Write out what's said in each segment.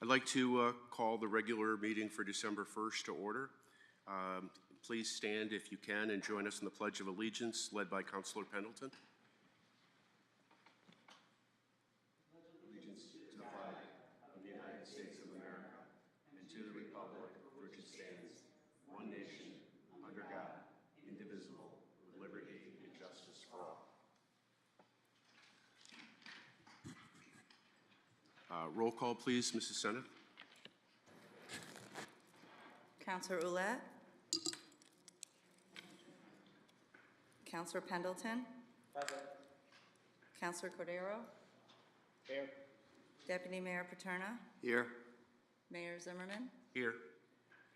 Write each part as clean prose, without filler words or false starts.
I'd like to call the regular meeting for December 1st to order. Please stand if you can and join us in the Pledge of Allegiance, led by Councilor Pendleton. Allegiance to the flag of the United States of America and to the republic for which it stands, one nation, under God, indivisible, with liberty and justice for all. Roll call, please, Mrs. Senate. Councillor Ouellette. Councillor Pendleton. Present. Councillor Cordero. Here. Deputy Mayor Paterna. Here. Mayor Zimmerman. Here.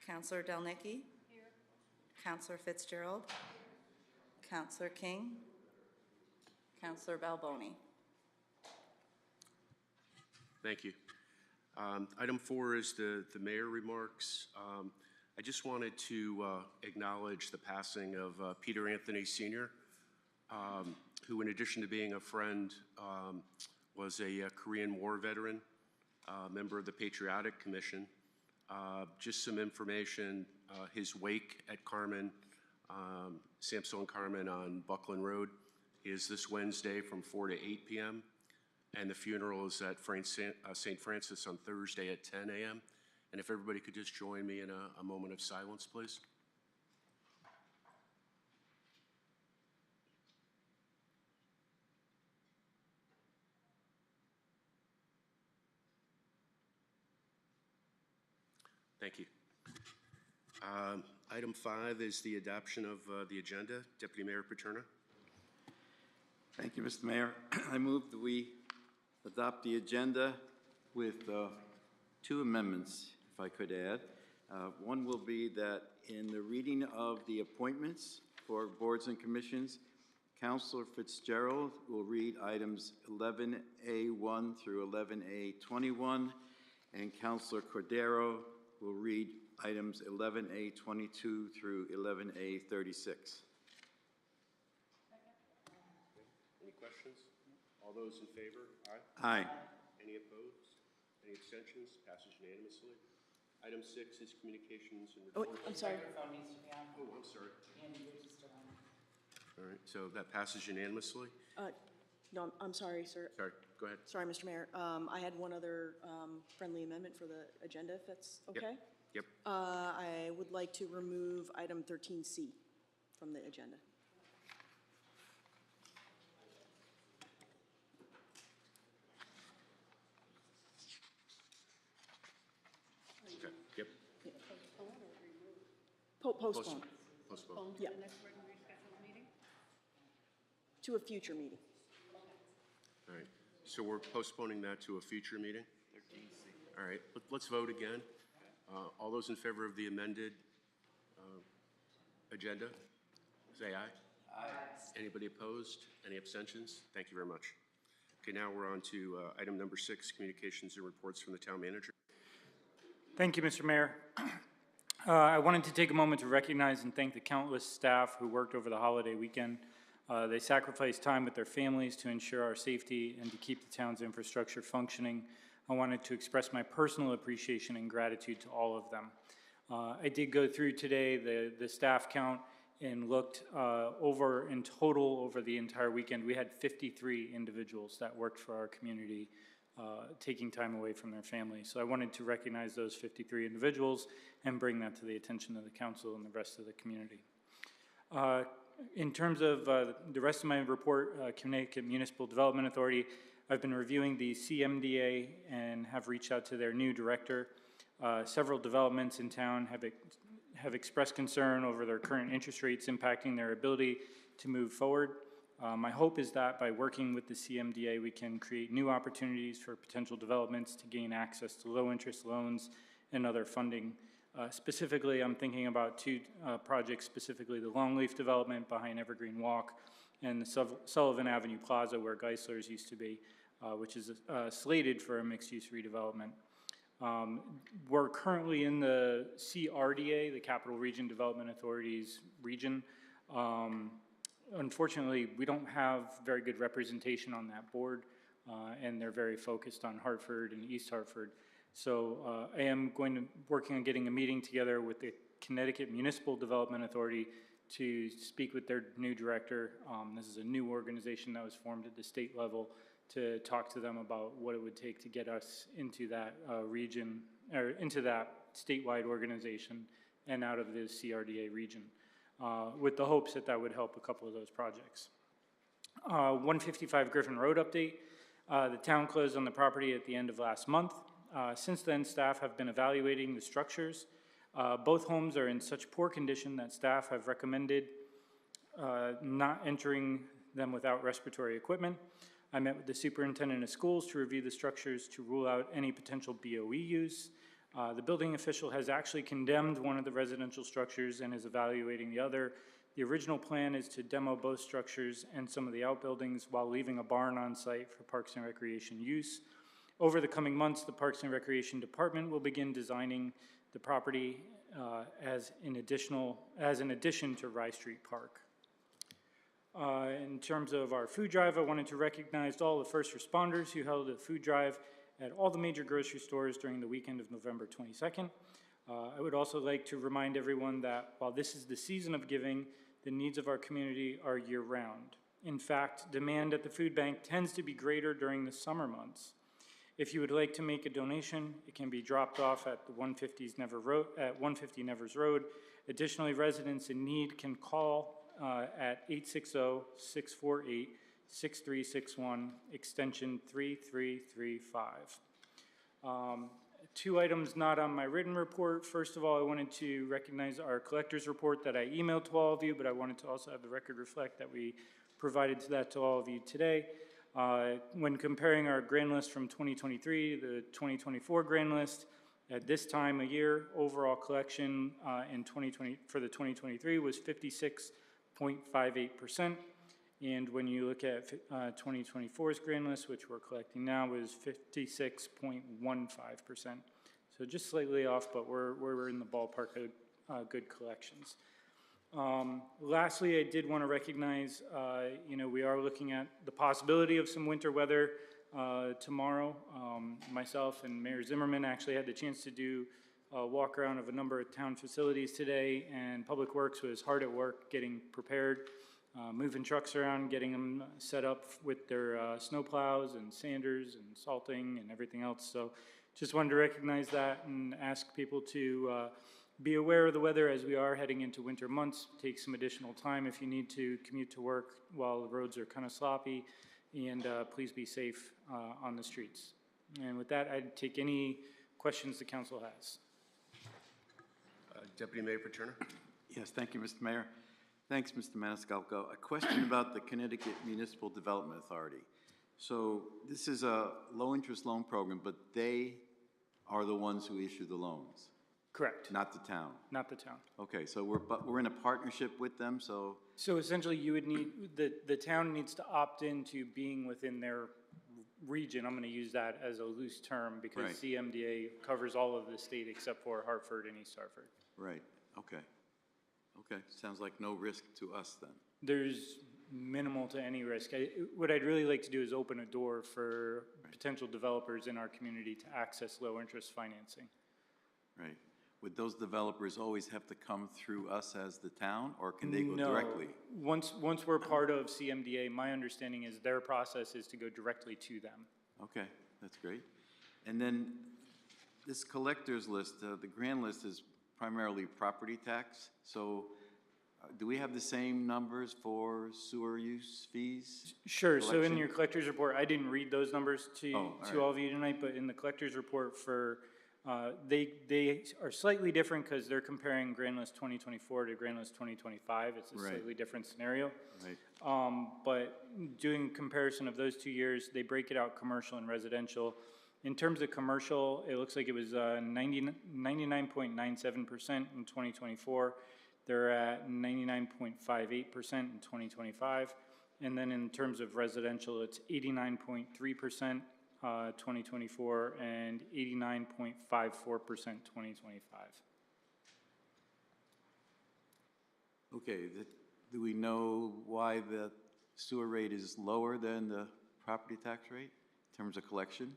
Councillor Delnicki. Here. Councillor Fitzgerald. Councillor King. Councillor Balboni. Thank you. Item 4 is the mayor remarks. I just wanted to acknowledge the passing of Peter Anthony Sr., who, in addition to being a friend, was a Korean War veteran, member of the Patriotic Commission. Just some information, his wake at Carmen, Samson Carmen on Buckland Road, is this Wednesday from 4 to 8 p.m., and the funeral is at St. Francis on Thursday at 10 a.m. And if everybody could just join me in a moment of silence, please. Thank you. Item 5 is the adoption of the agenda. Deputy Mayor Paterna. Thank you, Mr. Mayor. I move that we adopt the agenda with 2 amendments, if I could add. One will be that in the reading of the appointments for boards and commissions, Councilor Fitzgerald will read items 11A1 through 11A21, and Councilor Cordero will read items 11A22 through 11A36. Any questions? All those in favor? Aye. Aye. Any opposed? Any abstentions? Passes unanimously. Item 6 is communications and reports. I'm sorry. Microphone needs to be on. Oh, I'm sorry. And yours is still on. All right, so that passes unanimously. No, I'm sorry, sir. Sorry, go ahead. Sorry, Mr. Mayor. I had one other friendly amendment for the agenda, if that's okay. Yep. I would like to remove item 13C from the agenda. Okay. Yep. Postpone. Postpone. Yeah. To a future meeting. All right. So we're postponing that to a future meeting? All right. Let's vote again. All those in favor of the amended agenda, say aye. Aye. Anybody opposed? Any abstentions? Thank you very much. Okay, now we're on to item number 6, communications and reports from the town manager. Thank you, Mr. Mayor. I wanted to take a moment to recognize and thank the countless staff who worked over the holiday weekend. They sacrificed time with their families to ensure our safety and to keep the town's infrastructure functioning. I wanted to express my personal appreciation and gratitude to all of them. I did go through today the staff count and looked over in total over the entire weekend. We had 53 individuals that worked for our community, taking time away from their families. So I wanted to recognize those 53 individuals and bring that to the attention of the council and the rest of the community. In terms of the rest of my report, Connecticut Municipal Development Authority, I've been reviewing the CMDA and have reached out to their new director. Several developments in town have expressed concern over their current interest rates impacting their ability to move forward. My hope is that by working with the CMDA, we can create new opportunities for potential developments to gain access to low-interest loans and other funding. Specifically, I'm thinking about 2 projects, specifically the Longleaf development behind Evergreen Walk and the Sullivan Avenue Plaza where Geisler's used to be, which is slated for a mixed-use redevelopment. We're currently in the CRDA, the Capital Region Development Authority's region. Unfortunately, we don't have very good representation on that board, and they're very focused on Hartford and East Hartford. So I am working on getting a meeting together with the Connecticut Municipal Development Authority to speak with their new director. This is a new organization that was formed at the state level to talk to them about what it would take to get us into that region, or into that statewide organization and out of the CRDA region, with the hopes that that would help a couple of those projects. 155 Griffin Road update. The town closed on the property at the end of last month. Since then, staff have been evaluating the structures. Both homes are in such poor condition that staff have recommended not entering them without respiratory equipment. I met with the superintendent of schools to review the structures to rule out any potential BOE use. The building official has actually condemned one of the residential structures and is evaluating the other. The original plan is to demo both structures and some of the outbuildings while leaving a barn on site for Parks and Recreation use. Over the coming months, the Parks and Recreation Department will begin designing the property as an addition to Rye Street Park. In terms of our food drive, I wanted to recognize all the first responders who held a food drive at all the major grocery stores during the weekend of November 22nd. I would also like to remind everyone that while this is the season of giving, the needs of our community are year-round. In fact, demand at the food bank tends to be greater during the summer months. If you would like to make a donation, it can be dropped off at the 150 Nevers Road. Additionally, residents in need can call at 860-648-6361, extension 3335. Two items not on my written report. First of all, I wanted to recognize our collector's report that I emailed to all of you, but I wanted to also have the record reflect that we provided that to all of you today. When comparing our grand list from 2023 to the 2024 grand list, at this time of year, overall collection for the 2023 was 56.58%. And when you look at 2024's grand list, which we're collecting now, was 56.15%. So just slightly off, but we're in the ballpark of good collections. Lastly, I did want to recognize, we are looking at the possibility of some winter weather tomorrow. Myself and Mayor Zimmerman actually had the chance to do a walk around of a number of town facilities today, and Public Works was hard at work getting prepared. Moving trucks around, getting them set up with their snow plows and sanders and salting and everything else. So just wanted to recognize that and ask people to be aware of the weather as we are heading into winter months. Take some additional time if you need to commute to work while the roads are kind of sloppy, and please be safe on the streets. And with that, I'd take any questions the council has. Deputy Mayor Paterno. Yes, thank you, Mr. Mayor. Thanks, Mr. Maniscalco. A question about the Connecticut Municipal Development Authority. So this is a low-interest loan program, but they are the ones who issue the loans, Correct. not the town? Not the town. Okay, so we're in a partnership with them, so, So essentially, you would need, the town needs to opt into being within their region. I'm going to use that as a loose term because Right. CMDA covers all of the state except for Hartford and East Hartford. right, okay. Okay, sounds like no risk to us then. There's minimal to any risk. What I'd really like to do is open a door for potential developers in our community to access low-interest financing. Right. Would those developers always have to come through us as the town, or can they go directly? No. Once we're part of CMDA, my understanding is their process is to go directly to them. Okay, that's great. And then this collector's list, the grand list is primarily property tax. So do we have the same numbers for sewer use fees? Sure, so in Collection? your collector's report, I didn't read those numbers to all all of you tonight, but in the collector's report for, they are slightly different because they're comparing Grand List 2024 to Grand List 2025. It's a Right. slightly different scenario. Right, But doing comparison of those 2 years, they break it out commercial and residential. In terms of commercial, it looks like it was 99.97% in 2024. They're at 99.58% in 2025. And then in terms of residential, it's 89.3% 2024 and 89.54% 2025. okay. Do we know why the sewer rate is lower than the property tax rate in terms of collection?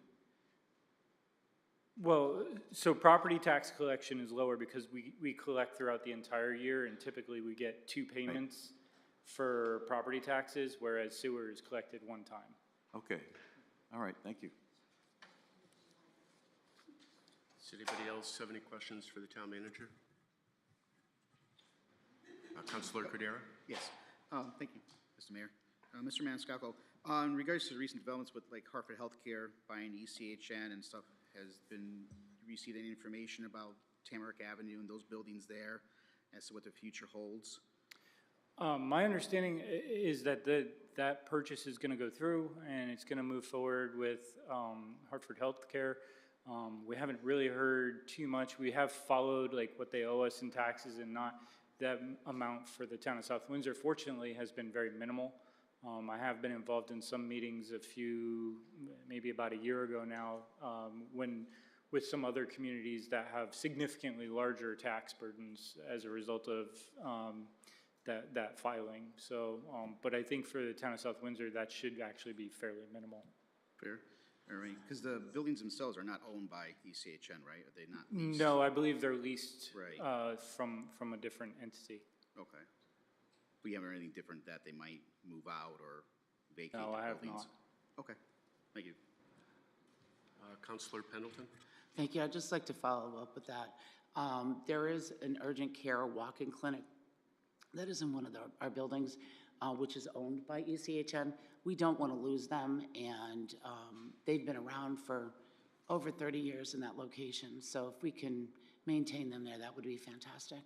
Well, so property tax collection is lower because we collect throughout the entire year, and typically we get two payments for property taxes, whereas sewer is collected one time. Okay, all right, thank you. Does anybody else have any questions for the town manager? Councilor Cordero? Yes, thank you, Mr. Mayor. Mr. Maniscalco, in regards to the recent developments with like Hartford Healthcare buying ECHN and stuff, has been received any information about Tamarack Avenue and those buildings there as to what the future holds? My understanding is that that purchase is gonna go through, and it's gonna move forward with Hartford Healthcare. We haven't really heard too much. We have followed like what they owe us in taxes, and not that amount for the town of South Windsor, fortunately, has been very minimal. I have been involved in some meetings maybe about a year ago now, with some other communities that have significantly larger tax burdens as a result of that filing. So, but I think for the town of South Windsor, that should actually be fairly minimal. Fair? All right, because the buildings themselves are not owned by ECHN, right? Are they not leased? No, I believe they're leased Right. from a different entity. Okay. But you haven't heard anything different that they might move out or vacate the No, I have buildings? not. Okay, thank you. Councilor Pendleton? Thank you. I'd just like to follow up with that. There is an urgent care walk-in clinic that is in one of our buildings, which is owned by ECHN. We don't want to lose them, and they've been around for over 30 years in that location. So if we can maintain them there, that would be fantastic.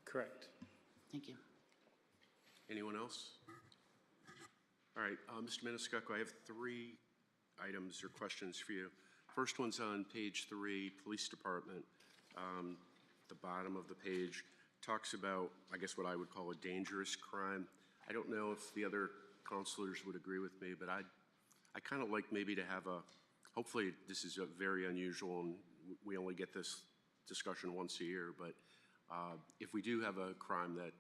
Correct. Thank you. Anyone else? All right, Mr. Maniscalco, I have 3 items or questions for you. First one's on page 3, Police Department. The bottom of the page talks about, I guess, what I would call a dangerous crime. I don't know if the other counselors would agree with me, but I kind of like maybe to have hopefully this is a very unusual and we only get this discussion once a year, but if we do have a crime that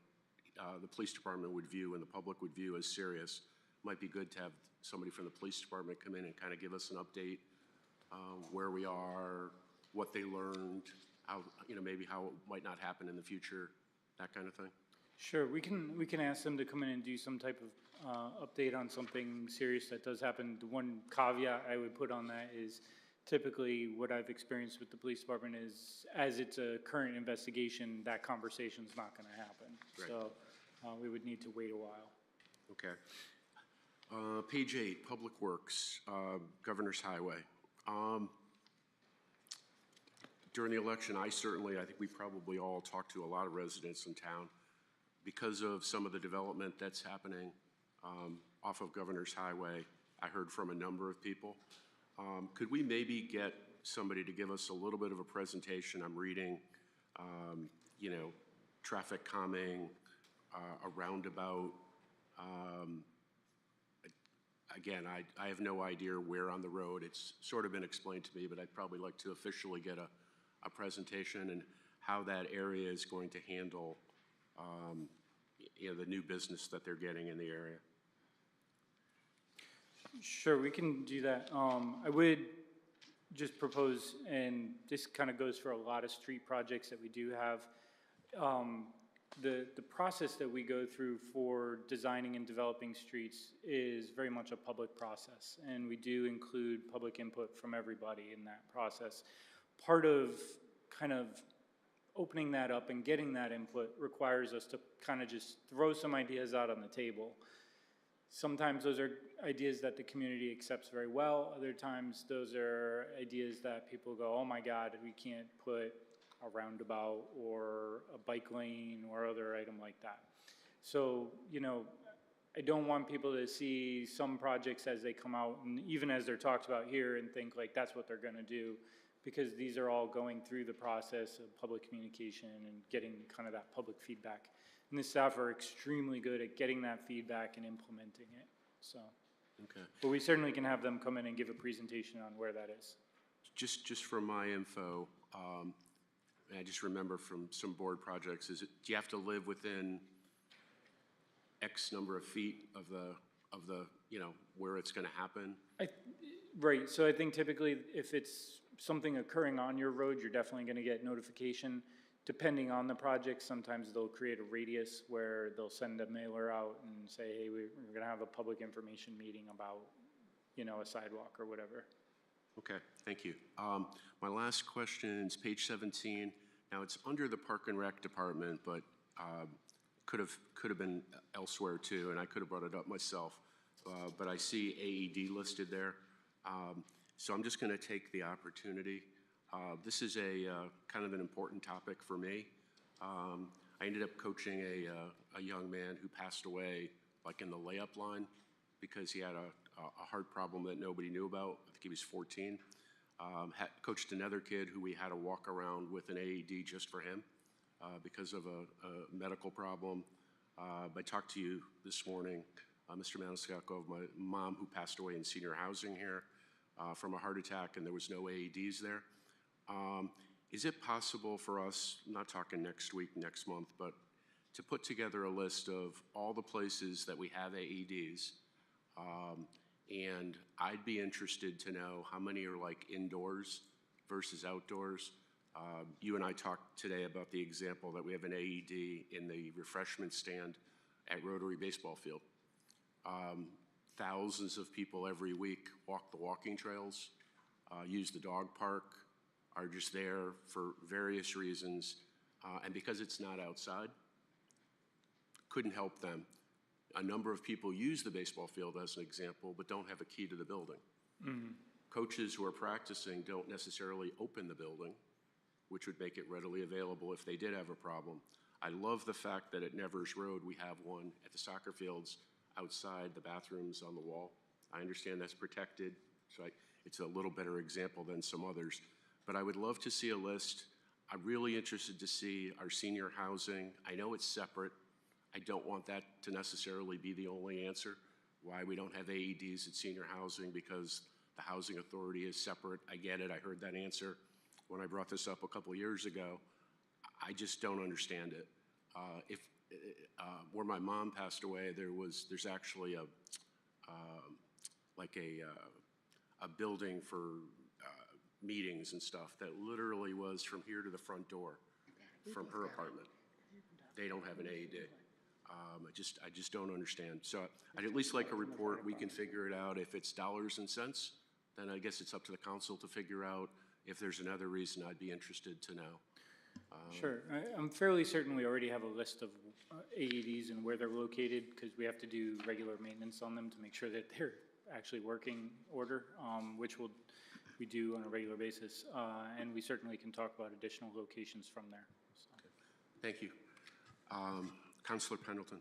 the police department would view and the public would view as serious, it might be good to have somebody from the police department come in and kind of give us an update, where we are, what they learned, how, maybe how it might not happen in the future, that kind of thing. Sure, we can ask them to come in and do some type of update on something serious that does happen. The one caveat I would put on that is typically what I've experienced with the police department is, as it's a current investigation, that conversation's not gonna happen. Right. So we would need to wait a while. Okay. Page 8, Public Works, Governor's Highway. During the election, I think we probably all talked to a lot of residents in town because of some of the development that's happening off of Governor's Highway. I heard from a number of people. Could we maybe get somebody to give us a little bit of a presentation? I'm reading, traffic calming, a roundabout. Again, I have no idea where on the road. It's sort of been explained to me, but I'd probably like to officially get a presentation and how that area is going to handle the new business that they're getting in the area. Sure, we can do that. I would just propose, and this kind of goes for a lot of street projects that we do have, the process that we go through for designing and developing streets is very much a public process, and we do include public input from everybody in that process. Part of kind of opening that up and getting that input requires us to kind of just throw some ideas out on the table. Sometimes those are ideas that the community accepts very well. Other times those are ideas that people go, oh my God, we can't put a roundabout or a bike lane or other item like that. So, I don't want people to see some projects as they come out and even as they're talked about here and think like that's what they're gonna do, because these are all going through the process of public communication and getting kind of that public feedback. And the staff are extremely good at getting that feedback and implementing it, so. Okay. But we certainly can have them come in and give a presentation on where that is. Just from my info, I just remember from some board projects, do you have to live within X number of feet of the where it's gonna happen? Right, so I think typically if it's something occurring on your road, you're definitely gonna get notification. Depending on the project, sometimes they'll create a radius where they'll send a mailer out and say, hey, we're gonna have a public information meeting about, you know, a sidewalk or whatever. Okay, thank you. My last question is page 17. Now, it's under the Park and Rec Department, but could have been elsewhere too, and I could have brought it up myself. But I see AED listed there. So I'm just going to take the opportunity. This is a kind of an important topic for me. I ended up coaching a young man who passed away like in the layup line because he had a heart problem that nobody knew about. I think he was 14. Coached another kid who we had to walk around with an AED just for him because of a medical problem. I talked to you this morning, Mr. Maniscalco, of my mom who passed away in senior housing here from a heart attack, and there was no AEDs there. Is it possible for us, I'm not talking next week, next month, but to put together a list of all the places that we have AEDs, and I'd be interested to know how many are like indoors versus outdoors. You and I talked today about the example that we have an AED in the refreshment stand at Rotary Baseball Field. Thousands of people every week walk the walking trails, use the dog park, are just there for various reasons, and because it's not outside, couldn't help them. A number of people use the baseball field as an example, but don't have a key to the building. Mm-hmm. Coaches who are practicing don't necessarily open the building, which would make it readily available if they did have a problem. I love the fact that at Nevers Road, we have one at the soccer fields outside the bathrooms on the wall. I understand that's protected, so it's a little better example than some others. But I would love to see a list. I'm really interested to see our senior housing. I know it's separate. I don't want that to necessarily be the only answer, why we don't have AEDs at senior housing, because the housing authority is separate. I get it, I heard that answer when I brought this up a couple of years ago. I just don't understand it. Where my mom passed away, there's actually a building for meetings and stuff that literally was from here to the front door from her apartment. They don't have an AED. I just don't understand. So I'd at least like a report. We can figure it out. If it's dollars and cents, then I guess it's up to the council to figure out. If there's another reason, I'd be interested to know. Sure. I'm fairly certain we already have a list of AEDs and where they're located, because we have to do regular maintenance on them to make sure that they're actually working order, which we do on a regular basis. And we certainly can talk about additional locations from there. So. Thank you. Councilor Pendleton.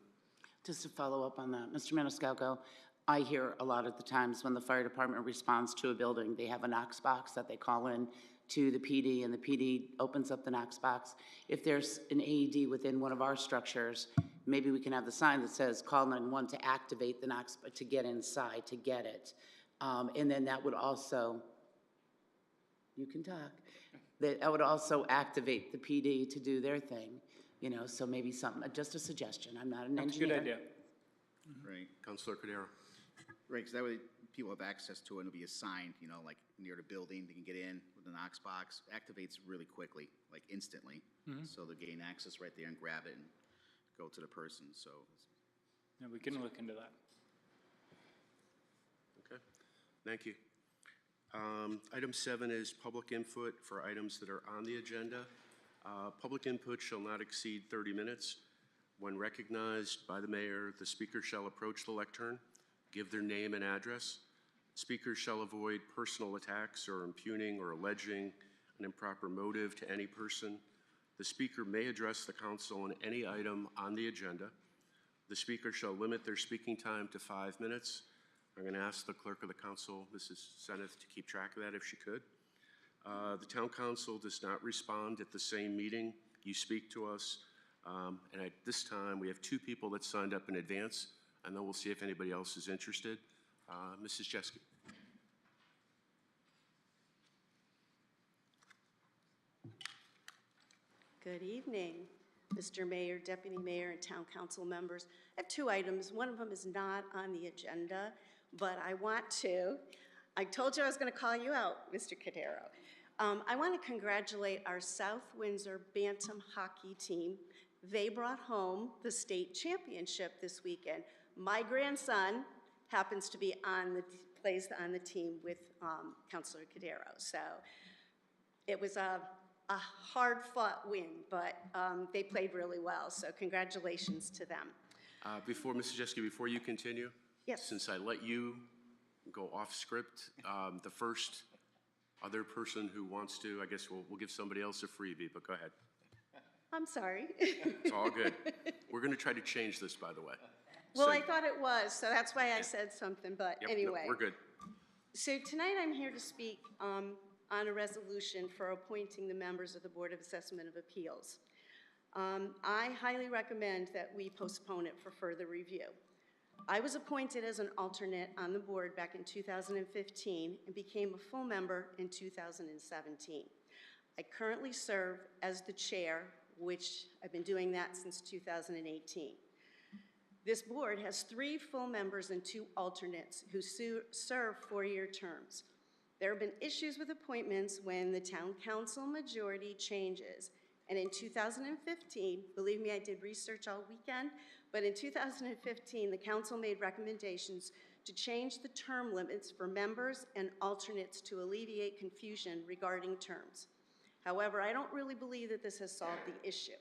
Just to follow up on that, Mr. Maniscalco, I hear a lot of the times when the fire department responds to a building, they have a Knox box that they call in to the PD, and the PD opens up the Knox box. If there's an AED within one of our structures, maybe we can have the sign that says, call 911 to activate the Knox, to get inside, to get it. And then that would also, you can talk, that would also activate the PD to do their thing. You know, so maybe something, just a suggestion. I'm not an engineer. That's a good idea. Right, Councilor Cordero. right, because that way people have access to it, and it'll be assigned, you know, like near the building, they can get in with the Knox box, activates really quickly, like instantly. So they'll gain access right there and grab it and go to the person, so. Yeah, we can look into that. Okay, thank you. Item 7 is public input for items that are on the agenda. Public input shall not exceed 30 minutes. When recognized by the mayor, the speaker shall approach the lectern, give their name and address. Speakers shall avoid personal attacks or impugning or alleging an improper motive to any person. The speaker may address the council on any item on the agenda. The speaker shall limit their speaking time to 5 minutes. I'm going to ask the clerk of the council, Mrs. Seneth, to keep track of that if she could. The town council does not respond at the same meeting. You speak to us. And at this time, we have 2 people that signed up in advance, and then we'll see if anybody else is interested. Mrs. Jeske. Good evening, Mr. Mayor, Deputy Mayor, and Town Council members. I have 2 items. One of them is not on the agenda, but I told you I was going to call you out, Mr. Cordero. I want to congratulate our South Windsor Bantam hockey team. They brought home the state championship this weekend. My grandson happens to be plays on the team with Councilor Cadero. So it was a hard-fought win, but they played really well. So congratulations to them. Before, Mrs. Jeske, before you continue? Yes. Since I let you go off script, the first other person who wants to, I guess we'll give somebody else a freebie, but go ahead. I'm sorry. It's all good. We're going to try to change this, by the way. Well, So- I thought it was, so that's why I said something, but Yep, no, anyway. we're good. So tonight I'm here to speak on a resolution for appointing the members of the Board of Assessment of Appeals. I highly recommend that we postpone it for further review. I was appointed as an alternate on the board back in 2015 and became a full member in 2017. I currently serve as the chair, which I've been doing that since 2018. This board has 3 full members and 2 alternates who serve 4-year terms. There have been issues with appointments when the town council majority changes. And in 2015, believe me, I did research all weekend, but in 2015, the council made recommendations to change the term limits for members and alternates to alleviate confusion regarding terms. However, I don't really believe that this has solved the issue.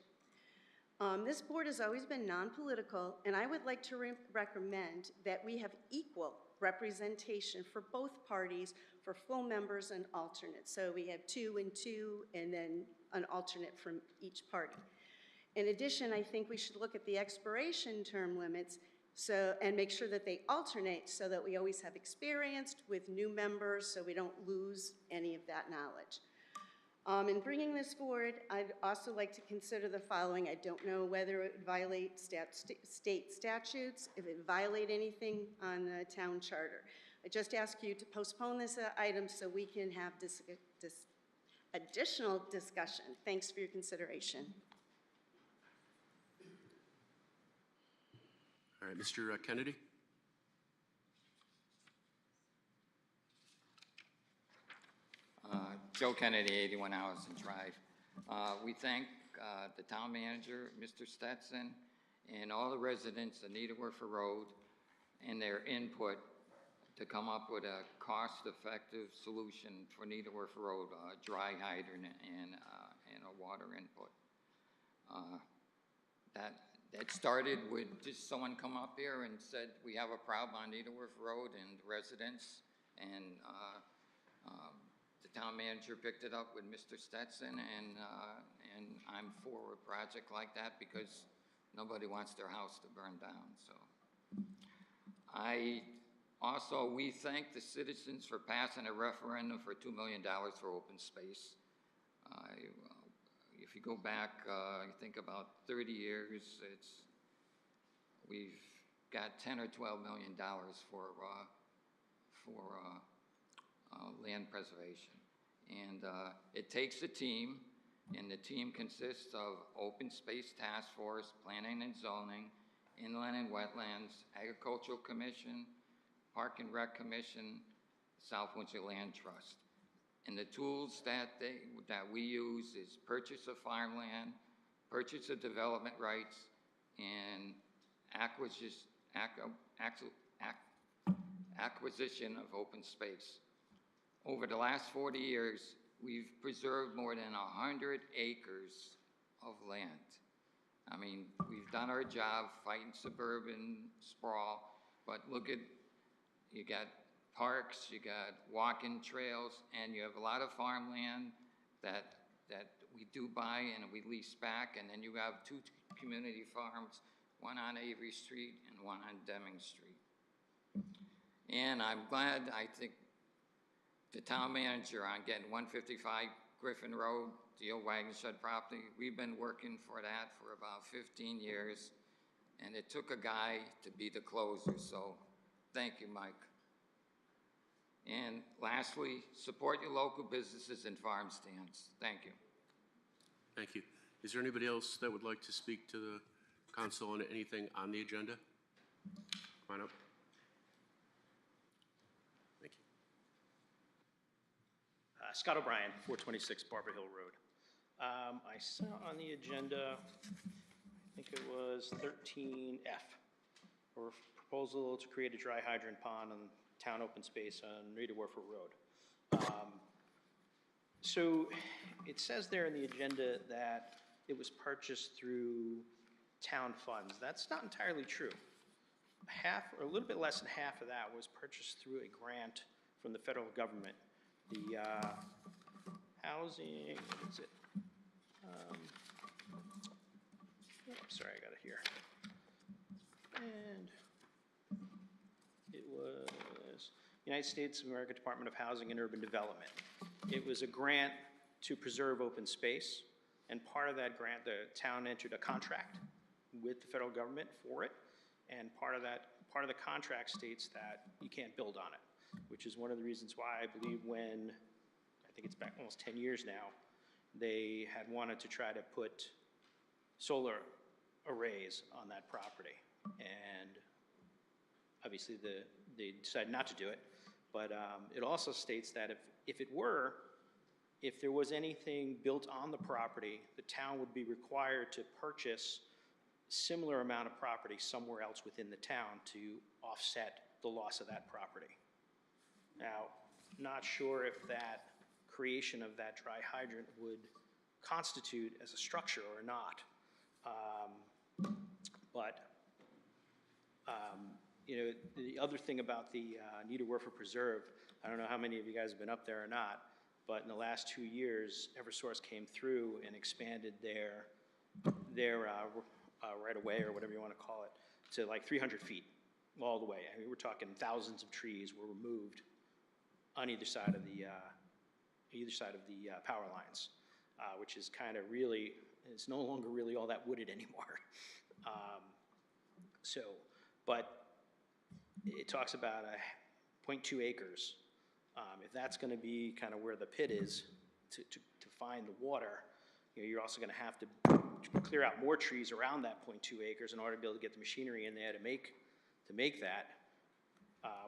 This board has always been non-political, and I would like to recommend that we have equal representation for both parties for full members and alternates. So we have 2 and 2, and then an alternate from each party. In addition, I think we should look at the expiration term limits and make sure that they alternate so that we always have experience with new members so we don't lose any of that knowledge. In bringing this forward, I'd also like to consider the following. I don't know whether it would violate state statutes, if it would violate anything on the town charter. I just ask you to postpone this item so we can have additional discussion. Thanks for your consideration. All right, Mr. Kennedy? Joe Kennedy, 81 Allison Drive. We thank the town manager, Mr. Stetson, and all the residents of Needleworth Road and their input to come up with a cost-effective solution for Needleworth Road, dry hydrant and a water input. That started with just someone come up here and said, we have a problem on Needleworth Road and residents, and the town manager picked it up with Mr. Stetson, and I'm for a project like that because nobody wants their house to burn down. So we thank the citizens for passing a referendum for $2 million for open space. If you go back, I think about 30 years, we've got $10 or $12 million for land preservation. And it takes a team, and the team consists of Open Space Task Force, Planning and Zoning, Inland and Wetlands, Agricultural Commission, Park and Rec Commission, South Windsor Land Trust. And the tools that we use is purchase of farmland, purchase of development rights, and acquisition of open space. Over the last 40 years, we've preserved more than 100 acres of land. I mean, we've done our job fighting suburban sprawl, but look at, you got parks, you got walking trails, and you have a lot of farmland that we do buy and we lease back, and then you have 2 community farms, one on Avery Street and one on Deming Street. And I'm glad, I think, the town manager on getting 155 Griffin Road, the old wagon shed property, we've been working for that for about 15 years, and it took a guy to be the closer, so thank you, Mike. And lastly, support your local businesses and farm stands. Thank you. Thank you. Is there anybody else that would like to speak to the council on anything on the agenda? Come on up. Thank you. Scott O'Brien, 426 Barber Hill Road. I saw on the agenda, I think it was 13F, a proposal to create a dry hydrant pond on town open space on Rita Werfer Road. So it says there in the agenda that it was purchased through town funds. That's not entirely true. Half, or a little bit less than half of that was purchased through a grant from the federal government. The housing, what is it? Sorry, I got it here. And it was United States of America Department of Housing and Urban Development. It was a grant to preserve open space, and part of that grant, the town entered a contract with the federal government for it, and part of the contract states that you can't build on it, which is one of the reasons why I believe when, I think it's back almost 10 years now, they had wanted to try to put solar arrays on that property. And obviously they decided not to do it, but it also states that if there was anything built on the property, the town would be required to purchase similar amount of property somewhere else within the town to offset the loss of that property. Now, not sure if that creation of that dry hydrant would constitute as a structure or not. You know, the other thing about the Nita Werfer Preserve, I don't know how many of you guys have been up there or not, but in the last 2 years, Eversource came through and expanded their right-of-way, or whatever you want to call it, to like 300 feet all the way. I mean, we're talking thousands of trees were removed on either side of the power lines, which is kind of really, it's no longer really all that wooded anymore. But it talks about 0.2 acres. If that's going to be kind of where the pit is to find the water, you know, you're also going to have to clear out more trees around that 0.2 acres in order to be able to get the machinery in there to make that,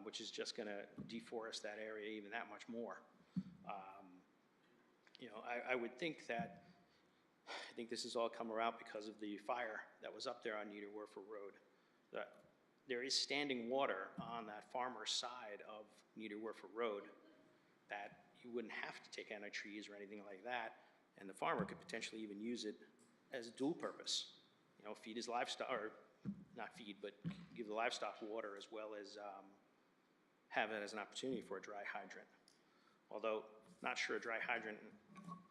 which is just going to deforest that area even that much more. You know, I would think that, I think this has all come around because of the fire that was up there on Nita Werfer Road. There is standing water on that farmer's side of Nita Werfer Road that you wouldn't have to take out any trees or anything like that, and the farmer could potentially even use it as a dual purpose. You know, feed his livestock, or not feed, but give the livestock water as well as have it as an opportunity for a dry hydrant. Although, not sure a dry hydrant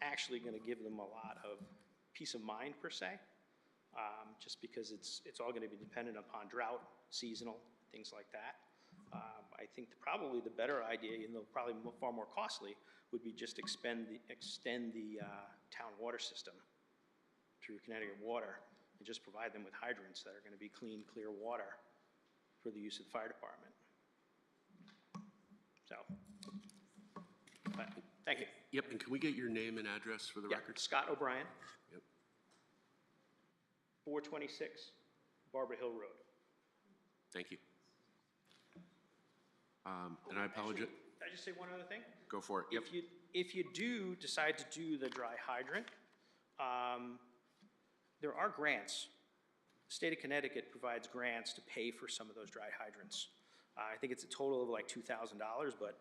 actually going to give them a lot of peace of mind per se, just because it's all going to be dependent upon drought, seasonal, things like that. I think probably the better idea, even though probably far more costly, would be just extend the town water system through Connecticut Water and just provide them with hydrants that are going to be clean, clear water for the use of the fire department. So, but, thank you. Yep, and can we get your name and address for the record? Scott O'Brien. Yep. 426 Barber Hill Road. Thank you. And I apologize. Can I just say one other thing? Go for it. Yep. If you do decide to do the dry hydrant, there are grants. The state of Connecticut provides grants to pay for some of those dry hydrants. I think it's a total of like $2,000, but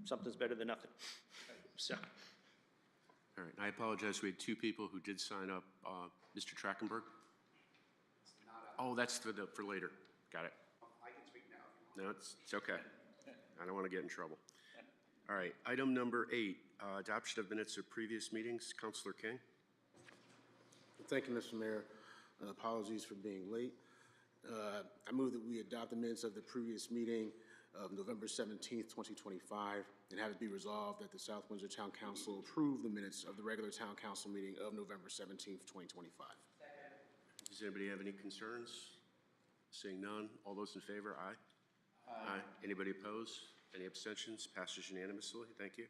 something's better than nothing. So. All right, I apologize. We had two people who did sign up. Mr. Trachtenberg? Oh, that's for later. Got it. I can speak now. No, it's okay. I don't want to get in trouble. All right, item number 8, adoption of minutes of previous meetings. Councilor King? Thank you, Mr. Mayor. Apologies for being late. I move that we adopt the minutes of the previous meeting of November 17th, 2025, and have it be resolved that the South Windsor Town Council approve the minutes of the regular Town Council meeting of November 17th, 2025. Does anybody have any concerns? Seeing none, all those in favor, aye? Aye. Anybody opposed? Any abstentions? Passes unanimously. Thank you.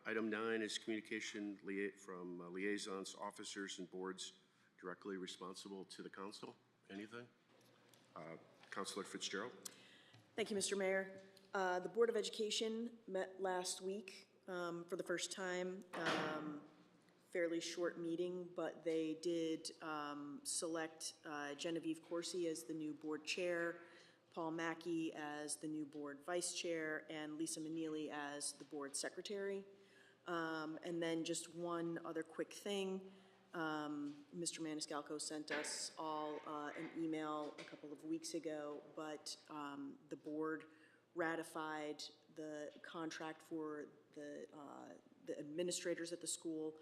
Item 9 is communication from liaisons, officers, and boards directly responsible to the council. Anything? Councilor Fitzgerald. Thank you, Mr. Mayor. The Board of Education met last week for the first time. Fairly short meeting, but they did select Genevieve Corsi as the new board chair, Paul Mackey as the new board vice chair, and Lisa Manili as the board secretary. And then just one other quick thing. Mr. Maniscalco sent us all an email a couple of weeks ago, but the board ratified the contract for the administrators at the school.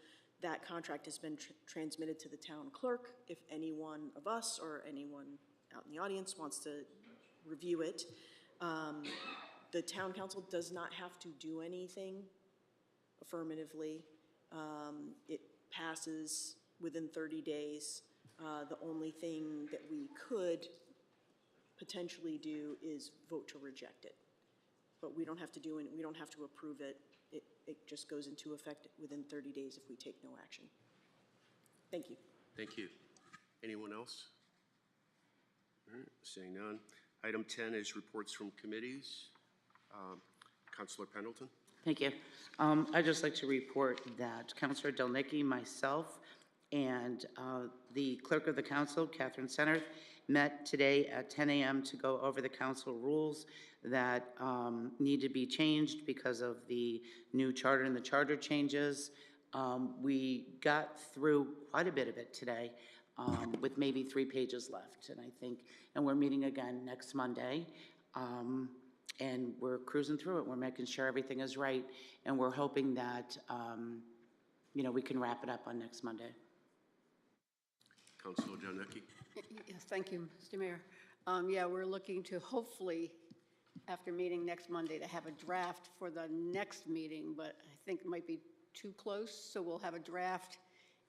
That contract has been transmitted to the town clerk. If anyone of us or anyone out in the audience wants to review it, the town council does not have to do anything affirmatively. It passes within 30 days. The only thing that we could potentially do is vote to reject it. But we don't have to do it, we don't have to approve it. It just goes into effect within 30 days if we take no action. Thank you. Thank you. Anyone else? All right, seeing none. Item 10 is reports from committees. Councilor Pendleton. Thank you. I'd just like to report that Councilor Delnicki, myself, and the clerk of the council, Catherine Senerth, met today at 10 a.m. to go over the council rules that need to be changed because of the new charter and the charter changes. We got through quite a bit of it today with maybe 3 pages left, and we're meeting again next Monday. And we're cruising through it. We're making sure everything is right, and we're hoping that, we can wrap it up on next Monday. Councilor Delnicki. Yes, thank you, Mr. Mayor. Yeah, we're looking to hopefully, after meeting next Monday, to have a draft for the next meeting, but I think it might be too close, so we'll have a draft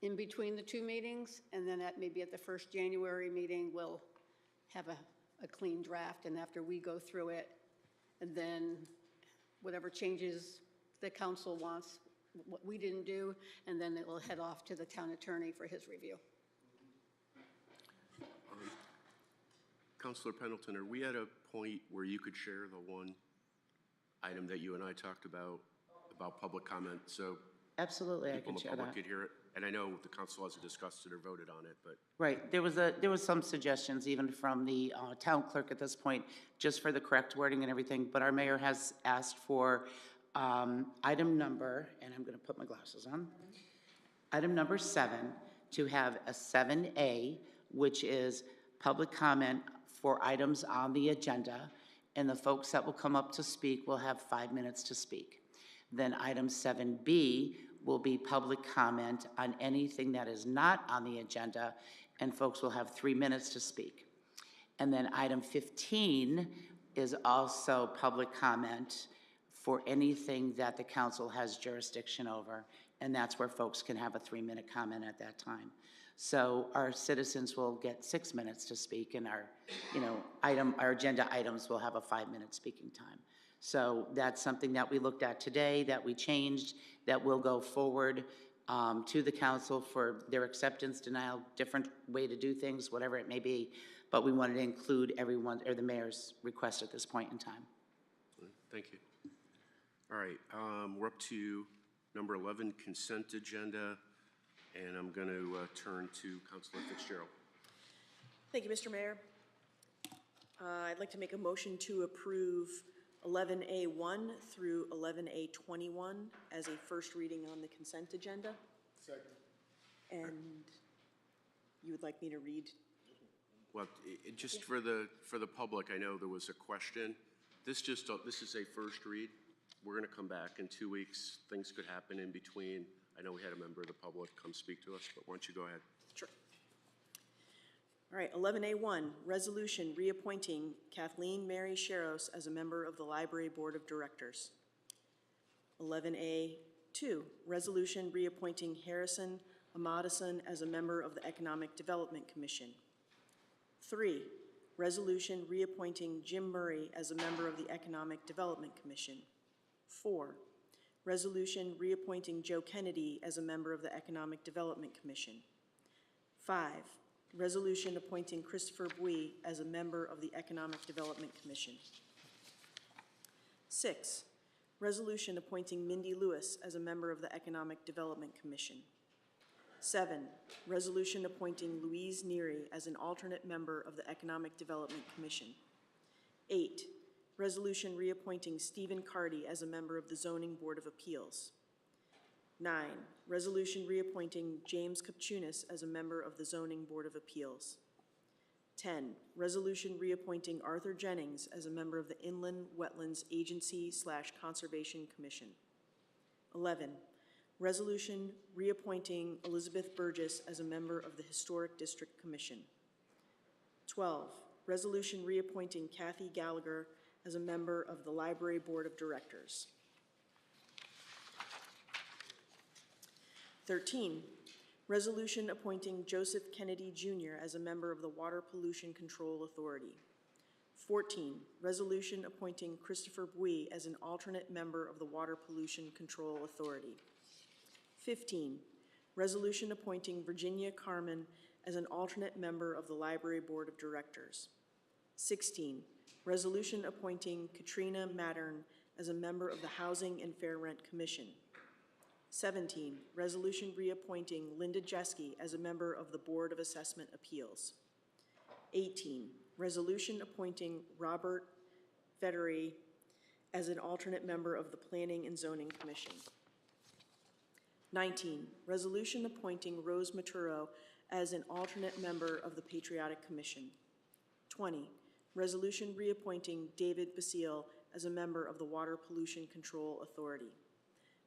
in between the 2 meetings, and then maybe at the first January meeting, we'll have a clean draft, and after we go through it, and then whatever changes the council wants, what we didn't do, and then it will head off to the town attorney for his review. Councilor Pendleton, are we at a point where you could share the one item that you and I talked about public comment, so Absolutely, I people can in the share public that. could hear it? And I know the council hasn't discussed it or voted on it, but Right, there was some suggestions even from the town clerk at this point, just for the correct wording and everything, but our mayor has asked for item number, and I'm gonna put my glasses on, item number 7, to have a 7A, which is public comment for items on the agenda, and the folks that will come up to speak will have 5 minutes to speak. Then item 7B will be public comment on anything that is not on the agenda, and folks will have 3 minutes to speak. And then item 15 is also public comment for anything that the council has jurisdiction over, and that's where folks can have a 3-minute comment at that time. So our citizens will get 6 minutes to speak, and our agenda items will have a 5-minute speaking time. So that's something that we looked at today, that we changed, that will go forward to the council for their acceptance, denial, different way to do things, whatever it may be. But we wanted to include everyone, or the mayor's request at this point in time. thank you. All right, we're up to number 11, consent agenda, and I'm going to turn to Councilor Fitzgerald. Thank you, Mr. Mayor. I'd like to make a motion to approve 11A1 through 11A21 as a first reading on the consent agenda. Second. And you would like me to read? Well, just for the public, I know there was a question. This is a first read. We're going to come back in 2 weeks. Things could happen in between. I know we had a member of the public come speak to us, but why don't you go ahead? Sure. All right, 11A1, resolution reappointing Kathleen Mary Sharros as a member of the Library Board of Directors. 11A2, resolution reappointing Harrison Amadison as a member of the Economic Development Commission. 3, resolution reappointing Jim Murray as a member of the Economic Development Commission. 4, resolution reappointing Joe Kennedy as a member of the Economic Development Commission. 5, resolution appointing Christopher Bui as a member of the Economic Development Commission. 6, resolution appointing Mindy Lewis as a member of the Economic Development Commission. 7, resolution appointing Louise Neary as an alternate member of the Economic Development Commission. 8, resolution reappointing Stephen Cardy as a member of the Zoning Board of Appeals. 9, resolution reappointing James Kupchunas as a member of the Zoning Board of Appeals. 10, resolution reappointing Arthur Jennings as a member of the Inland Wetlands Agency/Conservation Commission. 11, resolution reappointing Elizabeth Burgess as a member of the Historic District Commission. 12, resolution reappointing Kathy Gallagher as a member of the Library Board of Directors. 13, resolution appointing Joseph Kennedy Jr. as a member of the Water Pollution Control Authority. 14, resolution appointing Christopher Bui as an alternate member of the Water Pollution Control Authority. 15, resolution appointing Virginia Carmen as an alternate member of the Library Board of Directors. 16, resolution appointing Katrina Mattern as a member of the Housing and Fair Rent Commission. 17, resolution reappointing Linda Jeske as a member of the Board of Assessment Appeals. 18, resolution appointing Robert Federer as an alternate member of the Planning and Zoning Commission. 19, resolution appointing Rose Maturo as an alternate member of the Patriotic Commission. 20, resolution reappointing David Basile as a member of the Water Pollution Control Authority.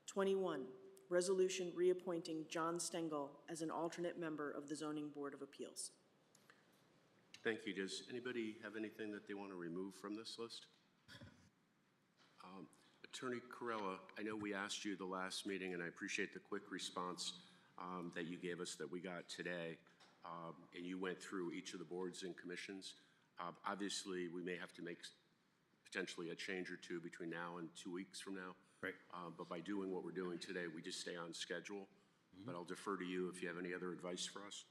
21, resolution reappointing John Stengel as an alternate member of the Zoning Board of Appeals. Thank you. Does anybody have anything that they want to remove from this list? Attorney Corella, I know we asked you the last meeting, and I appreciate the quick response that you gave us that we got today, and you went through each of the boards and commissions. Obviously, we may have to make potentially a change or two between now and 2 weeks from now. Right. But by doing what we're doing today, we just stay on schedule. But I'll defer to you if you have any other advice for us.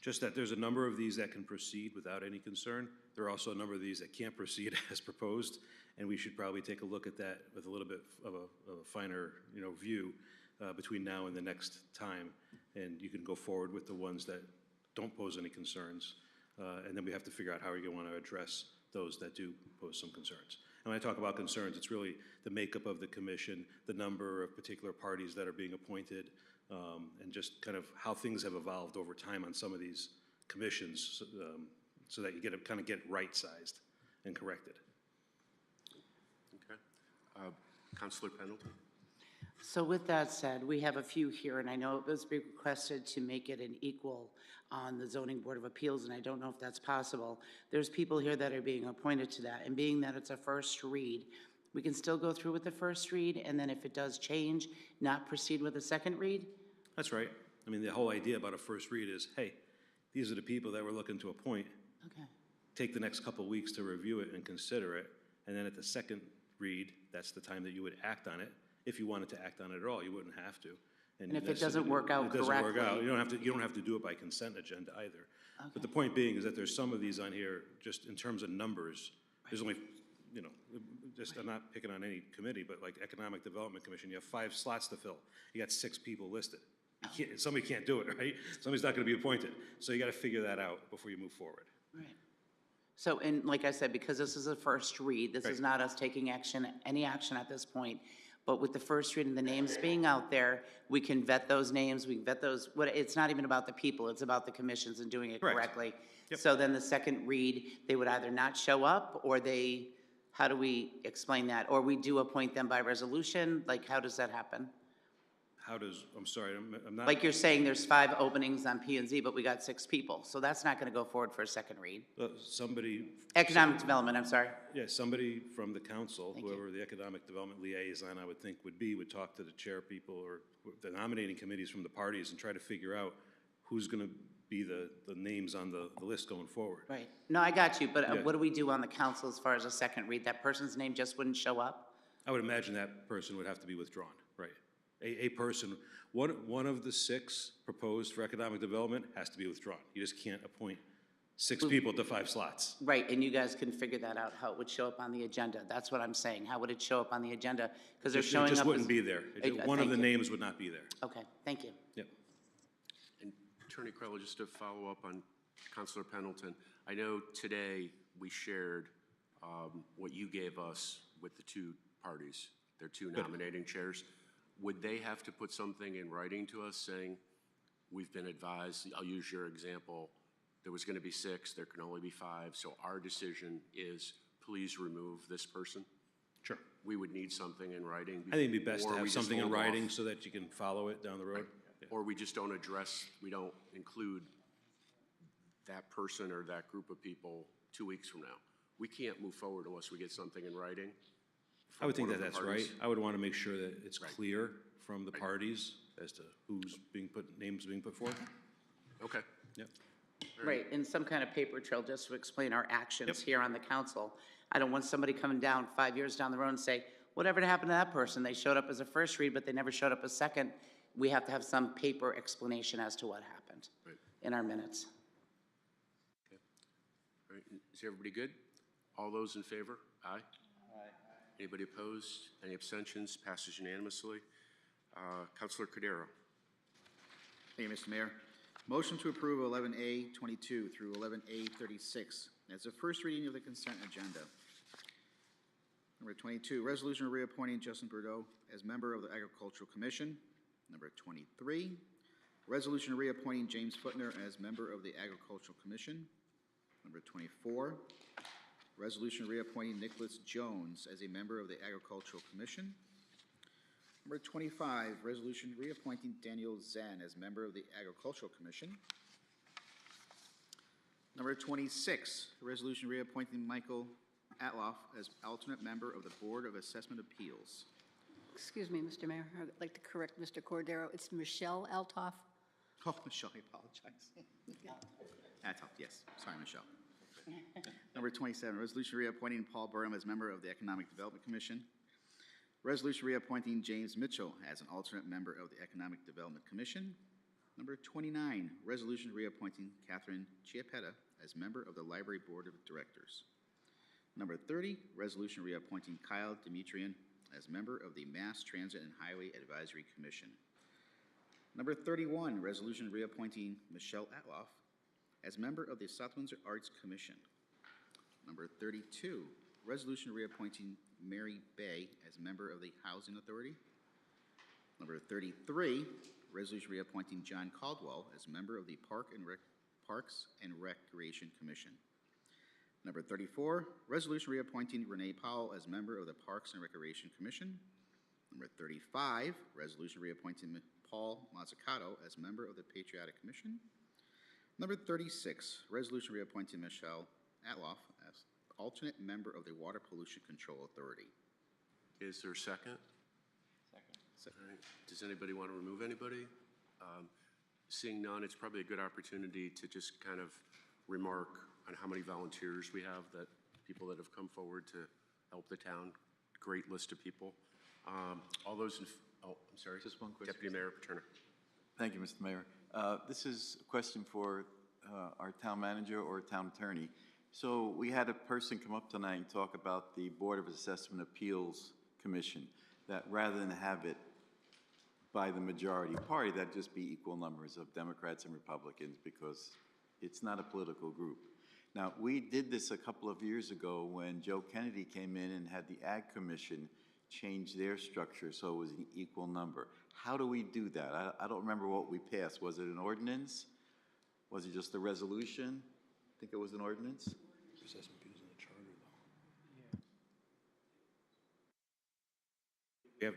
Just that there's a number of these that can proceed without any concern. There are also a number of these that can't proceed as proposed, and we should probably take a look at that with a little bit of a finer, view between now and the next time. And you can go forward with the ones that don't pose any concerns, and then we have to figure out how we're going to want to address those that do pose some concerns. And when I talk about concerns, it's really the makeup of the commission, the number of particular parties that are being appointed, and just kind of how things have evolved over time on some of these commissions, so that you get right-sized and corrected. Okay. Councilor Pendleton? So with that said, we have a few here, and I know it was requested to make it an equal on the Zoning Board of Appeals, and I don't know if that's possible. There's people here that are being appointed to that, and being that it's a first read, we can still go through with the first read, and then if it does change, not proceed with a second read? That's right. I mean, the whole idea about a first read is, hey, these are the people that we're looking to appoint. Okay. Take the next couple of weeks to review it and consider it, and then at the second read, that's the time that you would act on it. If you wanted to act on it at all, you wouldn't have to. And if it doesn't work out correctly? It doesn't work out. You don't have to do it by consent agenda either. Okay. But the point being is that there's some of these on here, just in terms of numbers, there's only, just, I'm not picking on any committee, but like Economic Development Commission, you have 5 slots to fill. You got 6 people listed. Somebody can't do it, right? Somebody's not going to be appointed. So you got to figure that out before you move forward. Right. So, and like I said, because this is a first read, this is not us taking any action at this point. But with the first read and the names being out there, we can vet those names, we can vet those, it's not even about the people, it's about the commissions and doing it correctly. Yep. So then the second read, they would either not show up, or how do we explain that? Or we do appoint them by resolution, like how does that happen? I'm sorry, I'm not. Like you're saying there's 5 openings on P and Z, but we got 6 people, so that's not gonna go forward for a second read. Economic Development, I'm sorry. Yeah, somebody from the council, whoever the Economic Development Liaison I would think would talk to the chair people or the nominating committees from the parties and try to figure out who's gonna be the names on the list going forward. Right. No, I got you, but what do we do on the council as far as a second read? That person's name just wouldn't show up? I would imagine that person would have to be withdrawn, right? A person, one of the 6 proposed for economic development has to be withdrawn. You just can't appoint 6 people to 5 slots. Right, and you guys can figure that out, how it would show up on the agenda. That's what I'm saying. How would it show up on the agenda? Because they're showing up It just wouldn't as- be there. One of Thank the you. names would not be there. Okay, thank you. Yep. And Attorney Crowell, just to follow up on Counselor Pendleton, I know today we shared what you gave us with the 2 parties, their 2 nominating chairs. Would they have to put something in writing to us saying, we've been advised, I'll use your example, there was going to be 6, there can only be 5, so our decision is please remove this person? Sure. We would need something in writing. I think it'd be best or to we have just something in hold off. writing so that you can follow it down the road. Yeah. Or we just don't address, we don't include that person or that group of people 2 weeks from now. We can't move forward unless we get something in writing. I would think one that of the that's right. parties. I would want to make sure that it's Right. clear from the parties as to who's being put, names being put forth. Okay. Yep. Right, and some kind of paper trail just to explain our actions here on the council. I don't want somebody coming down 5 years down the road and say, whatever happened to that person? They showed up as a first read, but they never showed up as second. We have to have some paper explanation as to what happened Right. in our minutes. All right, is everybody good? All those in favor? Aye. Anybody opposed? Any abstentions? Passes unanimously. Counselor Cordero. Thank you, Mr. Mayor. Motion to approve 11A 22 through 11A 36 as the first reading of the consent agenda. Number 22, resolution reappointing Justin Bordeaux as member of the Agricultural Commission. Number 23, resolution reappointing James Footner as member of the Agricultural Commission. Number 24, resolution reappointing Nicholas Jones as a member of the Agricultural Commission. Number 25, resolution reappointing Daniel Zen as member of the Agricultural Commission. Number 26, resolution reappointing Michael Atloff as alternate member of the Board of Assessment Appeals. Excuse me, Mr. Mayor, I'd like to correct Mr. Cordero. It's Michelle Altoff. Oh, Michelle, I apologize. Atloff, yes. Sorry, Michelle. Number 27, resolution reappointing Paul Burham as member of the Economic Development Commission. Resolution reappointing James Mitchell as an alternate member of the Economic Development Commission. Number 29, resolution reappointing Catherine Chiappetta as member of the Library Board of Directors. Number 30, resolution reappointing Kyle Dimitrian as member of the Mass Transit and Highway Advisory Commission. Number 31, resolution reappointing Michelle Atloff as member of the South Windsor Arts Commission. Number 32, resolution reappointing Mary Bay as member of the Housing Authority. Number 33, resolution reappointing John Caldwell as member of the Parks and Recreation Commission. Number 34, resolution reappointing Renee Powell as member of the Parks and Recreation Commission. Number 35, resolution reappointing Paul Mazzucato as member of the Patriotic Commission. Number 36, resolution reappointing Michelle Atloff as alternate member of the Water Pollution Control Authority. Is there a second? Second. All right. Does anybody want to remove anybody? Seeing none, it's probably a good opportunity to just kind of remark on how many volunteers we have, that people that have come forward to help the town. Great list of people. All those in, oh, I'm sorry. Just one question. Deputy Mayor Paterno. Thank you, Mr. Mayor. This is a question for our town manager or town attorney. So we had a person come up tonight and talk about the Board of Assessment Appeals Commission, that rather than have it by the majority party, that'd just be equal numbers of Democrats and Republicans because it's not a political group. Now, we did this a couple of years ago when Joe Kennedy came in and had the Ag Commission change their structure so it was an equal number. How do we do that? I don't remember what we passed. Was it an ordinance? Was it just a resolution? I think it was an ordinance.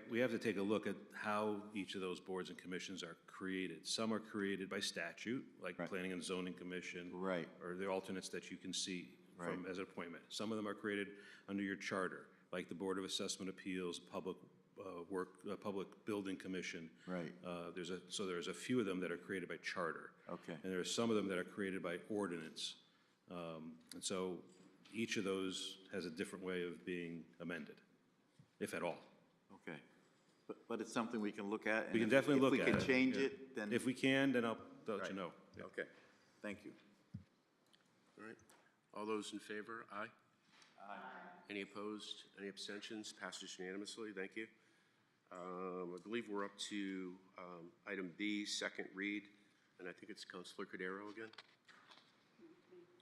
We have to take a look at how each of those boards and commissions are created. Some are created by statute, like Planning and Zoning Commission. Right. Or the alternates that you can see from as an appointment. Some of them are created under your charter, like the Board of Assessment Appeals, Public Building Commission. Right. There's a few of them that are created by charter. Okay. And there are some of them that are created by ordinance. And so each of those has a different way of being amended, if at all. Okay. But it's something we can look at? and We can definitely look at it. If we can change yeah. it, then... If we can, then I'll let you know. Yeah. Okay. Thank you. All right. All those in favor? Aye. Aye. Any opposed? Any abstentions? Passes unanimously. Thank you. I believe we're up to item B, second read, and I think it's Councilor Cordero again.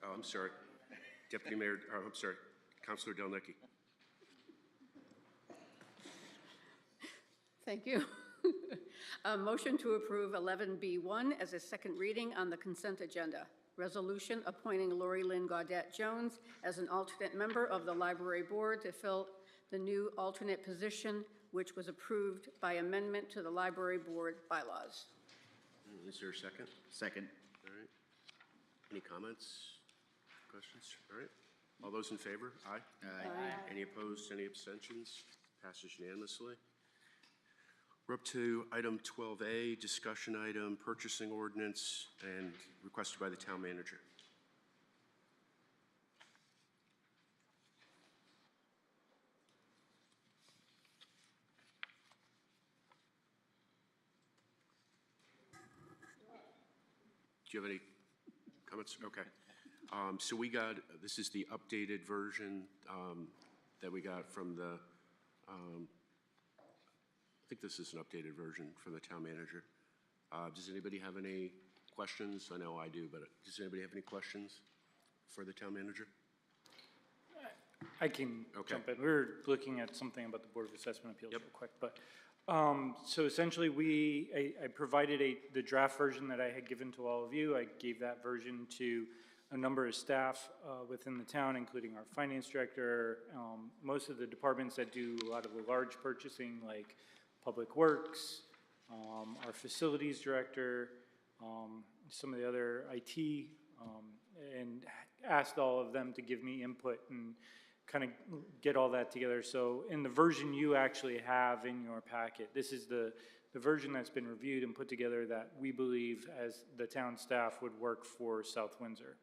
Oh, I'm sorry. Deputy Mayor, I'm sorry, Councilor Delnecki. Thank you. A motion to approve 11B1 as a second reading on the consent agenda. Resolution appointing Lori Lynn Gaudette Jones as an alternate member of the Library Board to fill the new alternate position, which was approved by amendment to the Library Board bylaws. Is there a second? Second. All right. Any comments, questions? All right. All those in favor? Aye. Aye. Any opposed? Any abstentions? Passes unanimously. We're up to item 12A, discussion item, purchasing ordinance, and requested by the town manager. Do you have any comments? Okay. So we got, this is the updated version that we got from the, I think this is an updated version from the town manager. Does anybody have any questions? I know I do, but does anybody have any questions for the town manager? I can Okay. jump in. We were looking at something about the Board of Assessment Appeals real quick, but, so essentially I provided the draft version that I had given to all of you. I gave that version to a number of staff within the town, including our finance director, most of the departments that do a lot of the large purchasing, like Public Works, our facilities director, some of the other IT, and asked all of them to give me input and kind of get all that together. So in the version you actually have in your packet, this is the version that's been reviewed and put together that we believe as the town staff would work for South Windsor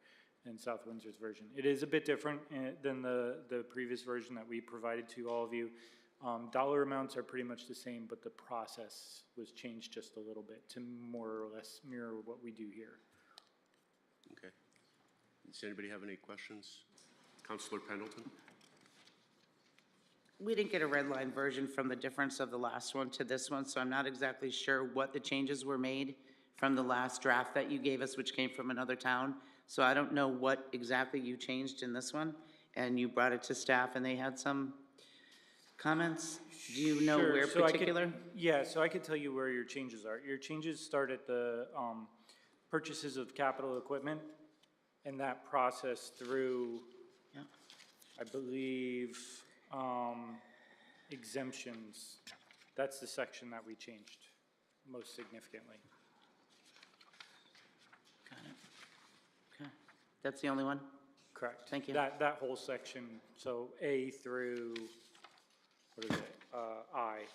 and South Windsor's version. It is a bit different than the previous version that we provided to all of you. Dollar amounts are pretty much the same, but the process was changed just a little bit to more or less mirror what we do here. Okay. Does anybody have any questions? Councilor Pendleton? We didn't get a red line version from the difference of the last one to this one, so I'm not exactly sure what the changes were made from the last draft that you gave us, which came from another town. So I don't know what exactly you changed in this one, and you brought it to staff and they had some comments. Do you know Sure. where So particular? Yeah, so I could tell you where your changes are. Your changes start at the purchases of capital equipment, and that process through, Yeah. I believe, exemptions. That's the section that we changed most significantly. Got it. Okay. That's the only one? Correct. Thank you. That whole section, so A through, what is it, I.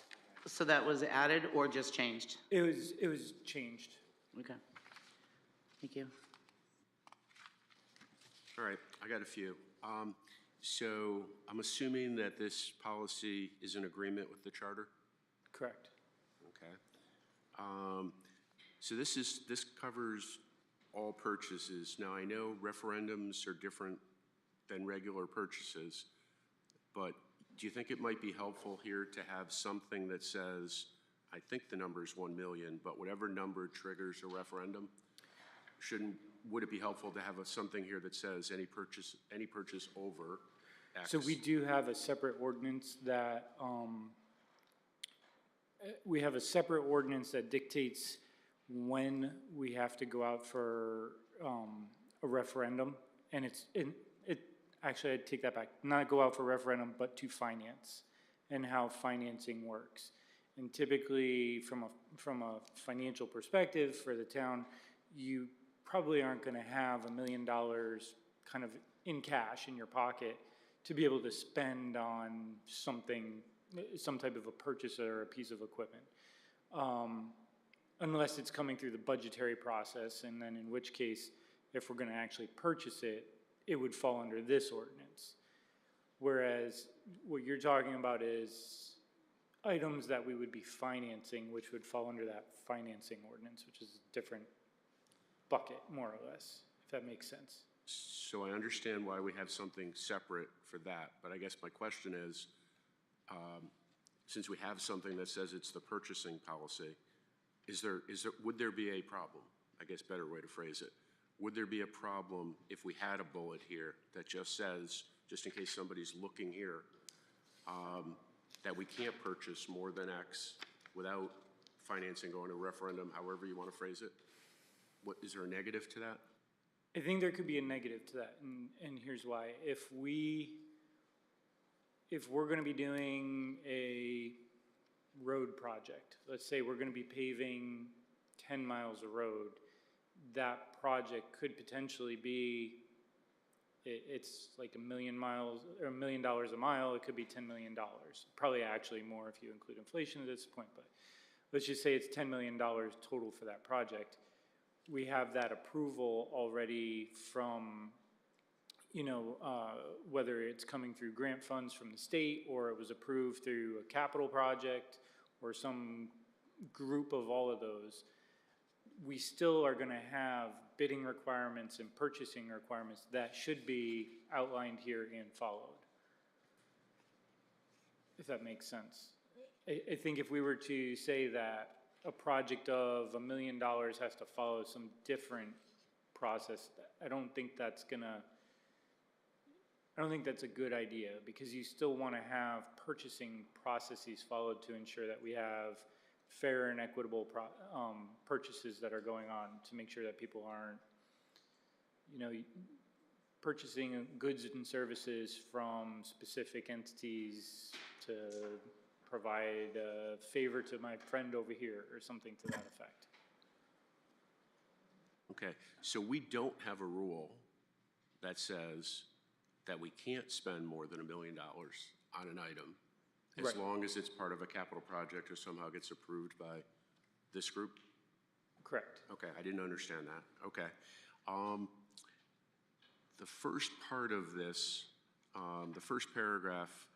So that was added or just changed? It was changed. Okay. Thank you. All right, I got a few. So I'm assuming that this policy is in agreement with the charter? Correct. Okay. So this covers all purchases. Now, I know referendums are different than regular purchases, but do you think it might be helpful here to have something that says, I think the number is 1 million, but whatever number triggers a referendum, would it be helpful to have something here that says any purchase over X? So we do have a separate ordinance that, dictates when we have to go out for a referendum. And actually, I'd take that back, not go out for referendum, but to finance and how financing works. And typically, from a financial perspective for the town, you probably aren't going to have $1 million kind of in cash in your pocket to be able to spend on something, some type of a purchase or a piece of equipment. Unless it's coming through the budgetary process, and then in which case, if we're going to actually purchase it, it would fall under this ordinance. Whereas what you're talking about is items that we would be financing, which would fall under that financing ordinance, which is a different bucket, more or less, if that makes sense. So I understand why we have something separate for that, but I guess my question is, since we have something that says it's the purchasing policy, would there be a problem? I guess better way to phrase it. Would there be a problem if we had a bullet here that just says, just in case somebody's looking here, that we can't purchase more than X without financing going to referendum, however you want to phrase it? Is there a negative to that? I think there could be a negative to that, and here's why. If we're gonna be doing a road project, let's say we're gonna be paving 10 miles of road, that project could potentially be, it's like $1 million or $1 million a mile, it could be $10 million. Probably actually more if you include inflation at this point, but let's just say it's $10 million total for that project. We have that approval already from, whether it's coming through grant funds from the state or it was approved through a capital project or some group of all of those. We still are going to have bidding requirements and purchasing requirements that should be outlined here and followed, if that makes sense. I think if we were to say that a project of $1 million has to follow some different process, I don't think that's a good idea, because you still want to have purchasing processes followed to ensure that we have fair and equitable purchases that are going on, to make sure that people aren't, purchasing goods and services from specific entities to provide a favor to my friend over here or something to that effect. Okay, so we don't have a rule that says that we can't spend more than $1 million on an item as Right. long as it's part of a capital project or somehow gets approved by this group? Correct. Okay, I didn't understand that. Okay. The first part of this, the first paragraph,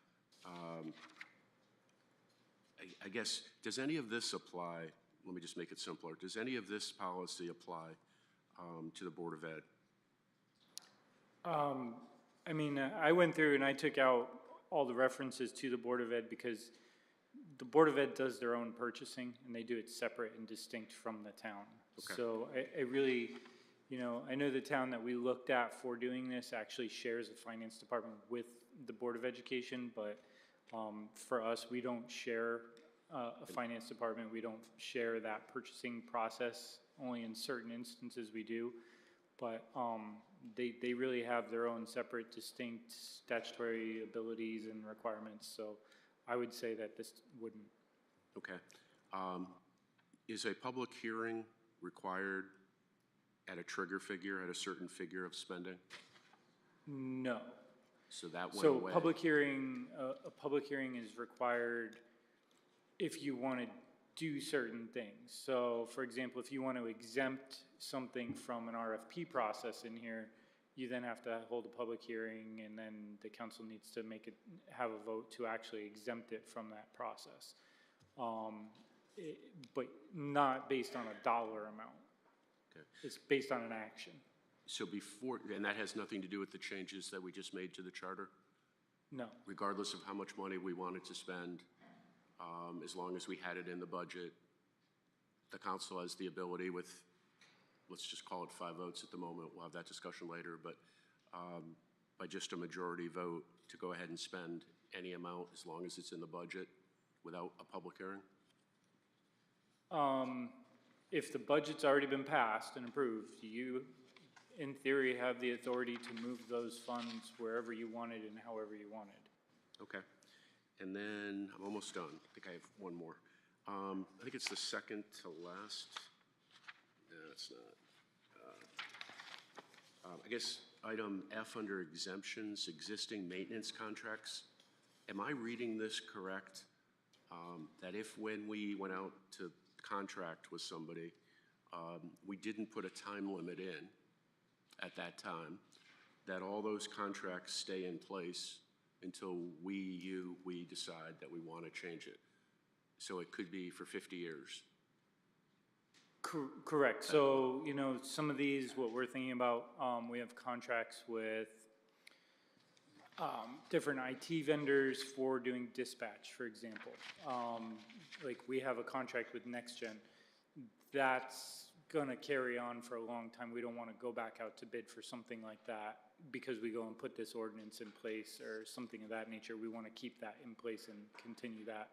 I guess, does any of this apply? Let me just make it simpler. Does any of this policy apply to the Board of Ed? I went through and I took out all the references to the Board of Ed because the Board of Ed does their own purchasing and they do it separate and distinct from the town. Okay. So I really, I know the town that we looked at for doing this actually shares a finance department with the Board of Education, but for us, we don't share a finance department. We don't share that purchasing process. Only in certain instances we do. But they really have their own separate, distinct statutory abilities and requirements. So I would say that this wouldn't. Okay. Is a public hearing required at a trigger figure, at a certain figure of spending? No. So that went So away? a public hearing is required if you want to do certain things. So for example, if you want to exempt something from an RFP process in here, you then have to hold a public hearing, and then the council needs to have a vote to actually exempt it from that process. But not based on a dollar amount. Okay. It's based on an action. So before, and that has nothing to do with the changes that we just made to the charter? No. Regardless of how much money we wanted to spend, as long as we had it in the budget, the council has the ability with, let's just call it 5 votes at the moment, we'll have that discussion later, but by just a majority vote to go ahead and spend any amount as long as it's in the budget without a public hearing? If the budget's already been passed and approved, you, in theory, have the authority to move those funds wherever you wanted and however you wanted. Okay. And then, I'm almost done. I think I have one more. I think it's the second to last. No, it's not. I guess item F under exemptions, existing maintenance contracts. Am I reading this correct? That if when we went out to contract with somebody, we didn't put a time limit in at that time, that all those contracts stay in place until we decide that we want to change it. So it could be for 50 years. Correct. So, you know, some of these, what we're thinking about, we have contracts with different IT vendors for doing dispatch, for example. Like we have a contract with NextGen. That's gonna carry on for a long time. We don't wanna go back out to bid for something like that because we go and put this ordinance in place or something of that nature. We wanna keep that in place and continue that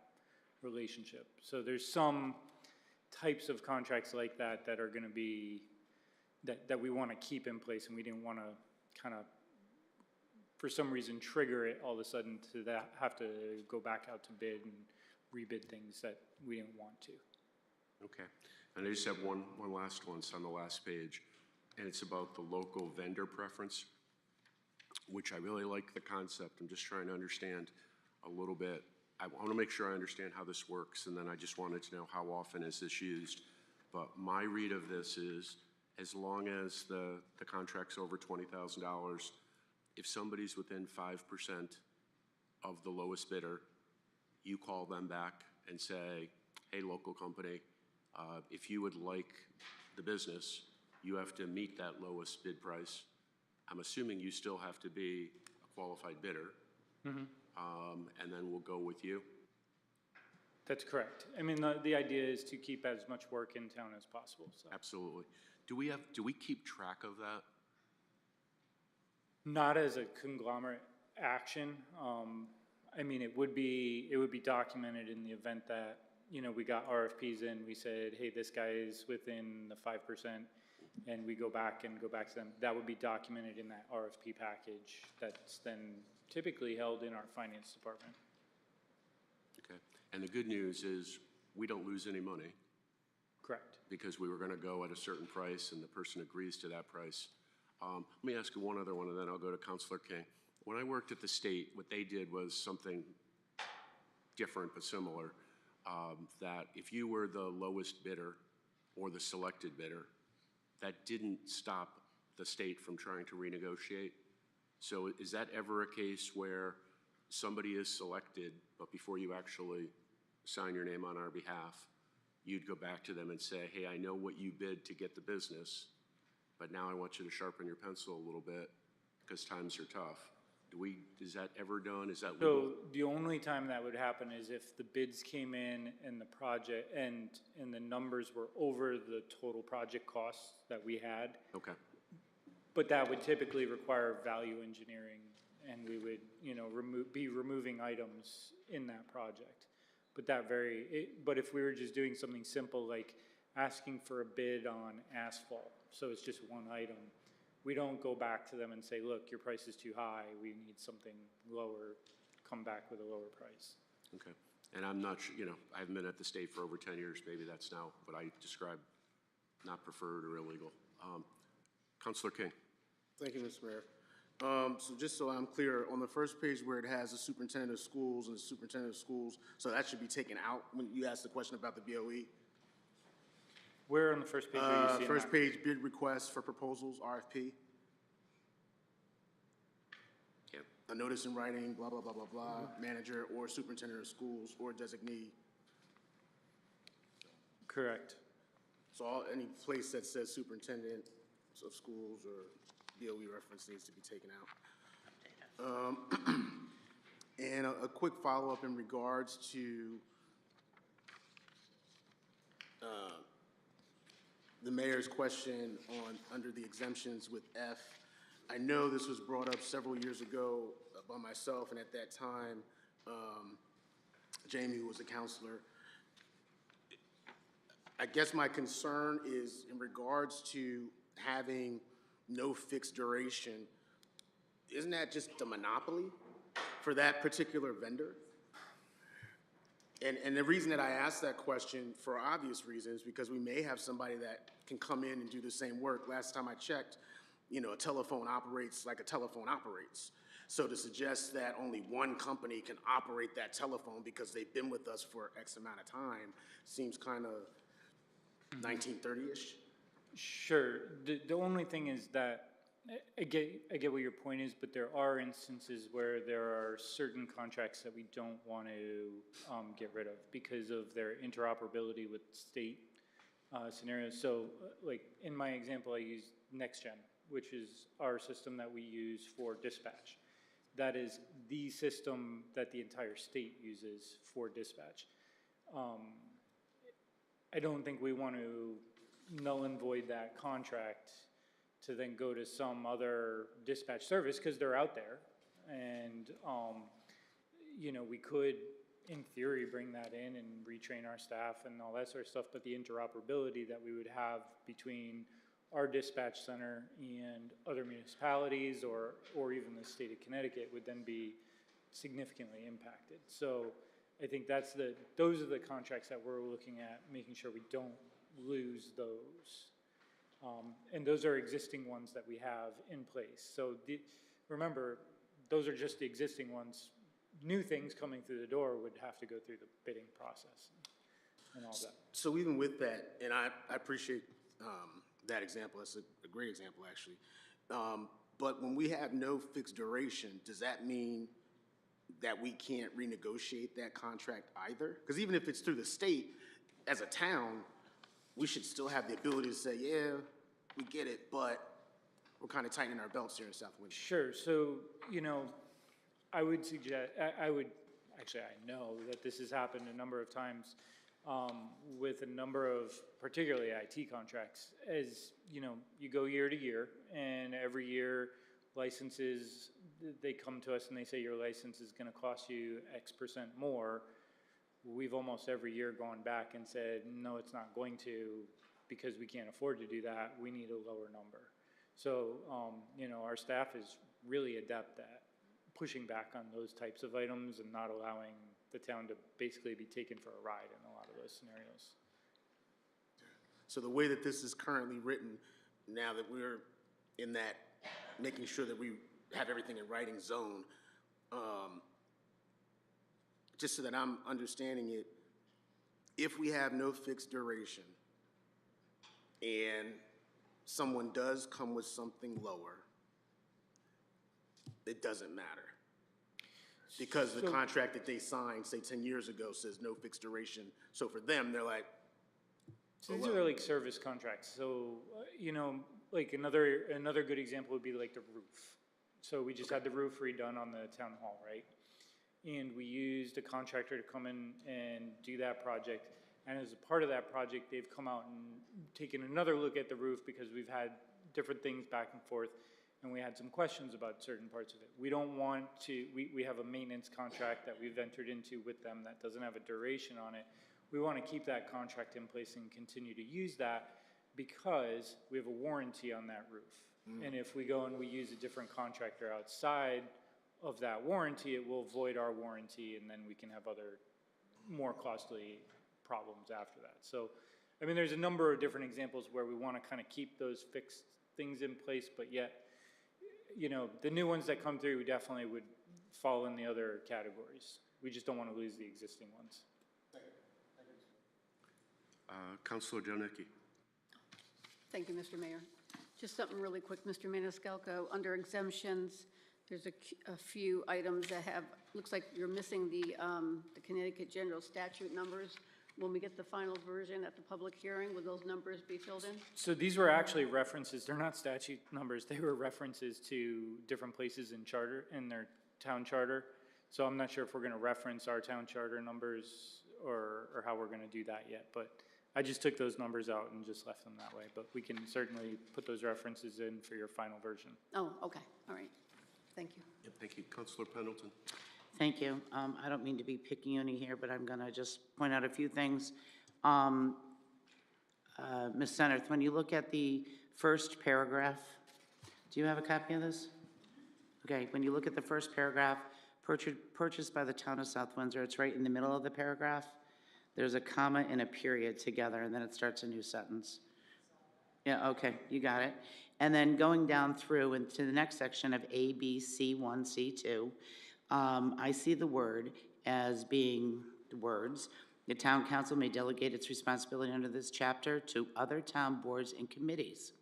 relationship. So there's some types of contracts like that that are gonna be, that we wanna keep in place, and we didn't wanna kind of, for some reason, trigger it all of a sudden to that, have to go back out to bid and rebid things that we didn't want to. Okay. And I just have one last one. It's on the last page, and it's about the local vendor preference, which I really like the concept. I'm just trying to understand a little bit. I want to make sure I understand how this works, and then I just wanted to know how often is this used. But my read of this is, as long as the contract's over $20,000, if somebody's within 5% of the lowest bidder, you call them back and say, hey, local company, if you would like the business, you have to meet that lowest bid price. I'm assuming you still have to be a qualified bidder, and then we'll go with you. That's correct. I mean, the idea is to keep as much work in town as possible, so. Absolutely. Do we keep track of that? Not as a conglomerate action. I mean, it would be documented in the event that, you know, we got RFPs in, we said, hey, this guy is within the 5%, and we go back to them. That would be documented in that RFP package that's then typically held in our finance department. Okay. And the good news is we don't lose any money. Correct. Because we were going to go at a certain price and the person agrees to that price. Let me ask you one other one, and then I'll go to Councilor King. When I worked at the state, what they did was something different but similar, that if you were the lowest bidder or the selected bidder, that didn't stop the state from trying to renegotiate. So is that ever a case where somebody is selected, but before you actually sign your name on our behalf, you'd go back to them and say, hey, I know what you bid to get the business, but now I want you to sharpen your pencil a little bit because times are tough. Is that ever done? Is that legal? So the only time that would happen is if the bids came in and the project, and the numbers were over the total project costs that we had. Okay. But that would typically require value engineering, and we would, you know, be removing items in that project. But but if we were just doing something simple like asking for a bid on asphalt, so it's just one item, we don't go back to them and say, look, your price is too high, we need something lower, come back with a lower price. Okay. And I'm not sure, you know, I haven't been at the state for over 10 years, maybe that's now what I describe not preferred or illegal. Councilor King. Thank you, Mr. Mayor. So just so I'm clear, on the first page where it has the superintendent of schools and the superintendent of schools, so that should be taken out when you asked the question about the BOE? Where on the first page are you seeing First that? page, bid requests for proposals, RFP. Yeah. A notice in writing, blah, blah, blah, blah, blah, manager or superintendent of schools or designee. Correct. So any place that says superintendent of schools or BOE reference needs to be taken out. And a quick follow-up in regards to the mayor's question on under the exemptions with F. I know this was brought up several years ago by myself, and at that time, Jamie, who was a counselor. I guess my concern is in regards to having no fixed duration. Isn't that just a monopoly for that particular vendor? And the reason that I asked that question, for obvious reasons, because we may have somebody that can come in and do the same work. Last time I checked, you know, a telephone operates like a telephone operates. So to suggest that only one company can operate that telephone because they've been with us for X amount of time seems kind of 1930-ish. Sure. The only thing is that I get what your point is, but there are instances where there are certain contracts that we don't want to get rid of because of their interoperability with state scenarios. So, like, in my example, I used NextGen, which is our system that we use for dispatch. That is the system that the entire state uses for dispatch. I don't think we want to null and void that contract to then go to some other dispatch service, because they're out there. And, you know, we could, in theory, bring that in and retrain our staff and all that sort of stuff, but the interoperability that we would have between our dispatch center and other municipalities or even the state of Connecticut would then be significantly impacted. So I think those are the contracts that we're looking at, making sure we don't lose those. And those are existing ones that we have in place. So remember, those are just the existing ones. New things coming through the door would have to go through the bidding process and all that. So even with that, and I appreciate that example, that's a great example, actually. But when we have no fixed duration, does that mean that we can't renegotiate that contract either? Because even if it's through the state, as a town, we should still have the ability to say, yeah, we get it, but we're kind of tightening our belts here in South Windsor. Sure. So, you know, I would suggest, actually, I know that this has happened a number of times with a number of particularly IT contracts. As, you know, you go year to year, and every year licenses, they come to us and they say your license is going to cost you X% more. We've almost every year gone back and said, no, it's not going to, because we can't afford to do that. We need a lower number. So, you know, our staff is really adept at pushing back on those types of items and not allowing the town to basically be taken for a ride in a lot of those scenarios. So the way that this is currently written, now that we're in that, making sure that we have everything in writing zone, just so that I'm understanding it, if we have no fixed duration and someone does come with something lower, it doesn't matter. Because the contract that they signed, say 10 years ago, says no fixed duration. So for them, they're like, So these are like service contracts. So, you know, like another good example would be like the roof. So we just had the roof redone on the town hall, right? And we used a contractor to come in and do that project. And as a part of that project, they've come out and taken another look at the roof because we've had different things back and forth. And we had some questions about certain parts of it. We don't want to, we have a maintenance contract that we've entered into with them that doesn't have a duration on it. We want to keep that contract in place and continue to use that because we have a warranty on that roof. And if we go and we use a different contractor outside of that warranty, it will void our warranty, and then we can have other more costly problems after that. So, I mean, there's a number of different examples where we want to kind of keep those fixed things in place, but yet, you know, the new ones that come through, we definitely would fall in the other categories. We just don't want to lose the existing ones. Councilor Delnicki. Thank you, Mr. Mayor. Just something really quick, Mr. Maniscalco. Under exemptions, there's a few items that have, looks like you're missing the Connecticut General Statute numbers. When we get the final version at the public hearing, will those numbers be filled in? So these were actually references, they're not statute numbers, they were references to different places in charter, in their town charter. So I'm not sure if we're gonna reference our town charter numbers or how we're gonna do that yet, but I just took those numbers out and just left them that way, but we can certainly put those references in for your final version. Oh, okay, all right. Thank you. Thank you. Councilor Pendleton. Thank you. I don't mean to be picky on you here, but I'm going to just point out a few things. Ms. Senath, when you look at the first paragraph, do you have a copy of this? Okay, when you look at the first paragraph, purchased by the town of South Windsor, it's right in the middle of the paragraph. There's a comma and a period together, and then it starts a new sentence. Yeah, okay, you got it. And then going down through into the next section of A, B, C1, C2, I see the word as being the words. The town council may delegate its responsibility under this chapter to other town boards and committees.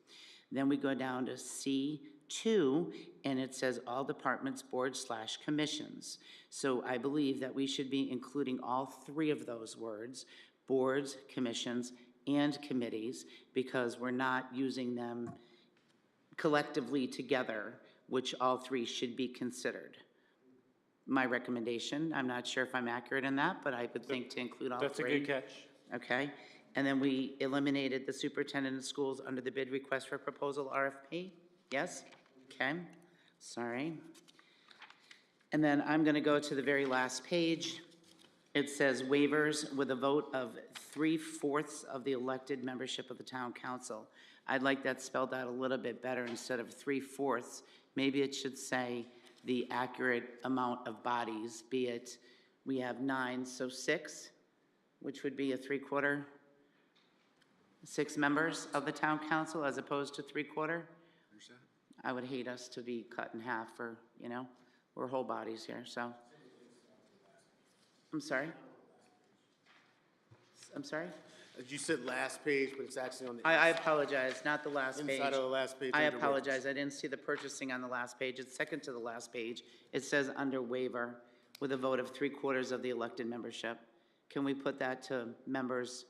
Then we go down to C2, and it says all departments, boards / commissions. So I believe that we should be including all three of those words, boards, commissions, and committees, because we're not using them collectively together, which all three should be considered. My recommendation, I'm not sure if I'm accurate in that, but I would think to include all three. That's a good catch. Okay, and then we eliminated the superintendent of schools under the bid request for proposal RFP? Yes? Okay, sorry. And then I'm gonna go to the very last page. It says waivers with a vote of 3/4 of the elected membership of the town council. I'd like that spelled out a little bit better. Instead of 3/4, maybe it should say the accurate amount of bodies, be it, we have 9, so 6, which would be a 3/4, 6 members of the town council as opposed to 3/4. I would hate us to be cut in half for, you know, we're whole bodies here, so. I'm sorry? I'm sorry? You said last page, but it's actually on the. I apologize, not the last page. Inside of the last page. I under waivers. apologize, I didn't see the purchasing on the last page. It's second to the last page. It says under waiver with a vote of 3/4 of the elected membership. Can we put that to members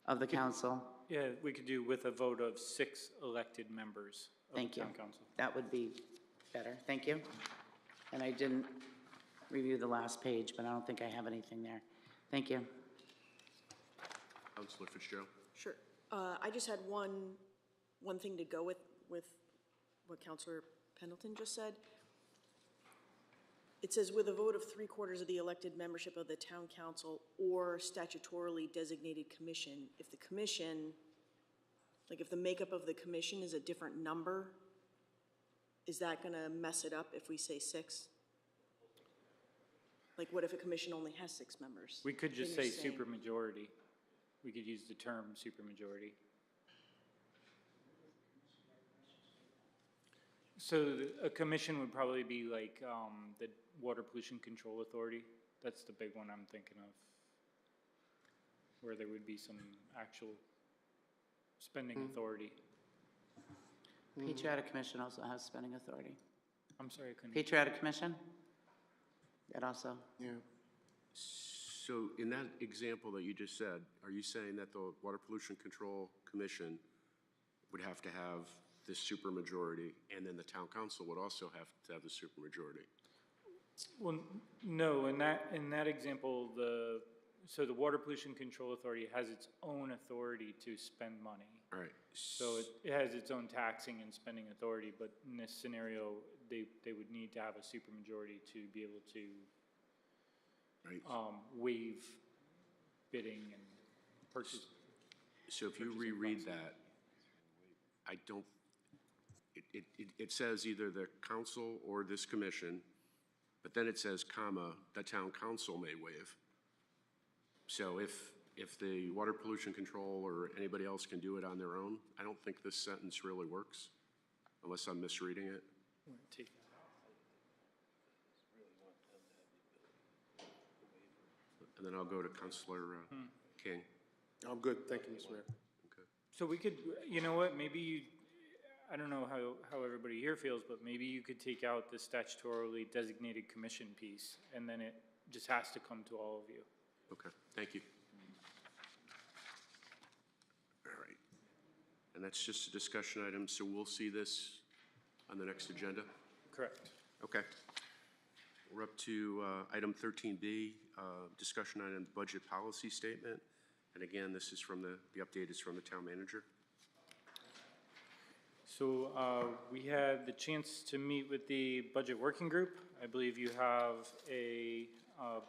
of the council? Yeah, we could do with a vote of 6 elected members of the Thank you. town council. That would be better, thank you. And I didn't review the last page, but I don't think I have anything there. Thank you. Counselor Fitzgerald. Sure. I just had one thing to go with what Counselor Pendleton just said. It says with a vote of 3/4 of the elected membership of the town council or statutorily designated commission. If the commission, like if the makeup of the commission is a different number, is that gonna mess it up if we say 6? Like what if a commission only has 6 members? We could just Then say you're saying- supermajority. We could use the term supermajority. So a commission would probably be like the Water Pollution Control Authority. That's the big one I'm thinking of, where there would be some actual spending authority. Patriotic Commission also has spending authority. I'm sorry, I couldn't. Patriotic Commission? That also, Yeah. So in that example that you just said, are you saying that the Water Pollution Control Commission would have to have this supermajority, and then the town council would also have to have the supermajority? Well, no, in that example, so the Water Pollution Control Authority has its own authority to spend money. All right. So it has its own taxing and spending authority, but in this scenario, they would need to have a supermajority to be able to Right. waive bidding and purchase. So if you reread that, I don't, it says either the council or this commission, but then it says, comma, the town council may waive. So if the water pollution control or anybody else can do it on their own, I don't think this sentence really works, unless I'm misreading it. Take that. And then I'll go to Councilor King. I'm good, thank you, Mr. Mayor. Okay. So we could, you know what, maybe you, I don't know how everybody here feels, but maybe you could take out the statutorily designated commission piece, and then it just has to come to all of you. Okay, thank you. All right. And that's just a discussion item, so we'll see this on the next agenda? Correct. Okay. We're up to item 13B, discussion item budget policy statement. And again, this is from the update is from the town manager. So we had the chance to meet with the budget working group. I believe you have a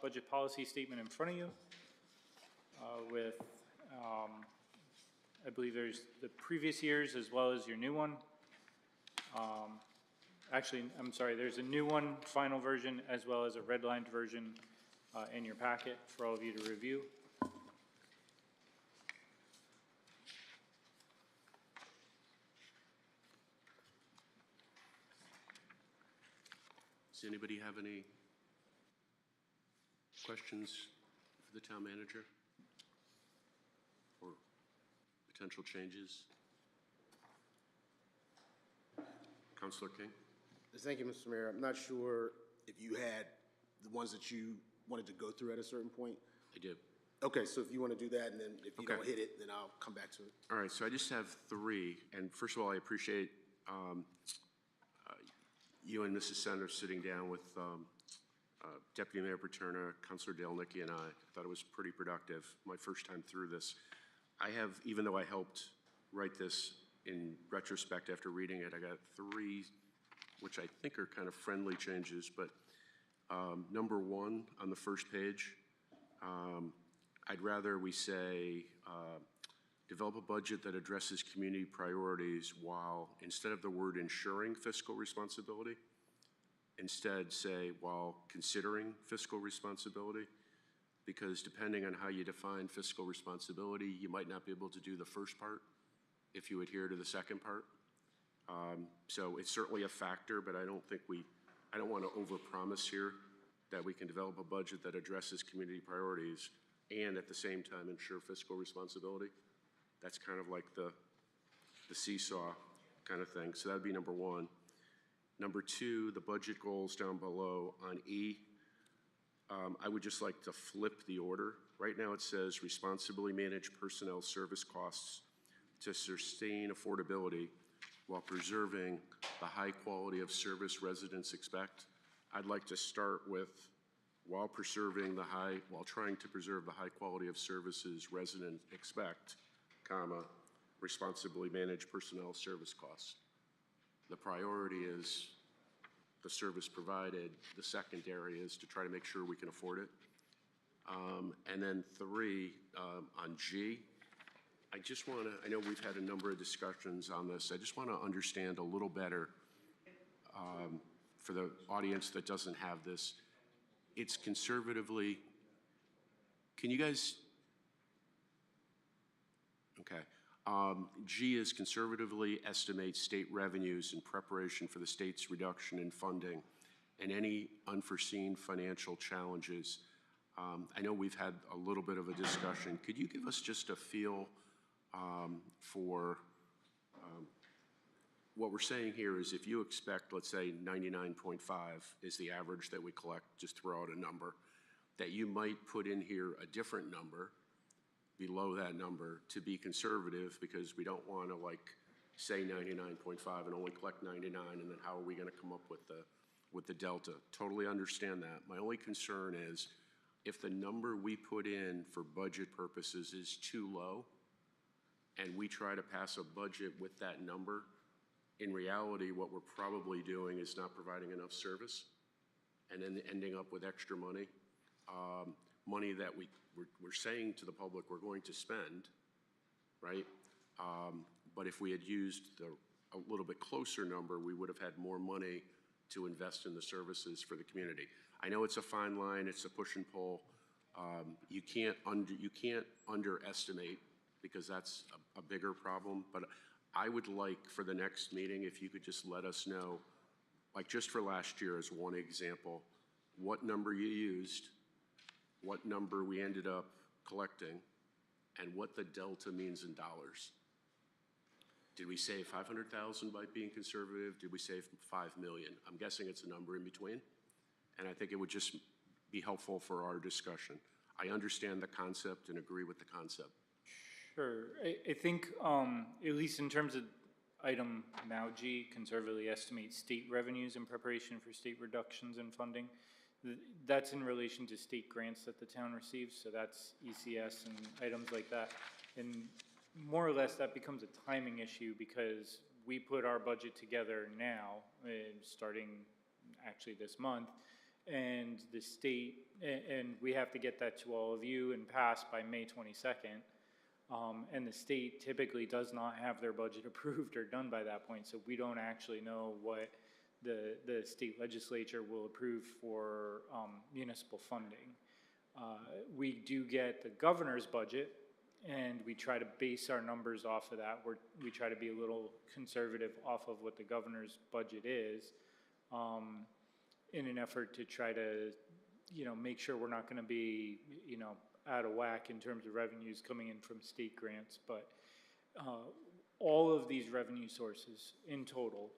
budget policy statement in front of you with, I believe there's the previous years as well as your new one. Actually, I'm sorry, there's a new one, final version, as well as a redlined version in your packet for all of you to review. Does anybody have any questions for the town manager? Or potential changes? Councilor King? Thank you, Mr. Mayor. I'm not sure if you had the ones that you wanted to go through at a certain point. I did. Okay, so if you want to do that, and then if you Okay. don't hit it, then I'll come back to it. All right, so I just have three, and first of all, I appreciate you and Mrs. Senator sitting down with Deputy Mayor Paterna, Councilor Delnicki, and I thought it was pretty productive, my first time through this. I have, even though I helped write this in retrospect after reading it, I got three, which I think are kind of friendly changes, but number one on the first page, I'd rather we say, develop a budget that addresses community priorities while, instead of the word ensuring fiscal responsibility, instead say while considering fiscal responsibility, because depending on how you define fiscal responsibility, you might not be able to do the first part if you adhere to the second part. So it's certainly a factor, but I don't want to overpromise here that we can develop a budget that addresses community priorities and at the same time ensure fiscal responsibility. That's kind of like the seesaw kind of thing. So that'd be number one. Number two, the budget goals down below on E. I would just like to flip the order. Right now it says responsibly manage personnel service costs to sustain affordability while preserving the high quality of service residents expect. I'd like to start with while trying to preserve the high quality of services residents expect, comma, responsibly manage personnel service costs. The priority is the service provided. The secondary is to try to make sure we can afford it. And then three, on G, I just want to, I know we've had a number of discussions on this. I just want to understand a little better for the audience that doesn't have this. It's conservatively, can you guys, okay. G is conservatively estimate state revenues in preparation for the state's reduction in funding and any unforeseen financial challenges. I know we've had a little bit of a discussion. Could you give us just a feel for what we're saying here is if you expect, let's say 99.5 is the average that we collect, just throw out a number, that you might put in here a different number below that number to be conservative because we don't want to like say 99.5 and only collect 99 and then how are we going to come up with the delta? Totally understand that. My only concern is if the number we put in for budget purposes is too low and we try to pass a budget with that number, in reality what we're probably doing is not providing enough service and then ending up with extra money. Money that we're saying to the public we're going to spend, right? But if we had used a little bit closer number, we would have had more money to invest in the services for the community. I know it's a fine line, it's a push and pull. You can't underestimate because that's a bigger problem, but I would like for the next meeting, if you could just let us know, like just for last year as one example, what number you used, what number we ended up collecting, and what the delta means in dollars. Did we save 500,000 by being conservative? Did we save 5 million? I'm guessing it's a number in between, and I think it would just be helpful for our discussion. I understand the concept and agree with the concept. Sure. I think, at least in terms of item now G, conservatively estimate state revenues in preparation for state reductions in funding. That's in relation to state grants that the town receives, so that's ECS and items like that. And more or less that becomes a timing issue because we put our budget together now, starting actually this month, and the state, and we have to get that to all of you and pass by May 22nd. And the state typically does not have their budget approved or done by that point, so we don't actually know what the state legislature will approve for municipal funding. We do get the governor's budget, and we try to base our numbers off of that. We try to be a little conservative off of what the governor's budget is in an effort to try to, make sure we're not going to be, out of whack in terms of revenues coming in from state grants. But all of these revenue sources in total,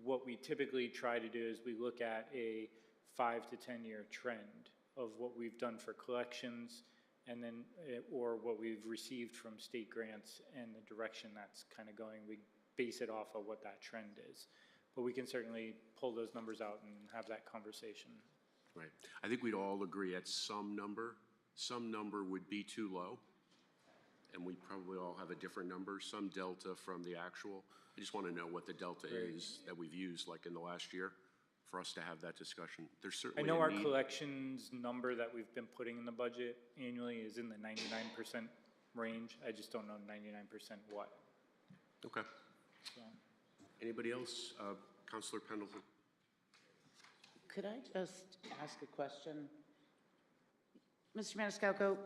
what we typically try to do is we look at a 5 to 10 year trend of what we've done for collections and then, or what we've received from state grants and the direction that's kind of going, we base it off of what that trend is. But we can certainly pull those numbers out and have that conversation. Right. I think we'd all agree at some number would be too low, and we probably all have a different number, some delta from the actual. I just want to know what the delta is that we've used, like in the last year, for us to have that discussion. There's I certainly know a our need. collections number that we've been putting in the budget annually is in the 99% range. I just don't know 99% what. Okay. So. Anybody else? Councilor Pendleton. Could I just ask a question? Mr. Maniscalco,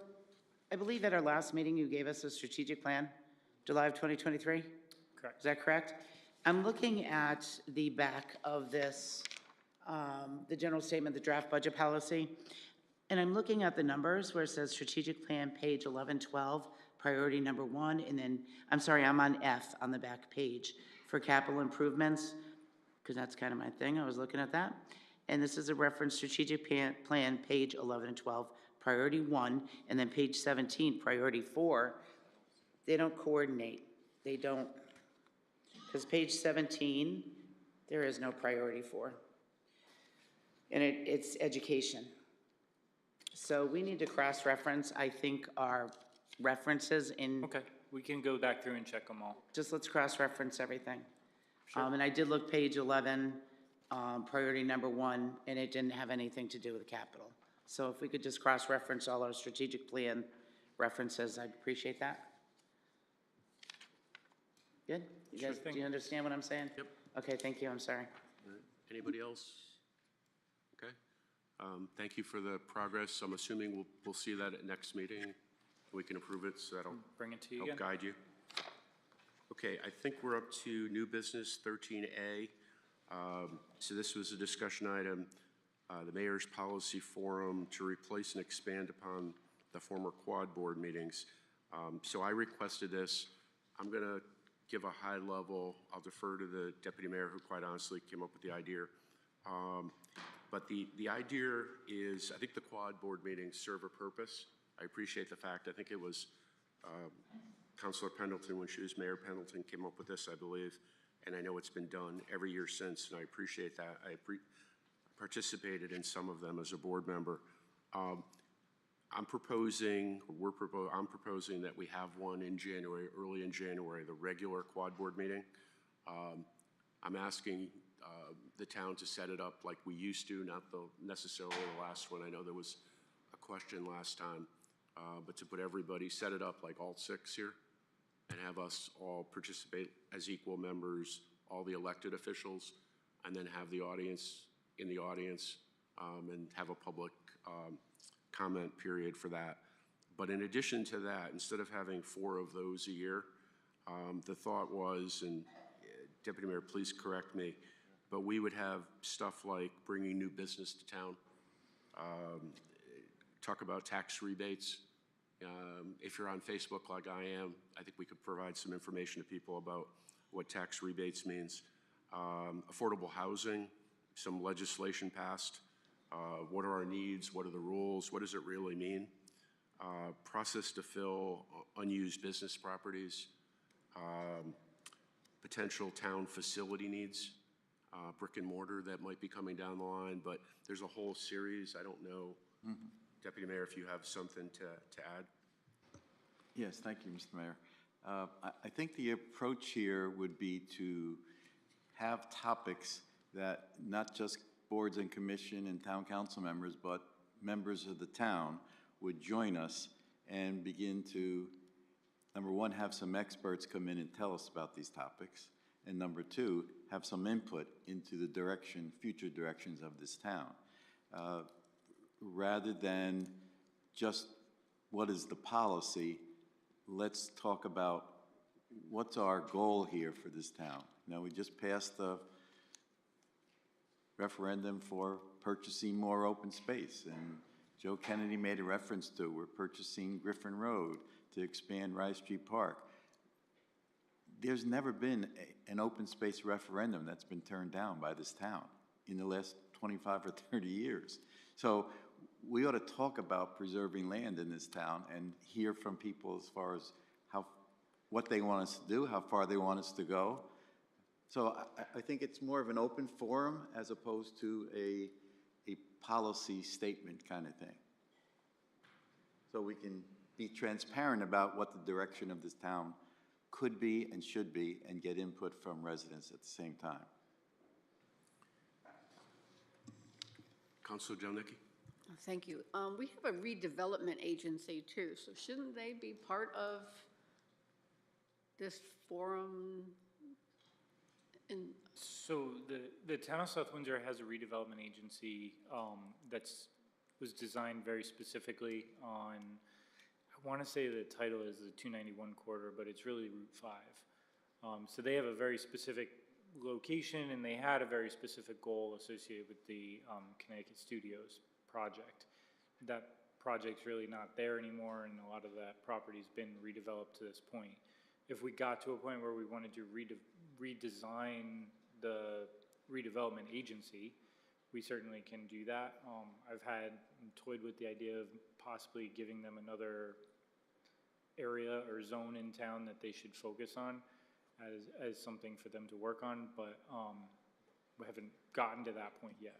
I believe at our last meeting you gave us a strategic plan, July of 2023? Correct. Is that correct? I'm looking at the back of this, the general statement, the draft budget policy, and I'm looking at the numbers where it says strategic plan, page 1112, priority number 1, and then, I'm sorry, I'm on F on the back page for capital improvements, because that's kind of my thing. I was looking at that. And this is a reference strategic plan, page 11 and 12, priority 1, and then page 17, priority 4. They don't coordinate. They don't, because page 17, there is no priority 4. And it's education. So we need to cross-reference, I think, our references in. Okay, we can go back through and check them all. Just let's cross-reference everything. And I did look page 11, priority number 1, and it didn't have anything to do with capital. So if we could just cross-reference all our strategic plan references, I'd appreciate that. Good? You Sure guys, thing. do you understand what I'm saying? Yep. Okay, thank you, I'm sorry. All right. Anybody else? Okay. Thank you for the progress. I'm assuming we'll see that at next meeting. We can approve it, so that'll Bring it to you help again. guide you. Okay, I think we're up to new business 13A. So this was a discussion item, the mayor's policy forum to replace and expand upon the former quad board meetings. So I requested this. I'm going to give a high level. I'll defer to the deputy mayor, who quite honestly came up with the idea. But the idea is, I think the quad board meetings serve a purpose. I appreciate the fact, I think it was Councilor Pendleton, when she was Mayor Pendleton, came up with this, I believe, and I know it's been done every year since, and I appreciate that. I participated in some of them as a board member. I'm proposing that we have one in January, early in January, the regular quad board meeting. I'm asking the town to set it up like we used to, not necessarily the last one. I know there was a question last time, but to put everybody, set it up like all 6 here, and have us all participate as equal members, all the elected officials, and then have the audience in the audience, and have a public comment period for that. But in addition to that, instead of having 4 of those a year, the thought was, and Deputy Mayor, please correct me, but we would have stuff like bringing new business to town, talk about tax rebates. If you're on Facebook like I am, I think we could provide some information to people about what tax rebates means. Affordable housing, some legislation passed. What are our needs? What are the rules? What does it really mean? Process to fill unused business properties. Potential town facility needs, brick and mortar that might be coming down the line, but there's a whole series. I don't know, Deputy Mayor, if you have something to add. Yes, thank you, Mr. Mayor. I think the approach here would be to have topics that not just boards and commission and town council members, but members of the town would join us and begin to, number one, have some experts come in and tell us about these topics, and number two, have some input into the direction, future directions of this town. Rather than just what is the policy, let's talk about what's our goal here for this town. Now, we just passed the referendum for purchasing more open space, and Joe Kennedy made a reference to we're purchasing Griffin Road to expand Rice Street Park. There's never been an open space referendum that's been turned down by this town in the last 25 or 30 years. So we ought to talk about preserving land in this town and hear from people as far as what they want us to do, how far they want us to go. So I think it's more of an open forum as opposed to a policy statement kind of thing. So we can be transparent about what the direction of this town could be and should be and get input from residents at the same time. Councilor Delnicki? Thank you. We have a redevelopment agency too, so shouldn't they be part of this forum? So the town of South Windsor has a redevelopment agency was designed very specifically on, I want to say the title is the 291 corridor, but it's really Route 5. So they have a very specific location, and they had a very specific goal associated with the Connecticut Studios project. That project's really not there anymore, and a lot of that property's been redeveloped to this point. If we got to a point where we wanted to redesign the redevelopment agency, we certainly can do that. I've toyed with the idea of possibly giving them another area or zone in town that they should focus on as something for them to work on, but we haven't gotten to that point yet.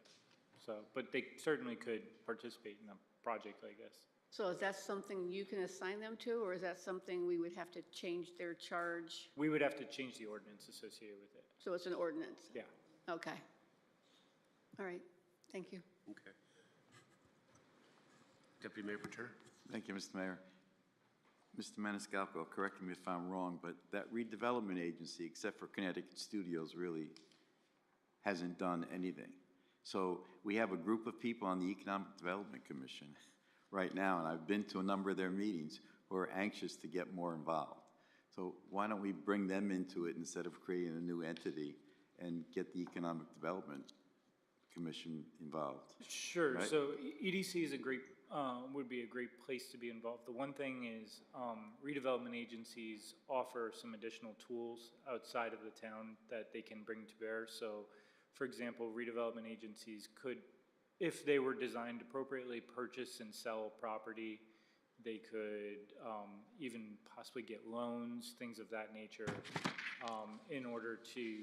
So, but they certainly could participate in a project like this. So is that something you can assign them to, or is that something we would have to change their charge? We would have to change the ordinance associated with it. So it's an ordinance? Yeah. Okay. All right, thank you. Okay. Deputy Mayor Paterno? Thank you, Mr. Mayor. Mr. Maniscalco, correct me if I'm wrong, but that redevelopment agency, except for Connecticut Studios, really hasn't done anything. So we have a group of people on the Economic Development Commission right now, and I've been to a number of their meetings, who are anxious to get more involved. So why don't we bring them into it instead of creating a new entity and get the Economic Development Commission involved? Sure. Right? So EDC is would be a great place to be involved. The one thing is redevelopment agencies offer some additional tools outside of the town that they can bring to bear. So, for example, redevelopment agencies could, if they were designed appropriately, purchase and sell property. They could even possibly get loans, things of that nature, in order to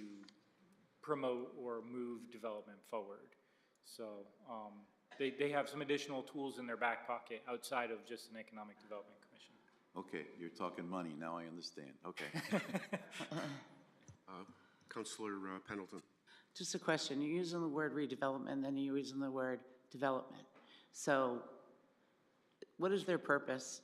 promote or move development forward. So they have some additional tools in their back pocket outside of just an Economic Development Commission. Okay, you're talking money, now I understand, okay. Councilor Pendleton? Just a question. You're using the word redevelopment, then you're using the word development. So what is their purpose?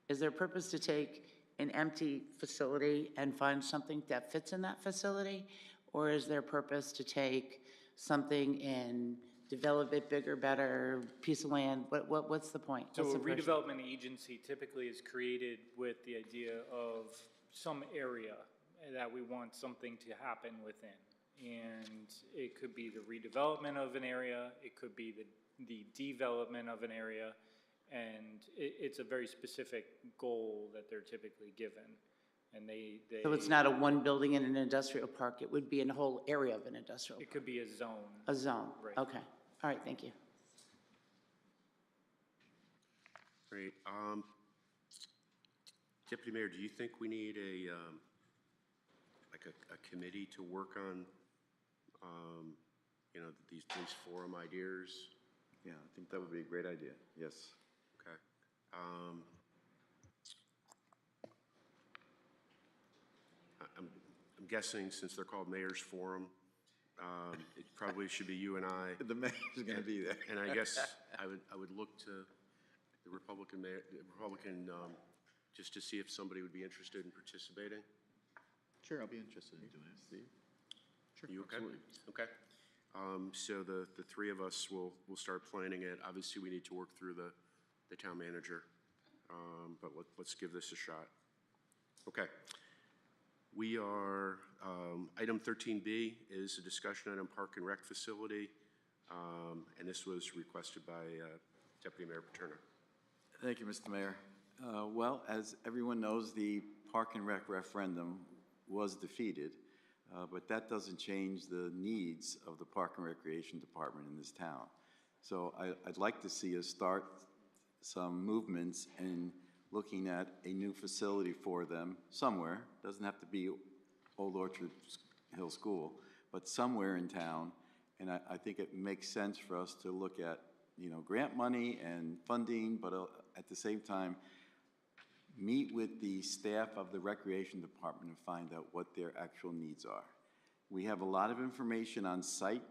Is their purpose to take an empty facility and find something that fits in that facility? Or is their purpose to take something and develop it bigger, better, piece of land? What's the point? So What's a the purpose? redevelopment agency typically is created with the idea of some area that we want something to happen within. And it could be the redevelopment of an area, it could be the development of an area, and it's a very specific goal that they're typically given. And So it's not a one building in an industrial park, it would be in a whole area of an industrial It park? could be a zone. A zone? Right. Okay. All right, thank you. Great. Deputy Mayor, do you think we need like a committee to work on, these forum ideas? Yeah, I think that would be a great idea, yes. Okay. I'm guessing since they're called Mayor's Forum, it probably should be you and I. The mayor's gonna be there. And I guess I would look to the Republican mayor, just to see if somebody would be interested in participating. Sure, I'll be interested in doing it. Steve? Sure, You okay? absolutely. Okay. So the three of us will start planning it. Obviously, we need to work through the town manager, but let's give this a shot. Okay. We are, item 13B is a discussion item, Park and Rec Facility, and this was requested by Deputy Mayor Paterno. Thank you, Mr. Mayor. Well, as everyone knows, the Park and Rec referendum was defeated, but that doesn't change the needs of the Park and Recreation Department in this town. So I'd like to see us start some movements in looking at a new facility for them somewhere. Doesn't have to be Old Orchard Hill School, but somewhere in town. And I think it makes sense for us to look at, you know, grant money and funding, but at the same time, meet with the staff of the Recreation Department and find out what their actual needs are. We have a lot of information on site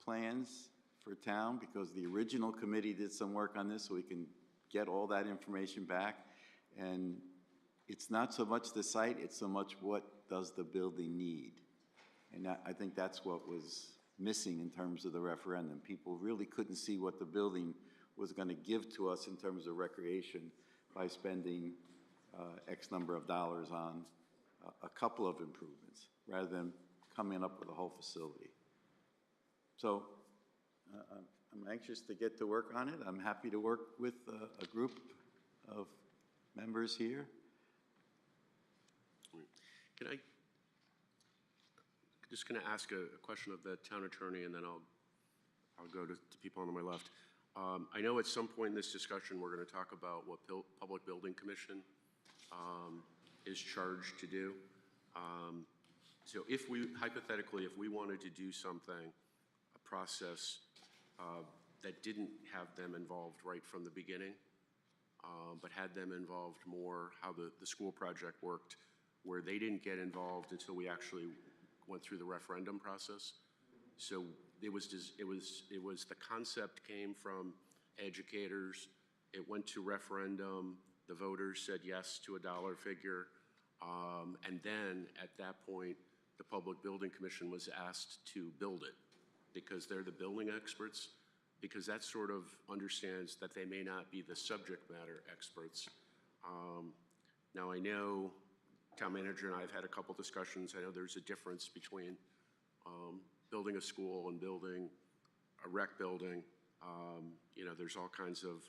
plans for town because the original committee did some work on this, so we can get all that information back. And it's not so much the site, it's so much what does the building need. And I think that's what was missing in terms of the referendum. People really couldn't see what the building was going to give to us in terms of recreation by spending X number of dollars on a couple of improvements rather than coming up with a whole facility. So I'm anxious to get to work on it. I'm happy to work with a group of members here. Can I, just going to ask a question of the town attorney, and then I'll go to people on my left. I know at some point in this discussion we're going to talk about what Public Building Commission is charged to do. So if we, hypothetically, if we wanted to do something, a process that didn't have them involved right from the beginning, but had them involved more how the school project worked, where they didn't get involved until we actually went through the referendum process. So it was the concept came from educators. It went to referendum. The voters said yes to a dollar figure. And then at that point, the Public Building Commission was asked to build it because they're the building experts, because that sort of understands that they may not be the subject matter experts. Now I know town manager and I have had a couple discussions. I know there's a difference between building a school and building a rec building. You know, there's all kinds of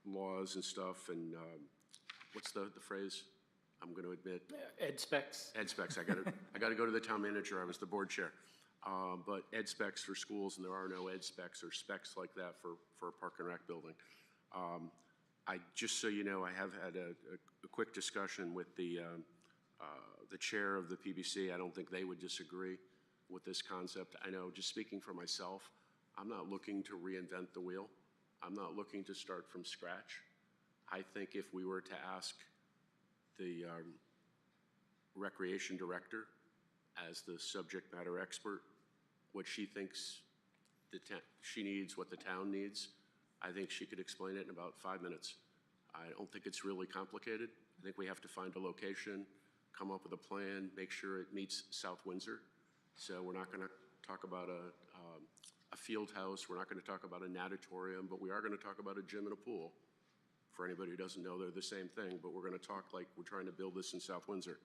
laws and stuff, and what's the phrase? I'm going to admit. Ed specs. Ed specs. I got to go to the town manager. I was the board chair. But ed specs for schools, and there are no ed specs or specs like that for a park and rec building. Just so you know, I have had a quick discussion with the chair of the PBC. I don't think they would disagree with this concept. I know, just speaking for myself, I'm not looking to reinvent the wheel. I'm not looking to start from scratch. I think if we were to ask the recreation director as the subject matter expert what she thinks she needs, what the town needs, I think she could explain it in about 5 minutes. I don't think it's really complicated. I think we have to find a location, come up with a plan, make sure it meets South Windsor. So we're not going to talk about a field house. We're not going to talk about a natatorium, but we are going to talk about a gym and a pool. For anybody who doesn't know, they're the same thing, but we're going to talk like we're trying to build this in South Windsor.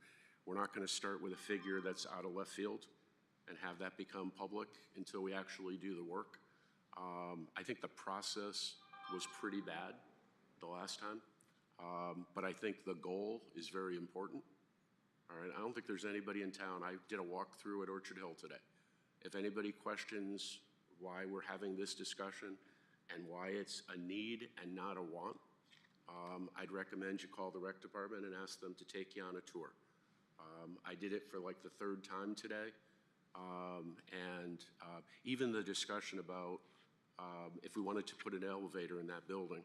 We're not going to start with a figure that's out of left field and have that become public until we actually do the work. I think the process was pretty bad the last time, but I think the goal is very important. All right, I don't think there's anybody in town. I did a walkthrough at Orchard Hill today. If anybody questions why we're having this discussion and why it's a need and not a want, I'd recommend you call the rec department and ask them to take you on a tour. I did it for like the 3rd time today. Even the discussion about if we wanted to put an elevator in that building,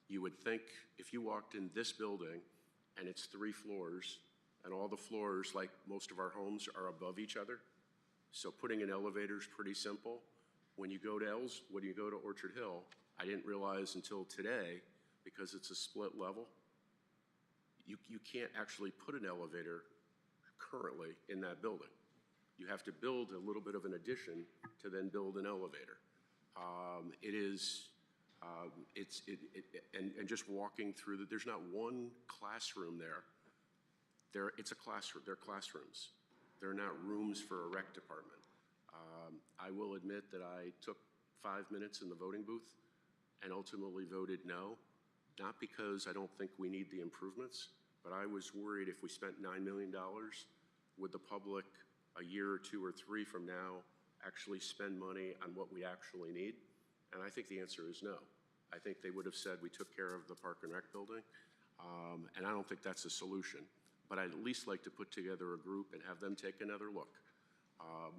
you would think if you walked in this building and it's 3 floors and all the floors, like most of our homes, are above each other, so putting an elevator is pretty simple. When you go to Orchard Hill, I didn't realize until today, because it's a split level, you can't actually put an elevator currently in that building. You have to build a little bit of an addition to then build an elevator. And just walking through there's not one classroom there. It's a classroom. They're classrooms. They're not rooms for a rec department. I will admit that I took 5 minutes in the voting booth and ultimately voted no, not because I don't think we need the improvements, but I was worried if we spent $9 million, would the public a year or 2 or 3 from now actually spend money on what we actually need? And I think the answer is no. I think they would have said, we took care of the Park and Rec building, and I don't think that's a solution. But I'd at least like to put together a group and have them take another look.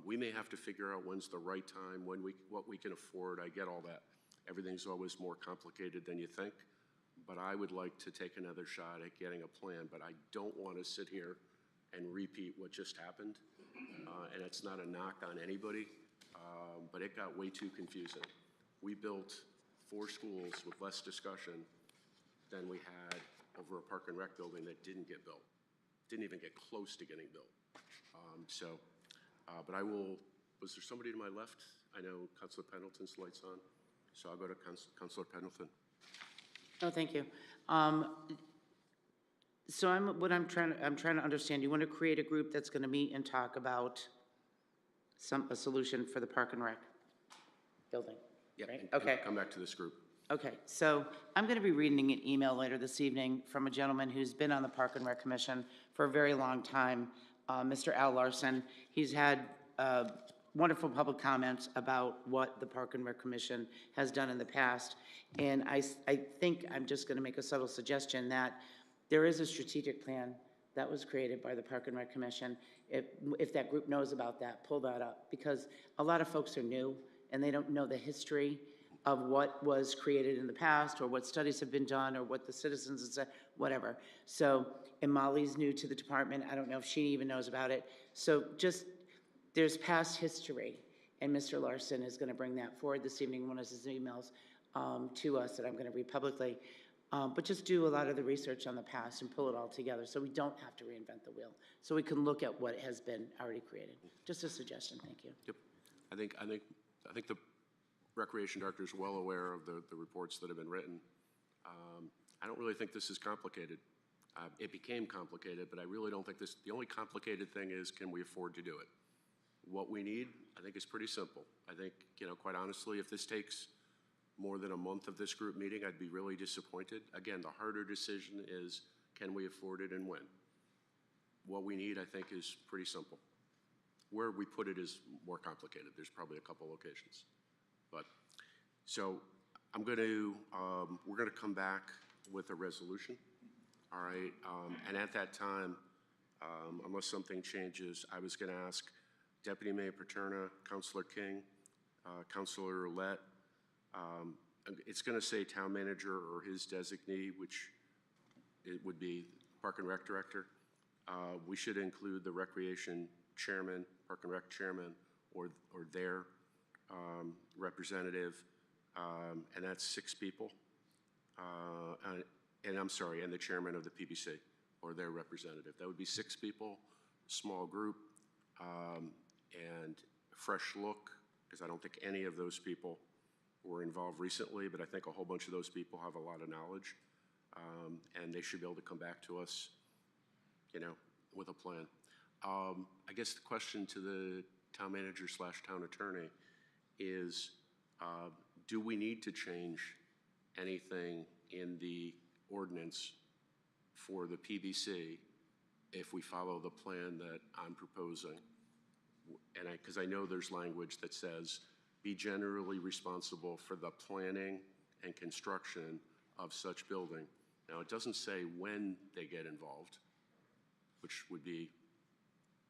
We may have to figure out when's the right time, what we can afford. I get all that. Everything's always more complicated than you think. But I would like to take another shot at getting a plan, but I don't want to sit here and repeat what just happened. And it's not a knock on anybody, but it got way too confusing. We built 4 schools with less discussion than we had over a Park and Rec building that didn't get built. Didn't even get close to getting built. But I will, was there somebody to my left? I know Councilor Pendleton's light's on, so I'll go to Councilor Pendleton. Oh, thank you. So I'm trying to understand, you want to create a group that's going to meet and talk about a solution for the Park and Rec building? Yeah, right? and Okay. come back to this group. Okay, so I'm going to be reading an email later this evening from a gentleman who's been on the Park and Rec Commission for a very long time, Mr. Al Larson. He's had wonderful public comments about what the Park and Rec Commission has done in the past. And I think I'm just going to make a subtle suggestion that there is a strategic plan that was created by the Park and Rec Commission. If that group knows about that, pull that up, because a lot of folks are new and they don't know the history of what was created in the past, or what studies have been done, or what the citizens have said, whatever. So, and Molly's new to the department. I don't know if she even knows about it. So just, there's past history, and Mr. Larson is going to bring that forward this evening in one of his emails to us that I'm going to read publicly. But just do a lot of the research on the past and pull it all together so we don't have to reinvent the wheel. So we can look at what has been already created. Just a suggestion, thank you. Yep. I think the Recreation Director is well aware of the reports that have been written. I don't really think this is complicated. It became complicated, but I really don't think this, the only complicated thing is, can we afford to do it? What we need, I think, is pretty simple. I think, quite honestly, if this takes more than a month of this group meeting, I'd be really disappointed. Again, the harder decision is, can we afford it and when? What we need, I think, is pretty simple. Where we put it is more complicated. There's probably a couple locations. But, so we're gonna come back with a resolution, all right? And at that time, unless something changes, I was gonna ask Deputy Mayor Paterna, Councilor King, Councilor Roulette, it's gonna say town manager or his designee, which it would be Park and Rec Director. We should include the Recreation Chairman, Park and Rec Chairman, or their representative, and that's 6 people. And I'm sorry, and the chairman of the PBC, or their representative. That would be 6 people, small group, and fresh look, because I don't think any of those people were involved recently, but I think a whole bunch of those people have a lot of knowledge, and they should be able to come back to us, with a plan. I guess the question to the town manager / town attorney is, do we need to change anything in the ordinance for the PBC if we follow the plan that I'm proposing? And because I know there's language that says, be generally responsible for the planning and construction of such building. Now, it doesn't say when they get involved, which would be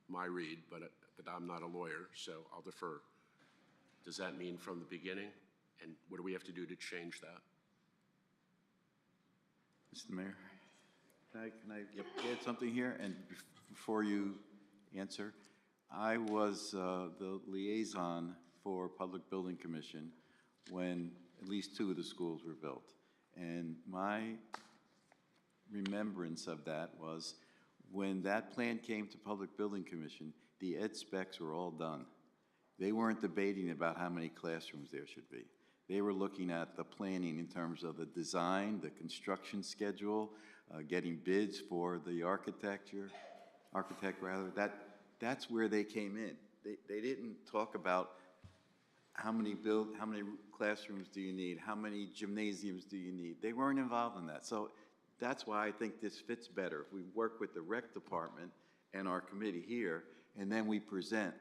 my read, but I'm not a lawyer, so I'll defer. Does that mean from the beginning? And what do we have to do to change that? Mr. Mayor, can I add something here? And before you answer, I was the liaison for Public Building Commission when at least 2 of the schools were built. And my remembrance of that was when that plan came to Public Building Commission, the ed specs were all done. They weren't debating about how many classrooms there should be. They were looking at the planning in terms of the design, the construction schedule, getting bids for the architect. That's where they came in. They didn't talk about how many classrooms do you need, how many gymnasiums do you need. They weren't involved in that. So that's why I think this fits better. If we work with the rec department and our committee here, and then we present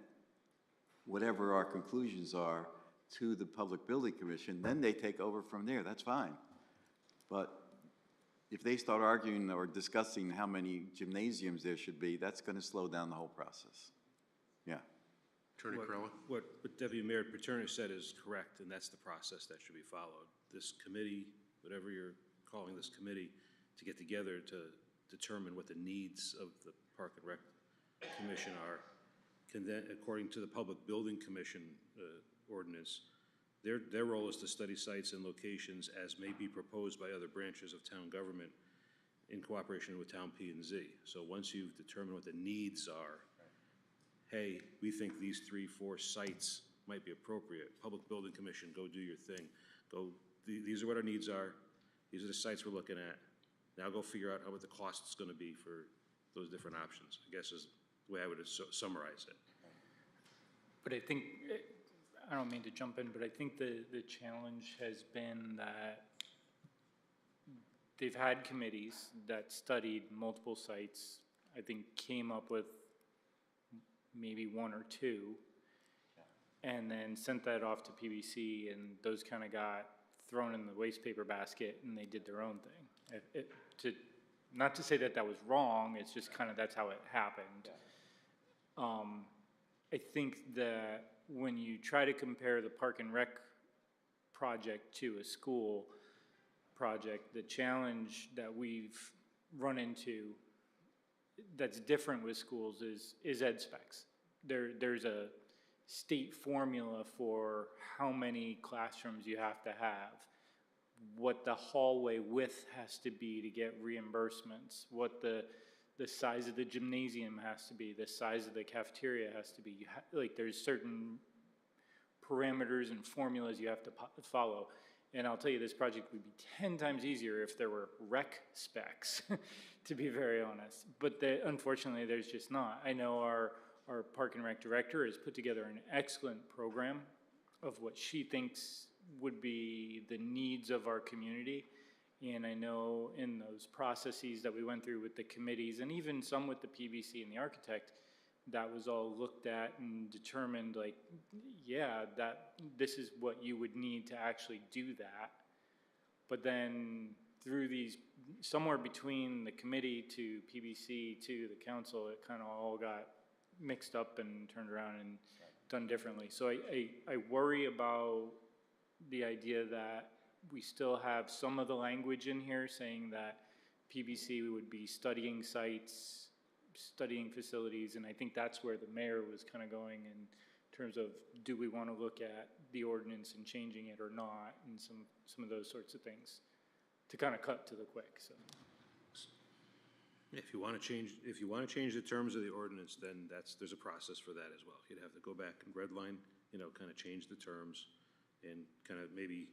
whatever our conclusions are to the Public Building Commission, then they take over from there, that's fine. But if they start arguing or discussing how many gymnasiums there should be, that's going to slow down the whole process. Yeah. Attorney Crowell? What Deputy Mayor Paterno said is correct, and that's the process that should be followed. This committee, whatever you're calling this committee, to get together to determine what the needs of the Park and Rec Commission are, can then, according to the Public Building Commission ordinance, their role is to study sites and locations as may be proposed by other branches of town government in cooperation with Town P and Z. So once you've determined what the needs are, hey, we think these 3, 4 sites might be appropriate. Public Building Commission, go do your thing. These are what our needs are. These are the sites we're looking at. Now go figure out what the cost is going to be for those different options, I guess is the way I would summarize it. But I think, I don't mean to jump in, but I think the challenge has been that they've had committees that studied multiple sites, I think came up with maybe 1 or 2, and then sent that off to PBC, and those kind of got thrown in the waste paper basket, and they did their own thing. Not to say that that was wrong, it's just kind of that's how it happened. I think that when you try to compare the Park and Rec project to a school project, the challenge that we've run into that's different with schools is ed specs. There's a state formula for how many classrooms you have to have, what the hallway width has to be to get reimbursements, what the size of the gymnasium has to be, the size of the cafeteria has to be. Like there's certain parameters and formulas you have to follow. And I'll tell you, this project would be 10 times easier if there were rec specs, to be very honest. But unfortunately, there's just not. I know our Park and Rec director has put together an excellent program of what she thinks would be the needs of our community. And I know in those processes that we went through with the committees and even some with the PBC and the architect, that was all looked at and determined like, yeah, that this is what you would need to actually do that. But then through these, somewhere between the committee to PBC to the council, it kind of all got mixed up and turned around and done differently. So I worry about the idea that we still have some of the language in here saying that PBC would be studying sites, studying facilities, and I think that's where the mayor was kind of going in terms of, do we want to look at the ordinance and changing it or not, and some of those sorts of things to kind of cut to the quick. So If you want to change the terms of the ordinance, then there's a process for that as well. You'd have to go back and redline, kind of change the terms and kind of maybe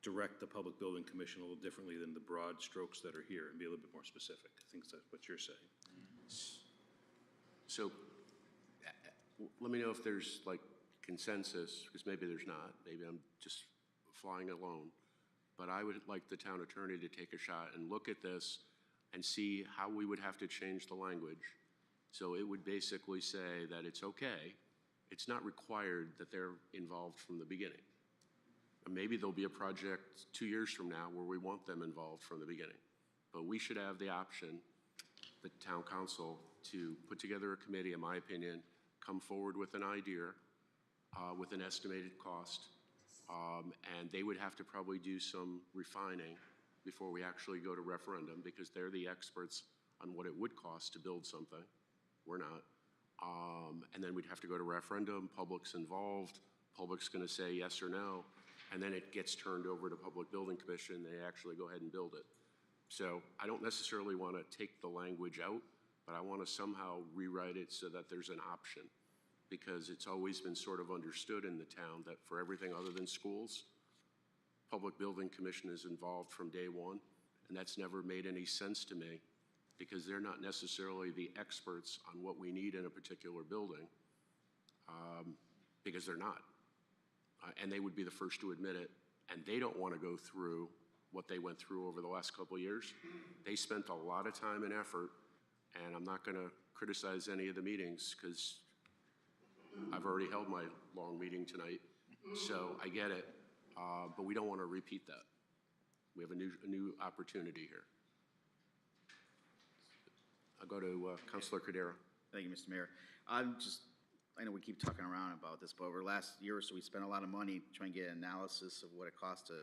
direct the Public Building Commission a little differently than the broad strokes that are here and be a little bit more specific. I think that's what you're saying. So let me know if there's like consensus, because maybe there's not. Maybe I'm just flying alone. But I would like the town attorney to take a shot and look at this and see how we would have to change the language. So it would basically say that it's okay. It's not required that they're involved from the beginning. And maybe there'll be a project 2 years from now where we want them involved from the beginning. But we should have the option, the town council, to put together a committee, in my opinion, come forward with an idea, with an estimated cost, and they would have to probably do some refining before we actually go to referendum, because they're the experts on what it would cost to build something. We're not. And then we'd have to go to referendum, public's involved, public's gonna say yes or no, and then it gets turned over to Public Building Commission, they actually go ahead and build it. So I don't necessarily wanna take the language out, but I wanna somehow rewrite it so that there's an option, because it's always been sort of understood in the town that for everything other than schools, Public Building Commission is involved from day one, and that's never made any sense to me, because they're not necessarily the experts on what we need in a particular building, because they're not. And they would be the first to admit it, and they don't want to go through what they went through over the last couple of years. They spent a lot of time and effort, and I'm not going to criticize any of the meetings, because I've already held my long meeting tonight, So I get it, but we don't want to repeat that. We have a new opportunity here. I'll go to Councilor Cordero. Thank you, Mr. Mayor. I know we keep talking around about this, but over the last year or so, we spent a lot of money trying to get an analysis of what it costs to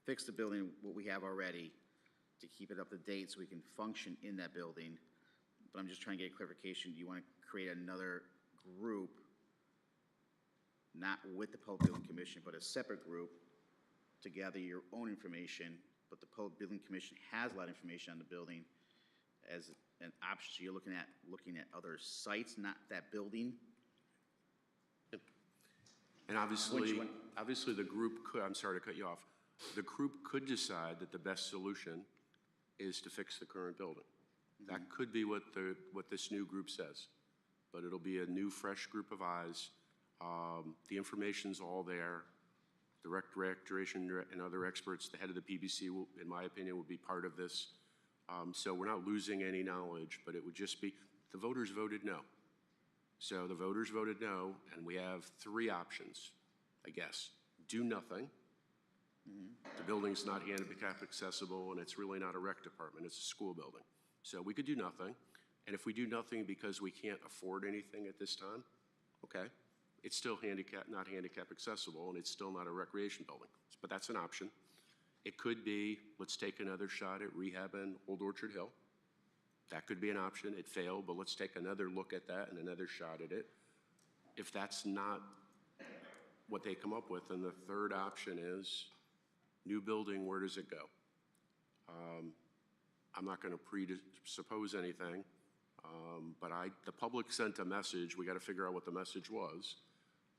fix the building, what we have already, to keep it up to date so we can function in that building. But I'm just trying to get clarification. Do you want to create another group, not with the Public Building Commission, but a separate group to gather your own information? But the Public Building Commission has a lot of information on the building as an option. So you're looking at other sites, not that building? And obviously the group could, I'm sorry to cut you off, the group could decide that the best solution is to fix the current building. That could be what this new group says, but it'll be a new, fresh group of eyes. The information's all there. The recreation and other experts, the head of the PBC, will, in my opinion, will be part of this. So we're not losing any knowledge, but it would just be, the voters voted no. So the voters voted no, and we have three options, I guess. Do nothing. The building's not handicap accessible, and it's really not a rec department, it's a school building. So we could do nothing, and if we do nothing because we can't afford anything at this time, okay, it's still not handicap accessible, and it's still not a recreation building, but that's an option. It could be, let's take another shot at rehabbing Old Orchard Hill. That could be an option. It failed, but let's take another look at that and another shot at it. If that's not what they come up with, then the third option is new building, where does it go? I'm not going to presuppose anything, but the public sent a message. We got to figure out what the message was.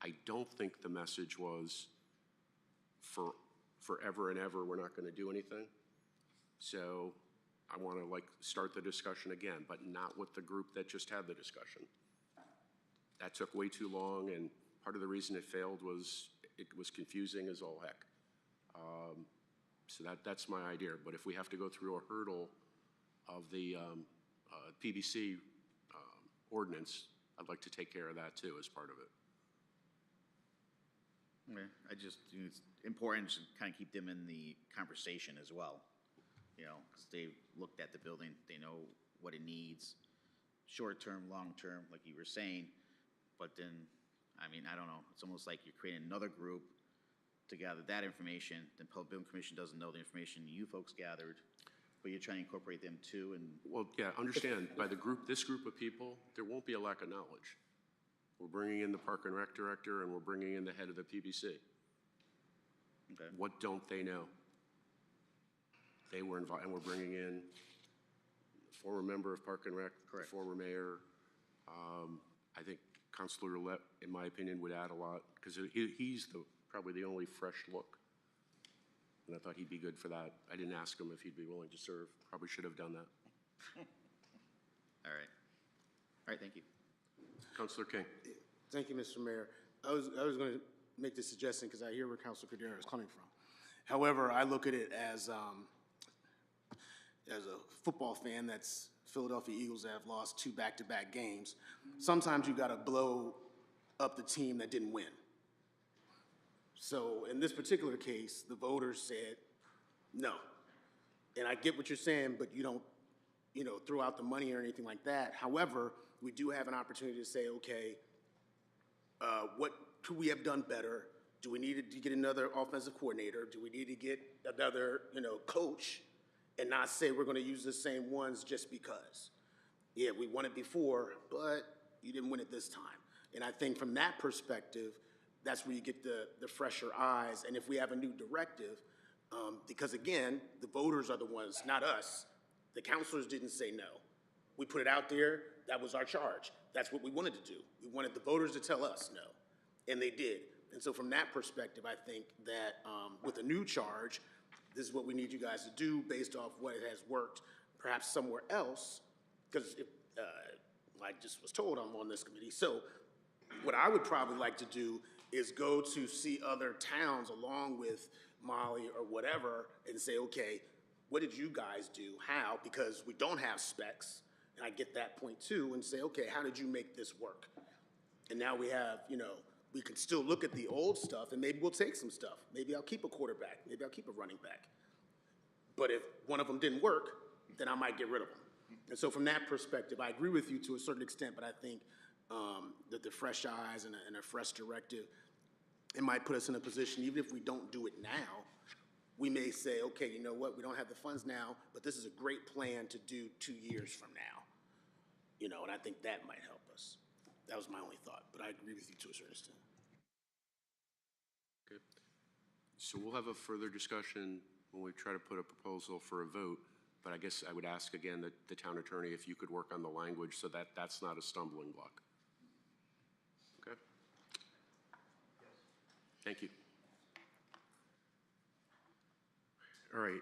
I don't think the message was for forever and ever we're not going to do anything. So I want to start the discussion again, but not with the group that just had the discussion. That took way too long, and part of the reason it failed was it was confusing as all heck. So that's my idea. But if we have to go through a hurdle of the PBC ordinance, I'd like to take care of that too as part of it. Okay. I just think it's important to kind of keep them in the conversation as well, you know, because they've looked at the building, they know what it needs, short-term, long-term, like you were saying, but then, I mean, I don't know, it's almost like you're creating another group to gather that information, then Public Building Commission doesn't know the information you folks gathered, but you're trying to incorporate them too, and... Well, yeah, understand, by this group of people, there won't be a lack of knowledge. We're bringing in the Park and Rec Director, and we're bringing in the head of the PBC. Okay. What don't they know? They were invited, and we're bringing in a former member of Park and Rec, Correct. Former mayor. I think Councilor Roulette, in my opinion, would add a lot, because he's probably the only fresh look. And I thought he'd be good for that. I didn't ask him if he'd be willing to serve. Probably should have done that. All right, thank you. Councilor King. Thank you, Mr. Mayor. I was going to make this suggestion because I hear where Councilor Cordero is coming from. However, I look at it as a football fan that's Philadelphia Eagles that have lost 2 back-to-back games. Sometimes you got to blow up the team that didn't win. So in this particular case, the voters said no. And I get what you're saying, but you don't, throw out the money or anything like that. However, we do have an opportunity to say, okay, what could we have done better? Do we need to get another offensive coordinator? Do we need to get another, coach, and not say we're going to use the same ones just because? Yeah, we won it before, but you didn't win it this time. And I think from that perspective, that's where you get the fresher eyes. And if we have a new directive, because again, the voters are the ones, not us. The councilors didn't say no. We put it out there. That was our charge. That's what we wanted to do. We wanted the voters to tell us no, and they did. And so from that perspective, I think that with a new charge, this is what we need you guys to do based off what it has worked perhaps somewhere else, because I just was told I'm on this committee. So what I would probably like to do is go to see other towns along with Molly or whatever and say, okay, what did you guys do? How? Because we don't have specs. And I get that point too, and say, okay, how did you make this work? And now we have, we can still look at the old stuff and maybe we'll take some stuff. Maybe I'll keep a quarterback, maybe I'll keep a running back. But if one of them didn't work, then I might get rid of them. And so from that perspective, I agree with you to a certain extent, but I think that the fresh eyes and a fresh directive, it might put us in a position, even if we don't do it now, we may say, okay, you know what, we don't have the funds now, but this is a great plan to do 2 years from now. You know, and I think that might help us. That was my only thought, but I agree with you to a certain extent. Okay. So we'll have a further discussion when we try to put a proposal for a vote, but I guess I would ask again that the town attorney if you could work on the language so that that's not a stumbling block. Okay? Thank you. All right,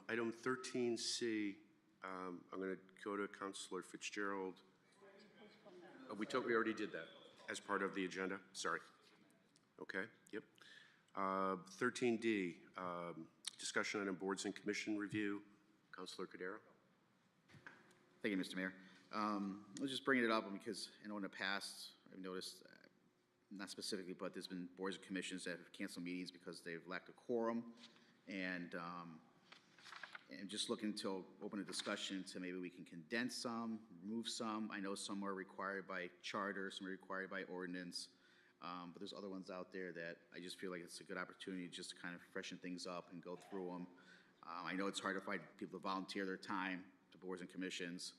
item 13C, I'm going to go to Councilor Fitzgerald. Oh, we already did that as part of the agenda, sorry. Okay, yep. 13D, discussion on boards and commission review. Councilor Cordero. Thank you, Mr. Mayor. I was just bringing it up because I know in the past, I've noticed, not specifically, but there's been boards and commissions that have canceled meetings because they've lacked a quorum. And just looking to open a discussion to maybe we can condense some, remove some. I know some are required by charter, some are required by ordinance, but there's other ones out there that I just feel like it's a good opportunity just to kind of freshen things up and go through them. I know it's hard to find people to volunteer their time to boards and commissions,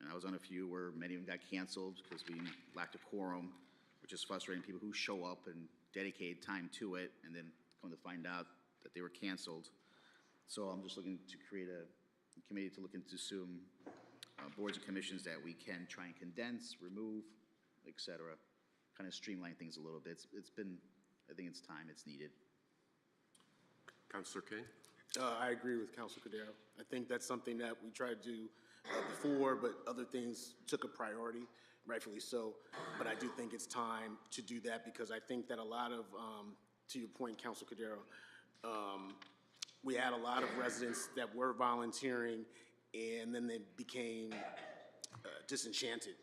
and I was on a few where many of them got canceled because we lacked a quorum, which is frustrating. People who show up and dedicate time to it and then come to find out that they were canceled. So I'm just looking to create a committee to look into some boards and commissions that we can try and condense, remove, et cetera, kind of streamline things a little bit. It's been, I think it's time, it's needed. Councilor King. I agree with Councilor Cordero. I think that's something that we tried to do before, but other things took a priority, rightfully so. But I do think it's time to do that because I think that a lot of, to your point, Councilor Cordero, we had a lot of residents that were volunteering and then they became disenchanted.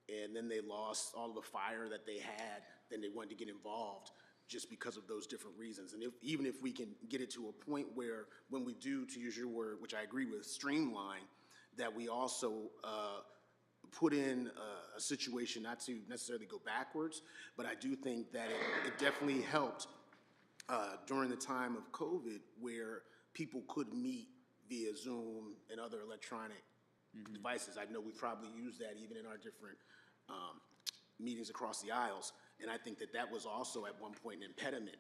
And then they lost all the fire that they had, then they wanted to get involved just because of those different reasons. And even if we can get it to a point where when we do, to use your word, which I agree with, streamline, that we also put in a situation not to necessarily go backwards, but I do think that it definitely helped during the time of COVID where people could meet via Zoom and other electronic devices. I know we probably use that even in our different meetings across the aisles. And I think that that was also at one point an impediment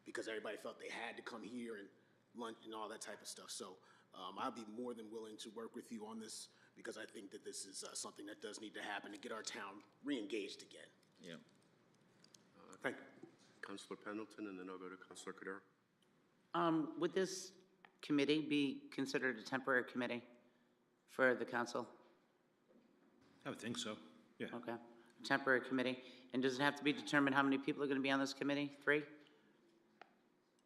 because everybody felt they had to come here and lunch and all that type of stuff. So I'll be more than willing to work with you on this because I think that this is something that does need to happen to get our town re-engaged again. Yeah. Thank you. Councilor Pendleton, and then I'll go to Councilor Cordero. Would this committee be considered a temporary committee for the council? I would think so, yeah. Okay, temporary committee. And does it have to be determined how many people are going to be on this committee? 3?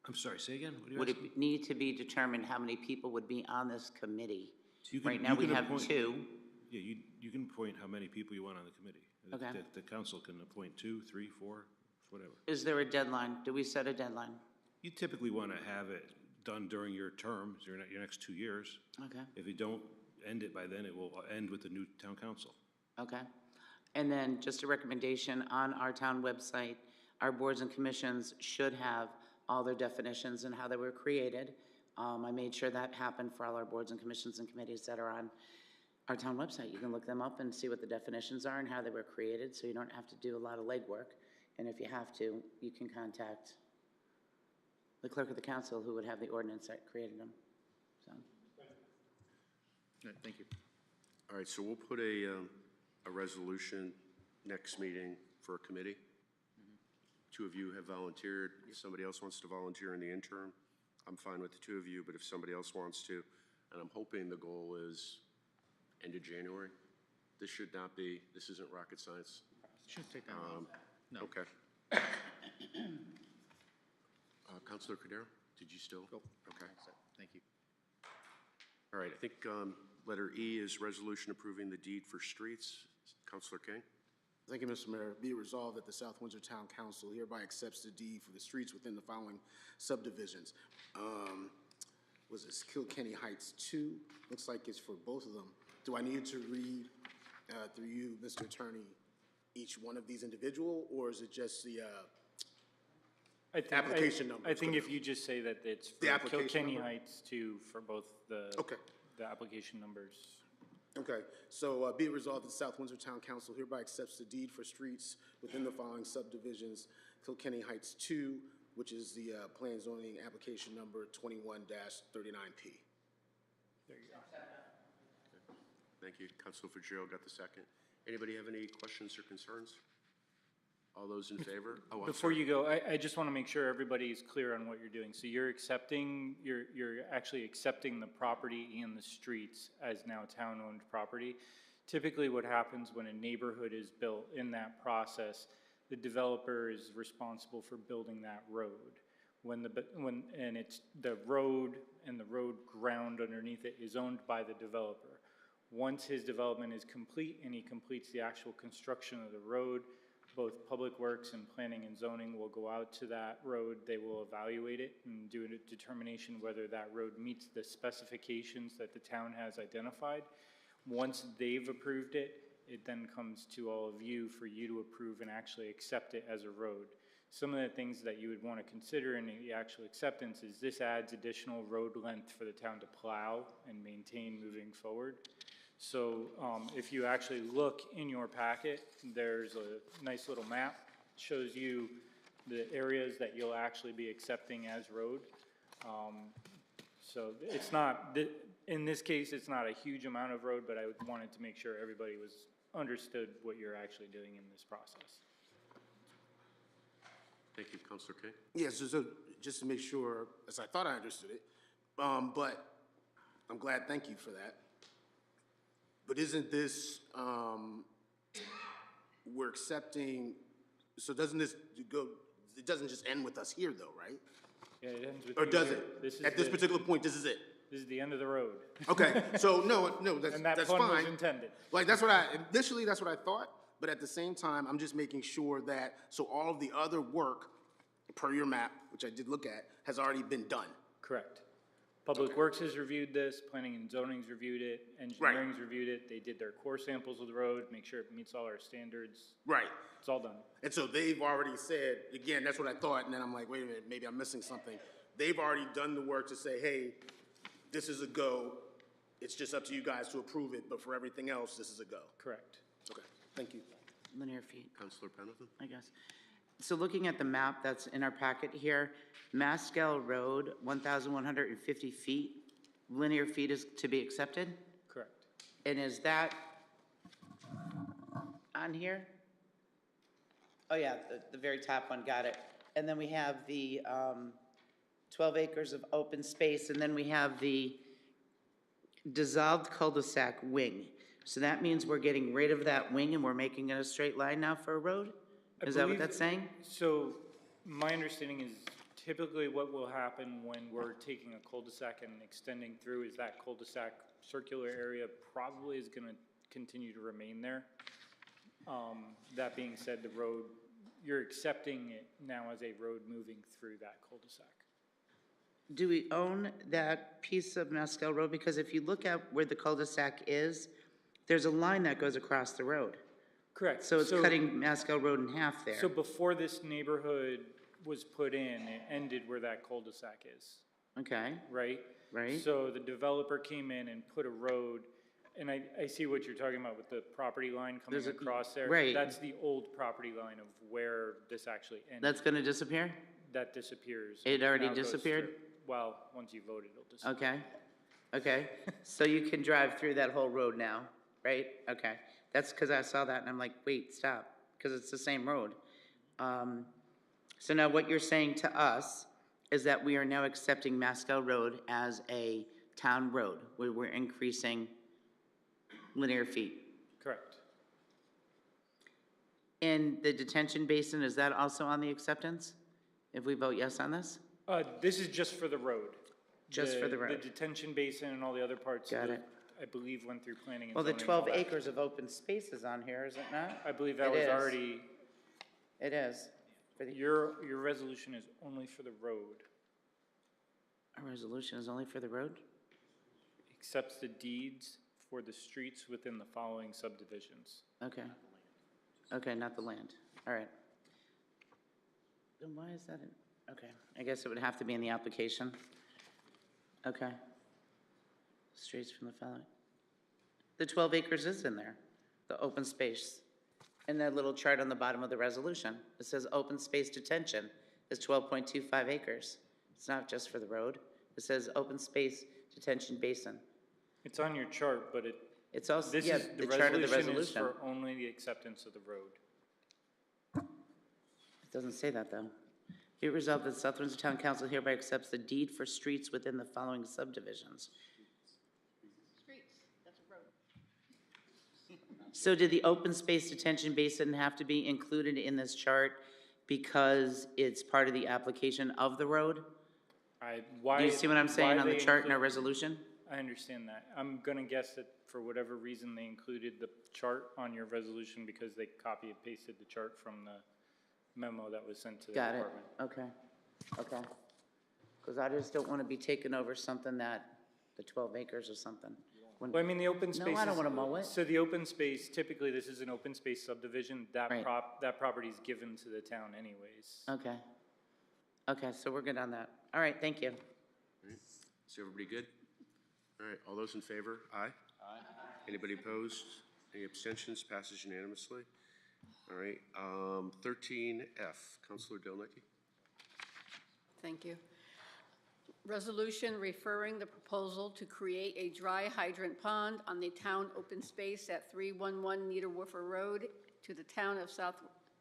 I'm sorry, say again? What are you Would asking? it need to be determined how many people would be on this committee? So you can- Right now, you we can have appoint- 2. Yeah, you can appoint how many people you want on the committee. Okay. The council can appoint 2, 3, 4, whatever. Is there a deadline? Do we set a deadline? You typically want to have it done during your term, your next 2 years. Okay, If you don't end it by then, it will end with the new town council. okay. And then just a recommendation, on our town website, our boards and commissions should have all their definitions and how they were created. I made sure that happened for all our boards and commissions and committees that are on our town website. You can look them up and see what the definitions are and how they were created, so you don't have to do a lot of legwork. And if you have to, you can contact the clerk of the council who would have the ordinance that created them, so. All right, thank you. All right, so we'll put a resolution next meeting for a committee. 2 of you have volunteered. If somebody else wants to volunteer in the interim, I'm fine with the 2 of you, but if somebody else wants to, and I'm hoping the goal is end of January. This isn't rocket science. Shouldn't take that long. No. Okay. Councilor Cordero, did you still? Go. Okay. Thank you. All right, I think letter E is resolution approving the deed for streets. Councilor King? Thank you, Mr. Mayor. Be it resolved that the South Windsor Town Council hereby accepts the deed for the streets within the following subdivisions. Was this Kilkenny Heights 2? Looks like it's for both of them. Do I need to read through you, Mr. Attorney, each one of these individual, or is it just the application number? I think if you just say that it's The for application Kilkenny number? Heights too, for both the, Okay. the application numbers. Okay, so be it resolved that the South Windsor Town Council hereby accepts the deed for streets within the following subdivisions: Kilkenny Heights 2, which is the plan zoning application number 21-39P. There you go. Thank you. Councilor Fitzgerald got the second. Anybody have any questions or concerns? All those in favor? Oh, I'm Before sorry. you go, I just want to make sure everybody is clear on what you're doing. So you're accepting, you're actually accepting the property and the streets as now town-owned property. Typically what happens when a neighborhood is built, in that process, the developer is responsible for building that road. And it's the road and the road ground underneath it is owned by the developer. Once his development is complete and he completes the actual construction of the road, both Public Works and Planning and Zoning will go out to that road. They will evaluate it and do a determination whether that road meets the specifications that the town has identified. Once they've approved it, it then comes to all of you for you to approve and actually accept it as a road. Some of the things that you would want to consider in the actual acceptance is this adds additional road length for the town to plow and maintain moving forward. So if you actually look in your packet, there's a nice little map, shows you the areas that you'll actually be accepting as road. So it's not, in this case, it's not a huge amount of road, but I wanted to make sure everybody understood what you're actually doing in this process. Thank you. Councilor King? Yes, so just to make sure, as I thought I understood it, but I'm glad, thank you for that. But isn't this, we're accepting, so doesn't this go, it doesn't just end with us here though, right? Yeah, it ends with Or you does here. it? At this particular point, this is it? This is the end of the road. Okay, so no, that's And that that's pun was fine. intended. Like, initially, that's what I thought, but at the same time, I'm just making sure that, so all of the other work, per your map, which I did look at, has already been done. Correct. Public Works has reviewed this, Planning and Zoning's reviewed it, Engineering's reviewed it, they did their core samples of the road, make sure it meets all our standards. Right. It's all done. And so they've already said, again, that's what I thought, and then I'm like, wait a minute, maybe I'm missing something. They've already done the work to say, hey, this is a go. It's just up to you guys to approve it, but for everything else, this is a go. Correct. Okay, thank you. Linear feet, Councilor Pendleton? I guess. So looking at the map that's in our packet here, Maskell Road, 1,150 feet, linear feet is to be accepted? Correct. And is that on here? Oh, yeah, the very top one, got it. And then we have the 12 acres of open space, and then we have the dissolved cul-de-sac wing. So that means we're getting rid of that wing and we're making it a straight line now for a road? Is that what believe- that's saying? So my understanding is typically what will happen when we're taking a cul-de-sac and extending through is that cul-de-sac circular area probably is going to continue to remain there. That being said, the road, you're accepting it now as a road moving through that cul-de-sac. Do we own that piece of Maskell Road? Because if you look at where the cul-de-sac is, there's a line that goes across the road. Correct. So it's cutting Maskell Road in half there. So before this neighborhood was put in, it ended where that cul-de-sac is, Okay, right? right? So the developer came in and put a road, and I see what you're talking about with the property line coming There's a- across there. right. That's the old property line of where this actually ended. That's gonna disappear? That disappears. It already Now goes disappeared? through. Well, once you vote, it'll disappear. Okay, okay. So you can drive through that whole road now, right? Okay. That's because I saw that and I'm like, wait, stop, because it's the same road. So now what you're saying to us is that we are now accepting Maskell Road as a town road, where we're increasing linear feet. Correct. And the detention basin, is that also on the acceptance? If we vote yes on this? This is just for the road. Just for the road. The detention basin and all the other parts Got of it. I believe went through planning and Well, the zoning. and all 12 that. acres of open space is on here, is it not? I believe that It was is. already, It is. For the- your resolution is only for the road, Our resolution is only for the road? accepts the deeds for the streets within the following subdivisions. Okay. Okay, not the land. All right. Then why is that in, okay, I guess it would have to be in the application. Okay. Streets from the following. The 12 acres is in there, the open space. In that little chart on the bottom of the resolution, it says open space detention is 12.25 acres. It's not just for the road. It says open space detention basin. It's on your chart, but It's also, this yeah, is, the the chart of the resolution is resolution. for only the acceptance of the road. It doesn't say that, though. Be it resolved that the South Windsor Town Council hereby accepts the deed for streets within the following subdivisions. Streets, that's a road. So did the open space detention basin have to be included in this chart because it's part of the application of the road? Why? Do you see what I'm saying why on the they chart in our include- resolution? I understand that. I'm gonna guess that for whatever reason, they included the chart on your resolution because they copy and pasted the chart from the memo that was sent to the Got it, department. okay, okay. Because I just don't want to be taking over something that, the 12 acres or something. When- Well, I mean, the open space. No, I don't is- want to mow it. So the open space, typically, this is an open space subdivision. That Right. that property is given to the town anyways. Okay. Okay, so we're good on that. All right, thank you. All right. Is everybody good? All right, all those in favor? Aye? Aye. Anybody opposed? Any abstentions? Passes unanimously. All right, 13F, Counselor Delnecki. Thank you. Resolution referring the proposal to create a dry hydrant pond on the town open space at 311 Niederwoofer Road to the Town of South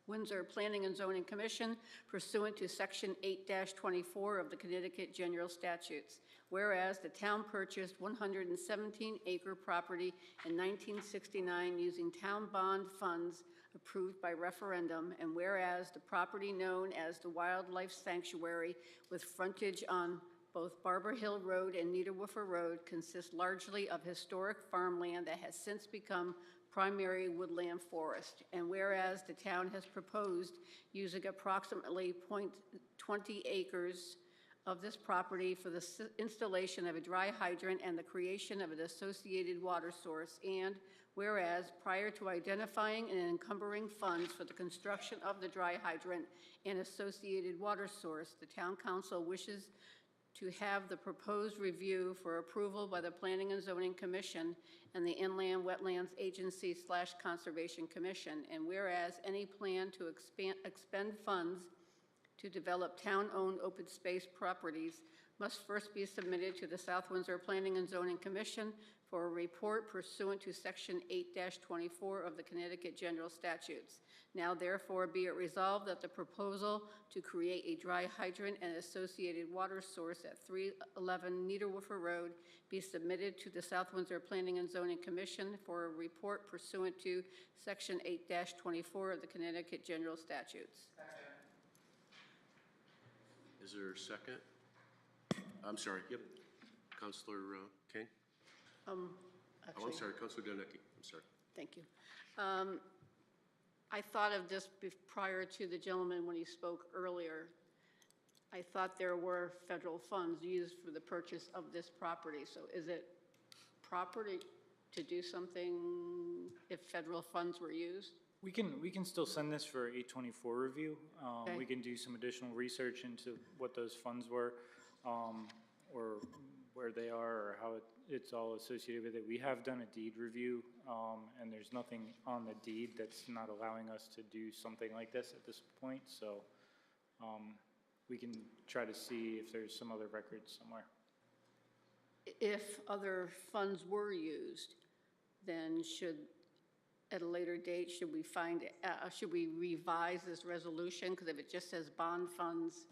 Windsor Planning and Zoning Commission pursuant to Section 8-24 of the Connecticut General Statutes. Whereas the town purchased 117-acre property in 1969 using town bond funds approved by referendum, and whereas the property known as the Wildlife Sanctuary with frontage on both Barber Hill Road and Niederwoofer Road consists largely of historic farmland that has since become primary woodland forest. And whereas the town has proposed using approximately 0.20 acres of this property for the installation of a dry hydrant and the creation of an associated water source, and whereas prior to identifying and encumbering funds for the construction of the dry hydrant and associated water source, the town council wishes to have the proposed review for approval by the Planning and Zoning Commission and the Inland Wetlands Agency / Conservation Commission, and whereas any plan to expend funds to develop town-owned open space properties must first be submitted to the South Windsor Planning and Zoning Commission for a report pursuant to Section 8-24 of the Connecticut General Statutes. Now therefore be it resolved that the proposal to create a dry hydrant and associated water source at 311 Niederwoofer Road be submitted to the South Windsor Planning and Zoning Commission for a report pursuant to Section 8-24 of the Connecticut General Statutes. Is there a second? I'm sorry, yep. Counselor King? Oh, I'm Actually, sorry, Counselor Delnecki, I'm sorry. thank you. I thought of this prior to the gentleman when he spoke earlier. I thought there were federal funds used for the purchase of this property. So is it proper to do something if federal funds were used? We can still send this for 824 review. Okay. We can do some additional research into what those funds were, or where they are, or how it's all associated with it. We have done a deed review, and there's nothing on the deed that's not allowing us to do something like this at this point. So we can try to see if there's some other records somewhere. If other funds were used, then at a later date, should we revise this resolution? Because if it just says bond funds,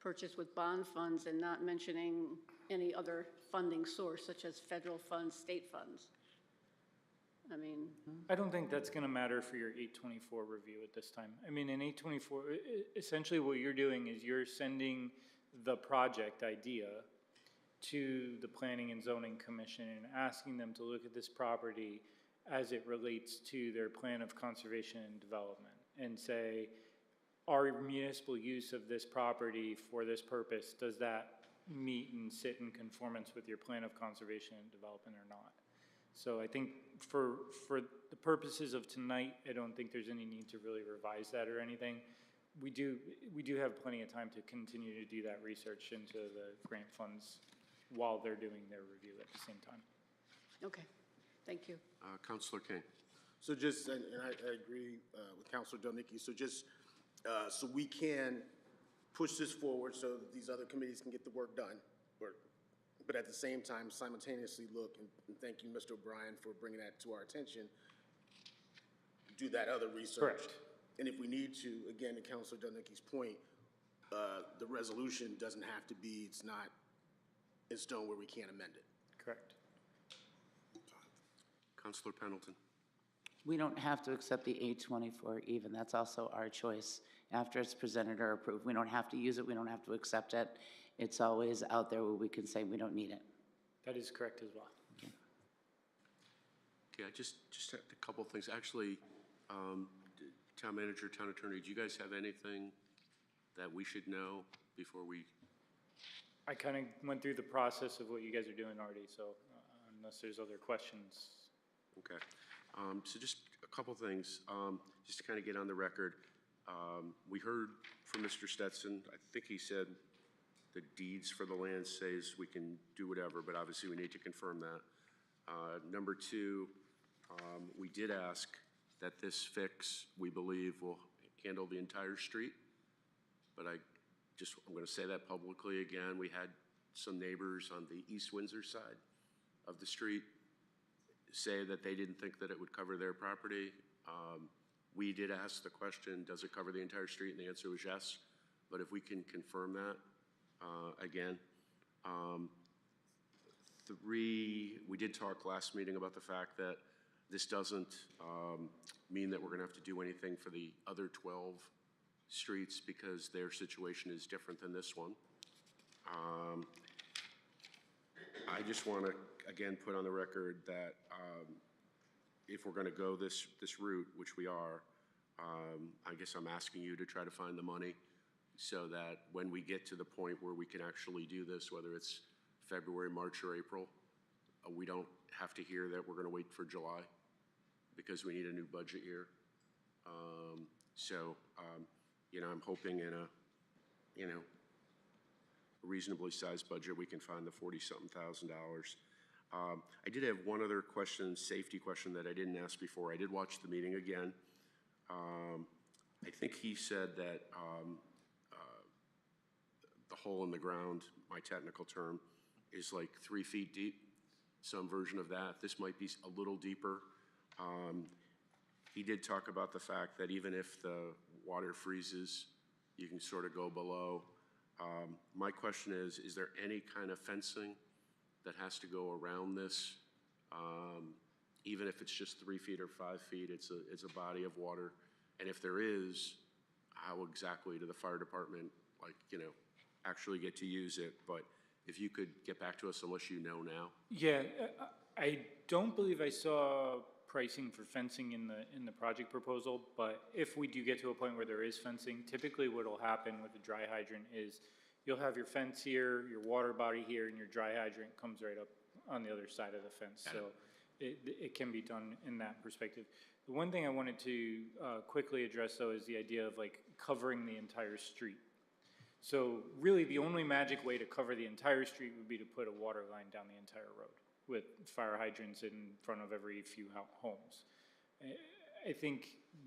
purchase with bond funds, and not mentioning any other funding source, such as federal funds, state funds. I mean, I don't think that's going to matter for your 824 review at this time. I mean, in 824, essentially what you're doing is you're sending the project idea to the Planning and Zoning Commission and asking them to look at this property as it relates to their plan of conservation and development, and say, our municipal use of this property for this purpose, does that meet and sit in conformance with your plan of conservation and development or not? So I think for the purposes of tonight, I don't think there's any need to really revise that or anything. We do have plenty of time to continue to do that research into the grant funds while they're doing their review at the same time. Okay, thank you. Councilor King. So just, and I agree with Councilor Delnicki, so just, so we can push this forward so that these other committees can get the work done, but at the same time simultaneously look, and thank you, Mr. O'Brien, for bringing that to our attention, do that other research. Correct. And if we need to, again, to Councilor Delnicki's point, the resolution doesn't have to be, it's not in stone where we can't amend it. Correct. Councilor Pendleton. We don't have to accept the 824 even. That's also our choice after it's presented or approved. We don't have to use it. We don't have to accept it. It's always out there where we can say we don't need it. That is correct as well. Okay, I just have a couple of things. Actually, Town Manager, Town Attorney, do you guys have anything that we should know before we? I kind of went through the process of what you guys are doing already, so unless there's other questions. Okay. So just a couple things, just to kind of get on the record. We heard from Mr. Stetson. I think he said the deeds for the land says we can do whatever, but obviously we need to confirm that. Number two, we did ask that this fix, we believe, will handle the entire street, but I'm going to say that publicly again. We had some neighbors on the East Windsor side of the street say that they didn't think that it would cover their property. We did ask the question, does it cover the entire street? And the answer was yes. But if we can confirm that, again. Three, we did talk last meeting about the fact that this doesn't mean that we're going to have to do anything for the other 12 streets because their situation is different than this one. I just want to, again, put on the record that if we're going to go this route, which we are, I guess I'm asking you to try to find the money so that when we get to the point where we can actually do this, whether it's February, March, or April, we don't have to hear that we're going to wait for July because we need a new budget year. You know, I'm hoping in a, reasonably sized budget, we can find the $40-something thousand. I did have one other question, safety question that I didn't ask before. I did watch the meeting again. I think he said that the hole in the ground, my technical term, is like 3 feet deep, some version of that. This might be a little deeper. He did talk about the fact that even if the water freezes, you can sort of go below. My question is there any kind of fencing that has to go around this? Even if it's just 3 feet or 5 feet, it's a body of water. And if there is, how exactly do the fire department, actually get to use it? But if you could get back to us, unless you know now. Yeah, I don't believe I saw pricing for fencing in the project proposal, but if we do get to a point where there is fencing, typically what will happen with the dry hydrant is you'll have your fence here, your water body here, and your dry hydrant comes right up on the other side of the fence. So it can be done in that perspective. The one thing I wanted to quickly address, though, is the idea of covering the entire street. So really the only magic way to cover the entire street would be to put a water line down the entire road with fire hydrants in front of every few homes. I think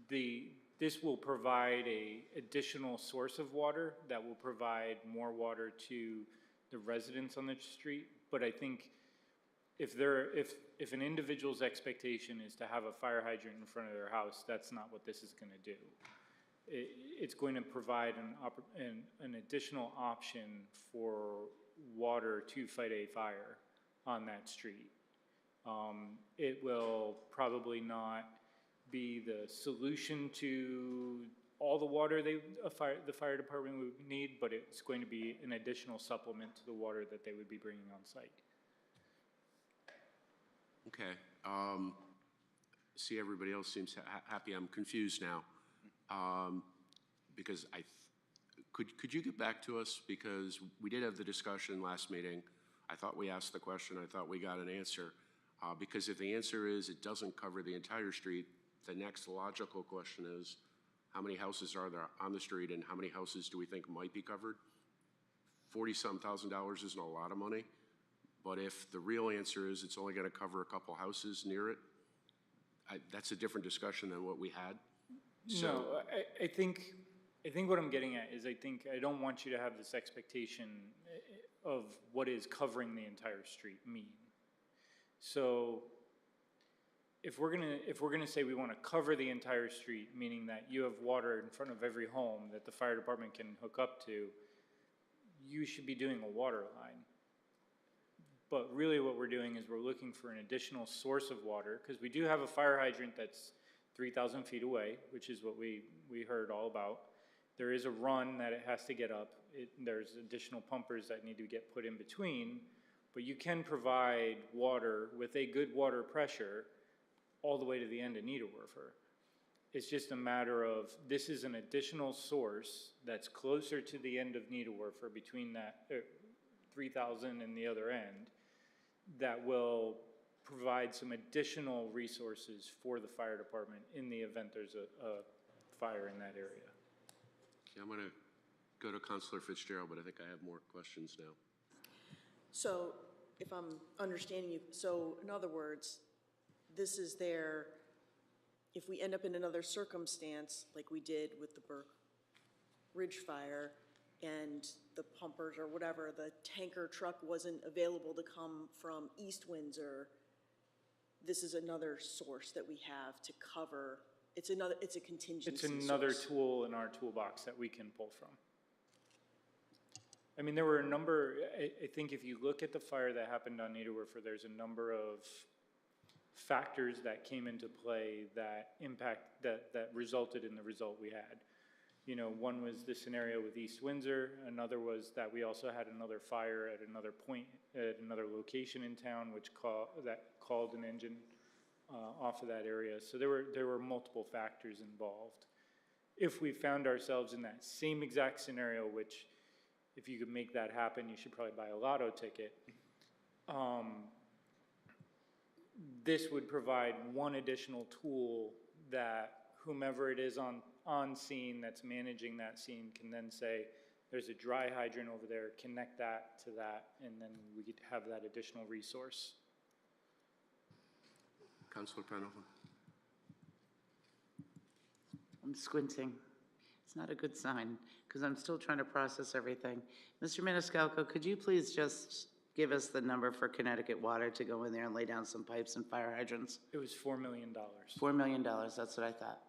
this will provide an additional source of water that will provide more water to the residents on the street. But I think if an individual's expectation is to have a fire hydrant in front of their house, that's not what this is going to do. It's going to provide an additional option for water to fight a fire on that street. It will probably not be the solution to all the water the fire department would need, but it's going to be an additional supplement to the water that they would be bringing on site. Okay. See, everybody else seems happy. I'm confused now. Because could you get back to us? Because we did have the discussion last meeting. I thought we asked the question. I thought we got an answer. Because if the answer is it doesn't cover the entire street, the next logical question is, how many houses are there on the street and how many houses do we think might be covered? $40-some thousand isn't a lot of money, but if the real answer is it's only going to cover a couple houses near it, that's a different discussion than what we had. So, No, I think what I'm getting at is I don't want you to have this expectation of what is covering the entire street mean. So if we're gonna say we want to cover the entire street, meaning that you have water in front of every home that the fire department can hook up to, you should be doing a water line. But really what we're doing is we're looking for an additional source of water, because we do have a fire hydrant that's 3,000 feet away, which is what we heard all about. There is a run that it has to get up. There's additional pumpers that need to get put in between, but you can provide water with a good water pressure all the way to the end of Niederwerfer. It's just a matter of, this is an additional source that's closer to the end of Niederwerfer, between that 3,000 and the other end, that will provide some additional resources for the fire department in the event there's a fire in that area. okay, I'm going to go to Councilor Fitzgerald, but I think I have more questions now. So if I'm understanding you, so in other words, this is there, if we end up in another circumstance, like we did with the Burke Ridge fire, and the pumpers or whatever, the tanker truck wasn't available to come from East Windsor, this is another source that we have to cover. It's a contingency It's another source. tool in our toolbox that we can pull from. I mean, there were a number, I think if you look at the fire that happened on Niederwerfer, there's a number of factors that came into play that that resulted in the result we had. You know, one was the scenario with East Windsor. Another was that we also had another fire at another point, at another location in town, which called an engine off of that area. So there were multiple factors involved. If we found ourselves in that same exact scenario, which if you could make that happen, you should probably buy a lotto ticket. This would provide one additional tool that whomever it is on scene that's managing that scene can then say, there's a dry hydrant over there, connect that to that, and then we could have that additional resource. Councilor Penhofer. I'm squinting. It's not a good sign, because I'm still trying to process everything. Mr. Maniscalco, could you please just give us the number for Connecticut Water to go in there and lay down some pipes and fire hydrants? It was $4 million. $4 million, that's what I thought.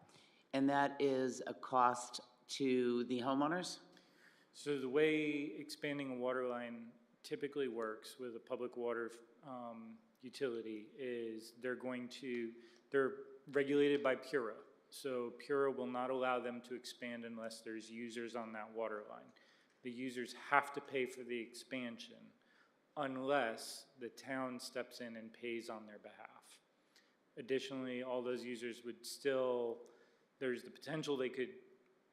And that is a cost to the homeowners? So the way expanding a water line typically works with a public water utility is they're regulated by PURA. So PURA will not allow them to expand unless there's users on that water line. The users have to pay for the expansion unless the town steps in and pays on their behalf. Additionally, all those users would still, there's the potential they could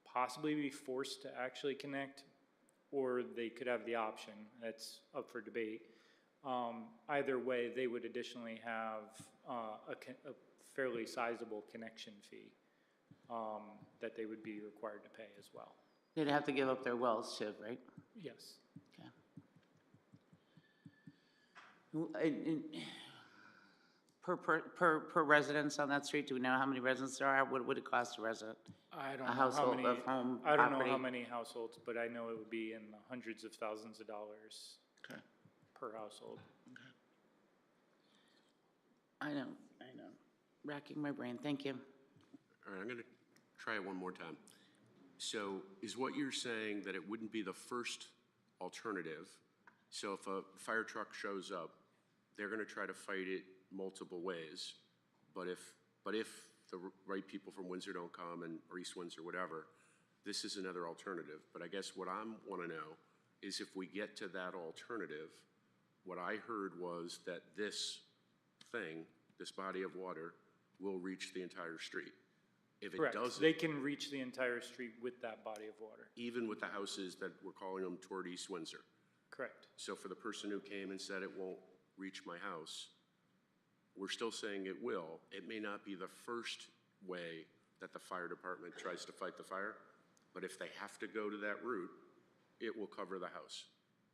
possibly be forced to actually connect, or they could have the option. That's up for debate. Either way, they would additionally have a fairly sizable connection fee that they would be required to pay as well. They'd have to give up their wells too, right? Yes. Okay. Per residence on that street, do we know how many residents there are? What would it cost a resident? I don't A know household how many, of home I don't know property? how many households, but I know it would be in the hundreds of thousands of dollars per household. I know. Racking my brain, thank you. All right, I'm going to try it one more time. So is what you're saying that it wouldn't be the first alternative? So if a fire truck shows up, they're going to try to fight it multiple ways. But if the right people from Windsor don't come, or East Windsor, whatever, this is another alternative. But I guess what I want to know is if we get to that alternative, what I heard was that this thing, this body of water, will reach the entire street. If it Correct. doesn't, They can reach the entire street with that body of water. even with the houses that we're calling them toward East Windsor. Correct. So for the person who came and said it won't reach my house, we're still saying it will. It may not be the first way that the fire department tries to fight the fire, but if they have to go to that route, it will cover the house.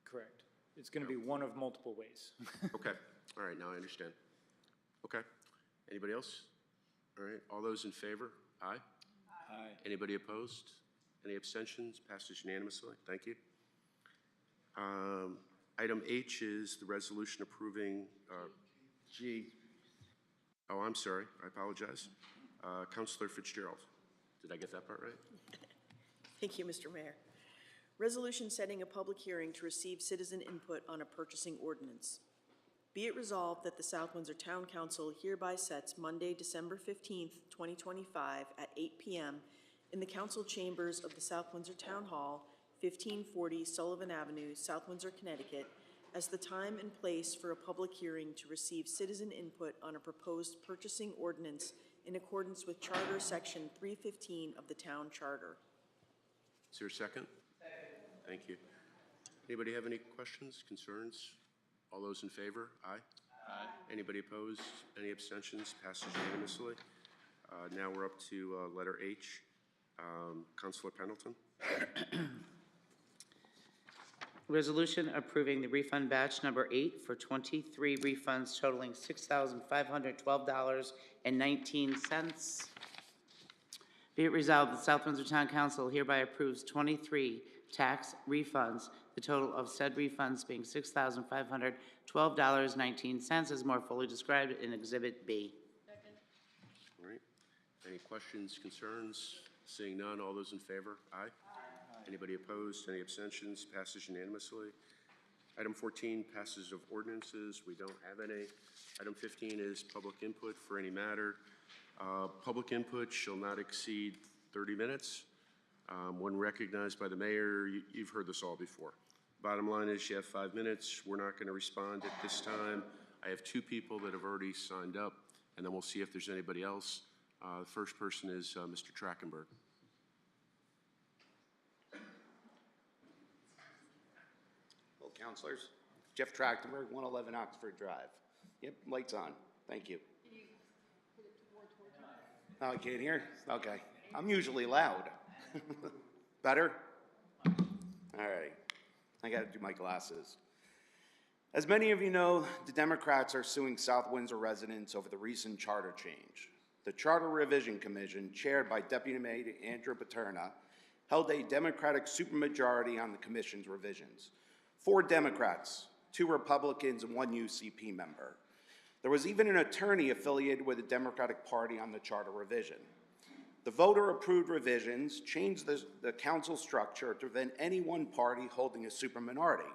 Correct. It's going to be one of multiple ways. Okay, all right, now I understand. Okay, anybody else? All right, all those in favor? Aye? Aye. Anybody opposed? Any abstentions? Passes unanimously, thank you. Item H is the resolution approving, G. oh, I'm sorry, I apologize. Councilor Fitzgerald, did I get that part right? Thank you, Mr. Mayor. Resolution setting a public hearing to receive citizen input on a purchasing ordinance. Be it resolved that the South Windsor Town Council hereby sets Monday, December 15th, 2025 at 8 p.m. in the council chambers of the South Windsor Town Hall, 1540 Sullivan Avenue, South Windsor, Connecticut, as the time and place for a public hearing to receive citizen input on a proposed purchasing ordinance in accordance with Charter Section 315 of the Town Charter. Is there a second? Thank you. Anybody have any questions, concerns? All those in favor? Aye? Aye. Anybody opposed? Any abstentions? Passes unanimously. Now we're up to letter H. Councilor Pendleton. Resolution approving the refund batch number 8 for 23 refunds totaling $6,512.19. Be it resolved that South Windsor Town Council hereby approves 23 tax refunds, the total of said refunds being $6,512.19 as more fully described in Exhibit B. All right. Any questions, concerns? Seeing none, all those in favor? Aye? Anybody opposed? Any abstentions? Passes unanimously. Item 14, passes of ordinances. We don't have any. Item 15 is public input for any matter. Public input shall not exceed 30 minutes. When recognized by the mayor, you've heard this all before. Bottom line is you have 5 minutes. We're not going to respond at this time. I have 2 people that have already signed up, and then we'll see if there's anybody else. The first person is Mr. Trachtenberg. Hello, councilors. Jeff Trachtenberg, 111 Oxford Drive. Yep, lights on. Thank you. Oh, I can't hear? Okay. I'm usually loud. Better? All right. I got to do my glasses. As many of you know, the Democrats are suing South Windsor residents over the recent charter change. The Charter Revision Commission, chaired by Deputy Mayor Andrew Paterna, held a Democratic supermajority on the commission's revisions. 4 Democrats, 2 Republicans, and 1 UCP member. There was even an attorney affiliated with the Democratic Party on the charter revision. The voter-approved revisions changed the council structure to prevent any one party holding a superminority.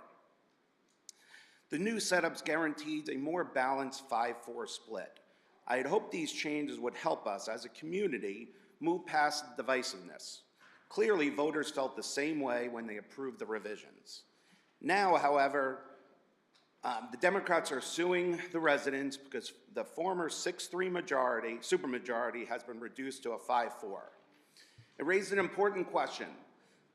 The new setups guaranteed a more balanced 5-4 split. I had hoped these changes would help us as a community move past divisiveness. Clearly, voters felt the same way when they approved the revisions. Now, however, the Democrats are suing the residents because the former 6-3 supermajority has been reduced to a 5-4. It raised an important question.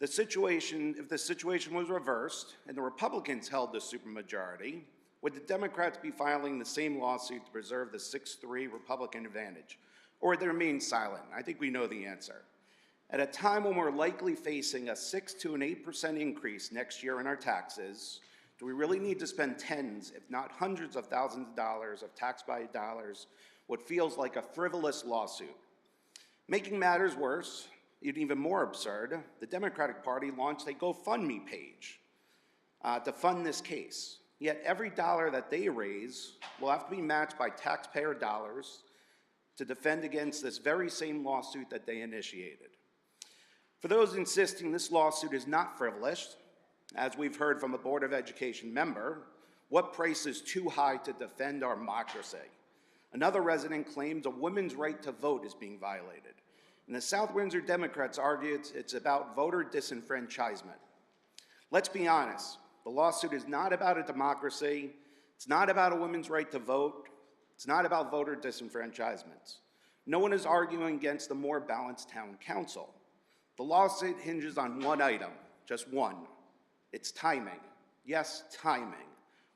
If the situation was reversed and the Republicans held the supermajority, would the Democrats be filing the same lawsuit to preserve the 6-3 Republican advantage? Or would they remain silent? I think we know the answer. At a time when we're likely facing a 6 to an 8% increase next year in our taxes, do we really need to spend tens, if not hundreds of thousands of dollars of tax-paid dollars, what feels like a frivolous lawsuit? Making matters worse, even more absurd, the Democratic Party launched a GoFundMe page to fund this case. Yet every dollar that they raise will have to be matched by taxpayer dollars to defend against this very same lawsuit that they initiated. For those insisting this lawsuit is not frivolous, as we've heard from a Board of Education member, what price is too high to defend our democracy? Another resident claims a woman's right to vote is being violated. And the South Windsor Democrats argue it's about voter disenfranchisement. Let's be honest, the lawsuit is not about a democracy, it's not about a woman's right to vote, it's not about voter disenfranchisement. No one is arguing against a more balanced town council. The lawsuit hinges on one item, just one. It's timing. Yes, timing.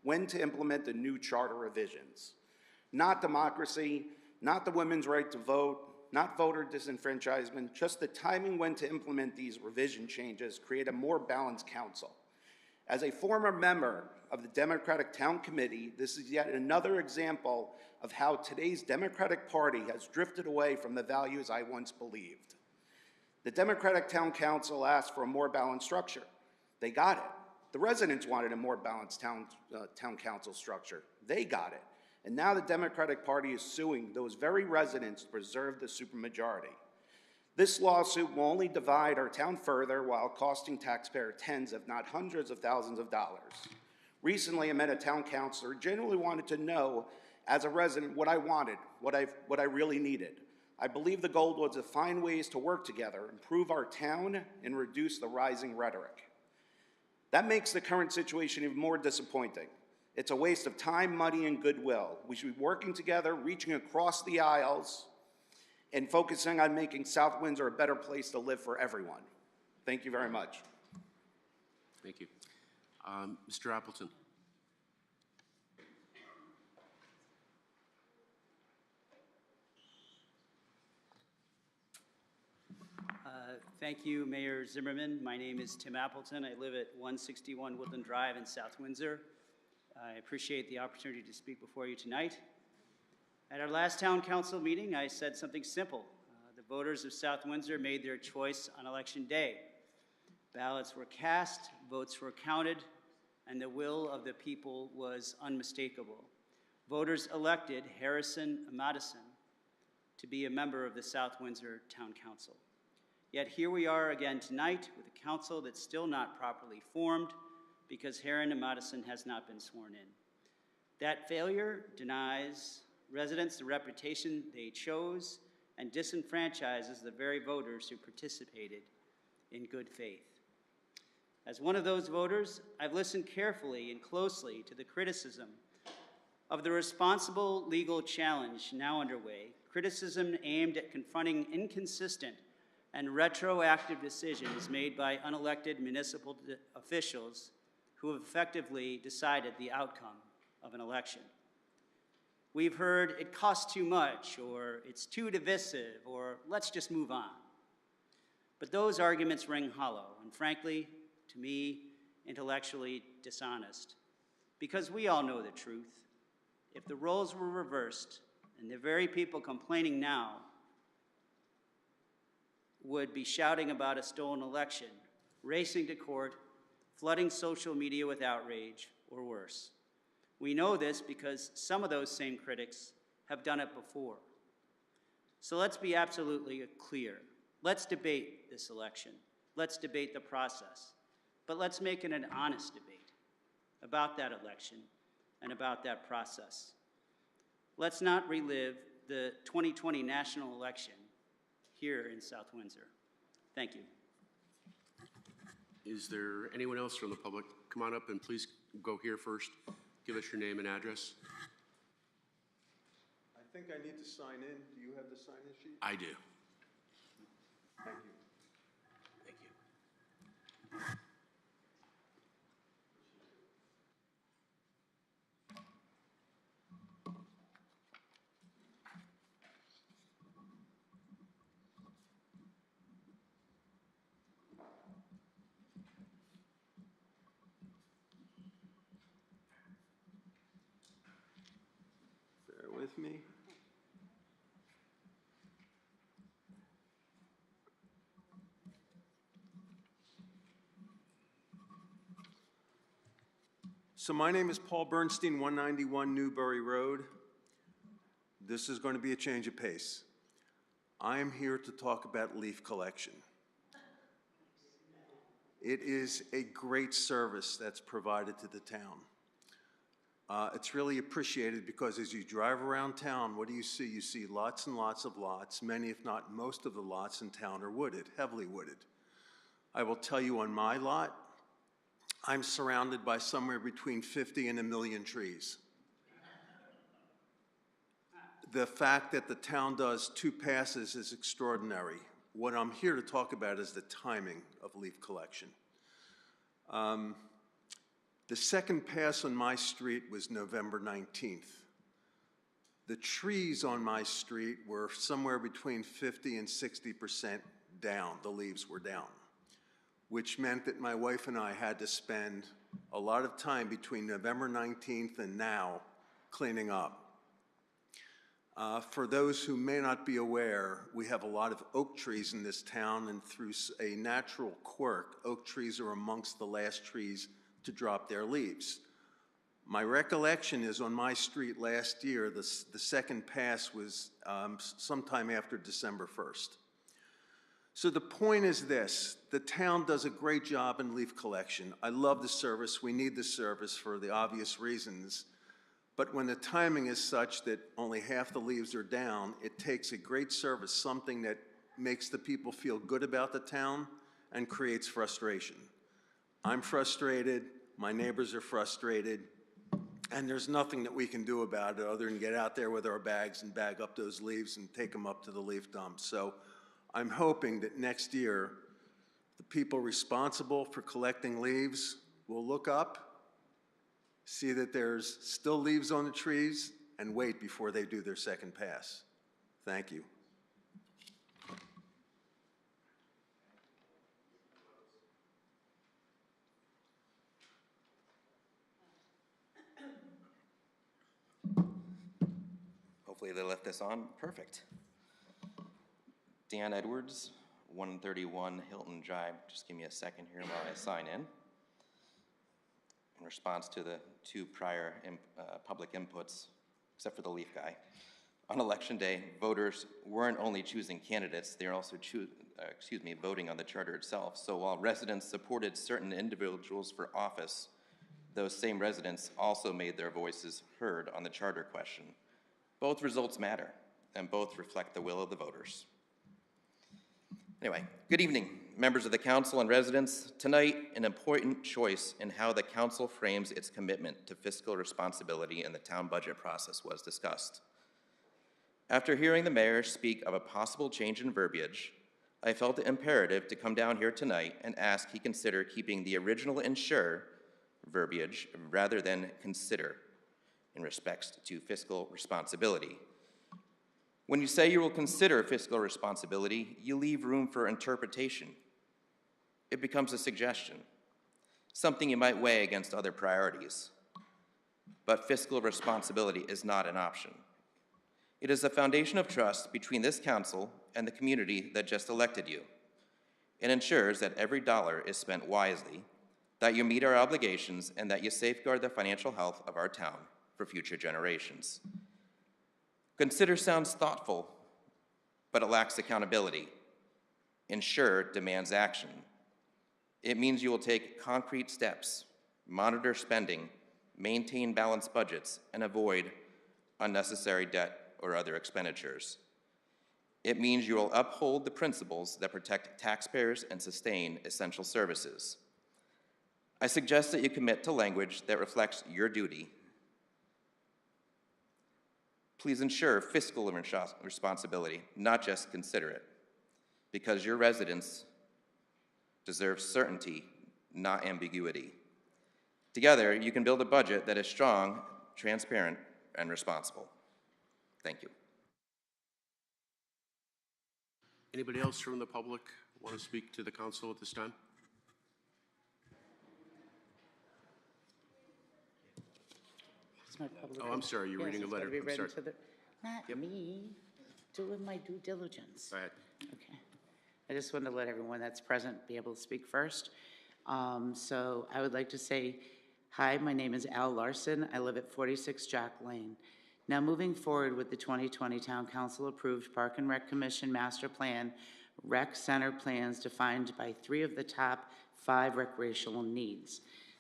When to implement the new charter revisions. Not democracy, not the women's right to vote, not voter disenfranchisement, just the timing when to implement these revision changes, create a more balanced council. As a former member of the Democratic Town Committee, this is yet another example of how today's Democratic Party has drifted away from the values I once believed. The Democratic Town Council asked for a more balanced structure. They got it. The residents wanted a more balanced town council structure. They got it. And now the Democratic Party is suing those very residents to preserve the supermajority. This lawsuit will only divide our town further while costing taxpayers tens, if not hundreds of thousands of dollars. Recently, I met a town councilor who genuinely wanted to know, as a resident, what I wanted, what I really needed. I believe the goal was to find ways to work together, improve our town, and reduce the rising rhetoric. That makes the current situation even more disappointing. It's a waste of time, money, and goodwill. We should be working together, reaching across the aisles, and focusing on making South Windsor a better place to live for everyone. Thank you very much. Thank you. Mr. Appleton. Thank you, Mayor Zimmerman. My name is Tim Appleton. I live at 161 Woodland Drive in South Windsor. I appreciate the opportunity to speak before you tonight. At our last town council meeting, I said something simple. The voters of South Windsor made their choice on election day. Ballots were cast, votes were counted, and the will of the people was unmistakable. Voters elected Harrison Amadison to be a member of the South Windsor Town Council. Yet here we are again tonight with a council that's still not properly formed because Harrison Amadison has not been sworn in. That failure denies residents the reputation they chose and disenfranchises the very voters who participated in good faith. As one of those voters, I've listened carefully and closely to the criticism of the responsible legal challenge now underway, criticism aimed at confronting inconsistent and retroactive decisions made by unelected municipal officials who have effectively decided the outcome of an election. We've heard it costs too much, or it's too divisive, or let's just move on. But those arguments ring hollow, and frankly, to me, intellectually dishonest, because we all know the truth. If the roles were reversed, and the very people complaining now would be shouting about a stolen election, racing to court, flooding social media with outrage, or worse. We know this because some of those same critics have done it before. So let's be absolutely clear. Let's debate this election. Let's debate the process. But let's make it an honest debate about that election and about that process. Let's not relive the 2020 national election here in South Windsor. Thank you. Is there anyone else from the public? Come on up and please go here first. Give us your name and address. I think I need to sign in. Do you have the sign-in sheet? I do. Thank you. Thank you. Bear with me. So my name is Paul Bernstein, 191 Newbury Road. This is going to be a change of pace. I am here to talk about leaf collection. It is a great service that's provided to the town. It's really appreciated because as you drive around town, what do you see? You see lots and lots of lots. Many, if not most of the lots in town are wooded, heavily wooded. I will tell you on my lot, I'm surrounded by somewhere between 50 and 1 million trees. The fact that the town does 2 passes is extraordinary. What I'm here to talk about is the timing of leaf collection. The second pass on my street was November 19th. The trees on my street were somewhere between 50 and 60% down. The leaves were down, which meant that my wife and I had to spend a lot of time between November 19th and now cleaning up. For those who may not be aware, we have a lot of oak trees in this town, and through a natural quirk, oak trees are amongst the last trees to drop their leaves. My recollection is on my street last year, the second pass was sometime after December 1st. So the point is this: the town does a great job in leaf collection. I love the service. We need the service for the obvious reasons. But when the timing is such that only half the leaves are down, it takes a great service, something that makes the people feel good about the town and creates frustration. I'm frustrated, my neighbors are frustrated, and there's nothing that we can do about it other than get out there with our bags and bag up those leaves and take them up to the leaf dump. So I'm hoping that next year, the people responsible for collecting leaves will look up, see that there's still leaves on the trees, and wait before they do their second pass. Thank you. Hopefully they left this on. Perfect. Dan Edwards, 131 Hilton Drive. Just give me a second here while I sign in. In response to the 2 prior public inputs, except for the leaf guy. On election day, voters weren't only choosing candidates, they were also voting on the charter itself. So while residents supported certain individuals for office, those same residents also made their voices heard on the charter question. Both results matter, and both reflect the will of the voters. Anyway, good evening, members of the council and residents. Tonight, an important choice in how the council frames its commitment to fiscal responsibility in the town budget process was discussed. After hearing the mayor speak of a possible change in verbiage, I felt it imperative to come down here tonight and ask he consider keeping the original ensure verbiage rather than consider in respects to fiscal responsibility. When you say you will consider fiscal responsibility, you leave room for interpretation. It becomes a suggestion, something you might weigh against other priorities. But fiscal responsibility is not an option. It is a foundation of trust between this council and the community that just elected you. It ensures that every dollar is spent wisely, that you meet our obligations, and that you safeguard the financial health of our town for future generations. Consider sounds thoughtful, but it lacks accountability. Ensure demands action. It means you will take concrete steps, monitor spending, maintain balanced budgets, and avoid unnecessary debt or other expenditures. It means you will uphold the principles that protect taxpayers and sustain essential services. I suggest that you commit to language that reflects your duty. Please ensure fiscal responsibility, not just consider it, because your residents deserve certainty, not ambiguity. Together, you can build a budget that is strong, transparent, and responsible. Thank you. Anybody else from the public want to speak to the council at this time? Oh, I'm sorry, you're reading a letter. I'm sorry. Not me, doing my due diligence. Go ahead. Okay. I just wanted to let everyone that's present be able to speak first. So I would like to say, hi, my name is Al Larson. I live at 46 Jack Lane. Now, moving forward with the 2020 Town Council approved Park and Rec Commission Master Plan, rec center plans defined by 3 of the top 5 recreational needs.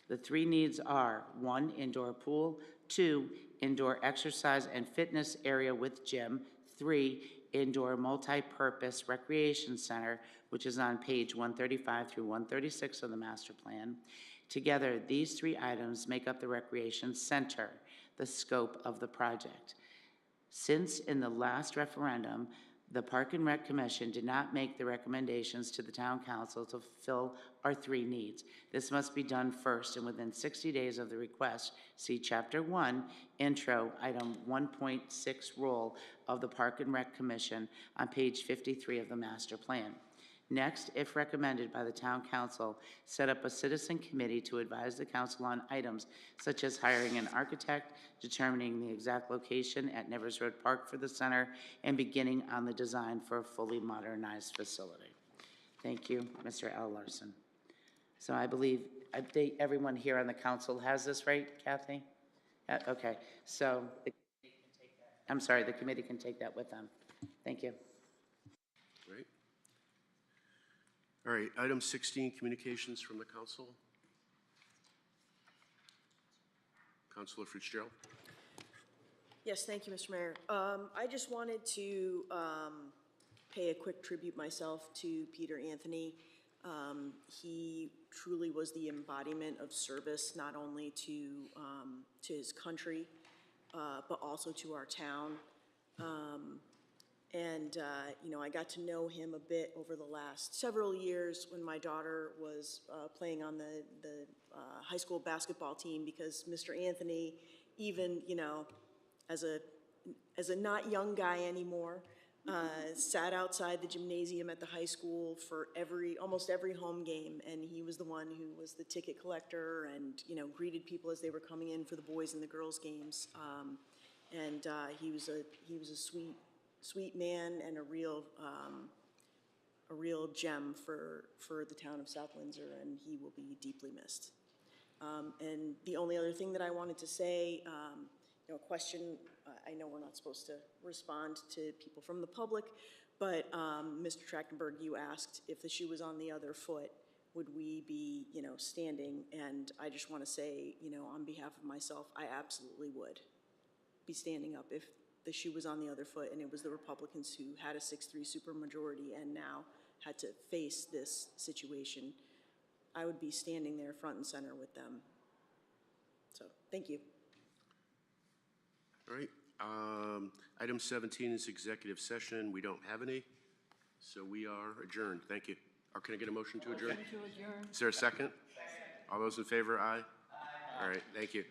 The three needs are: 1, indoor pool; 2, indoor exercise and fitness area with gym; 3, indoor multi-purpose recreation center, which is on page 135 through 136 of the master plan. Together, these three items make up the recreation center, the scope of the project. Since in the last referendum, the Park and Rec Commission did not make the recommendations to the Town Council to fulfill our three needs, this must be done first and within 60 days of the request. See Chapter 1, Intro, Item 1.6 Role of the Park and Rec Commission on page 53 of the Master Plan. Next, if recommended by the Town Council, set up a citizen committee to advise the council on items such as hiring an architect, determining the exact location at Nevers Road Park for the center, and beginning on the design for a fully modernized facility. Thank you, Mr. L. Larson. So I believe everyone here on the council has this, right, Kathy? Okay, so the committee can take that with them. Thank you. Great. All right, item 16, communications from the council. Councilor Fitzgerald. Yes, thank you, Mr. Mayor. I just wanted to pay a quick tribute myself to Peter Anthony. He truly was the embodiment of service, not only to his country, but also to our town. You know, I got to know him a bit over the last several years when my daughter was playing on the high school basketball team, because Mr. Anthony, even, you know, as a not young guy anymore, sat outside the gymnasium at the high school for almost every home game, and he was the one who was the ticket collector and, you know, greeted people as they were coming in for the boys and the girls games. He was a sweet man and a real gem for the town of South Windsor, and he will be deeply missed. And the only other thing that I wanted to say, you know, a question, I know we're not supposed to respond to people from the public, but Mr. Trachtenberg, you asked if the shoe was on the other foot, would we be, you know, standing? And I just want to say, you know, on behalf of myself, I absolutely would be standing up if the shoe was on the other foot and it was the Republicans who had a 6-3 supermajority and now had to face this situation. I would be standing there front and center with them. So, thank you. All right. Item 17 is executive session. We don't have any, so we are adjourned. Thank you. Or can I get a motion to adjourn? Is there a second? All those in favor, aye? All right, thank you.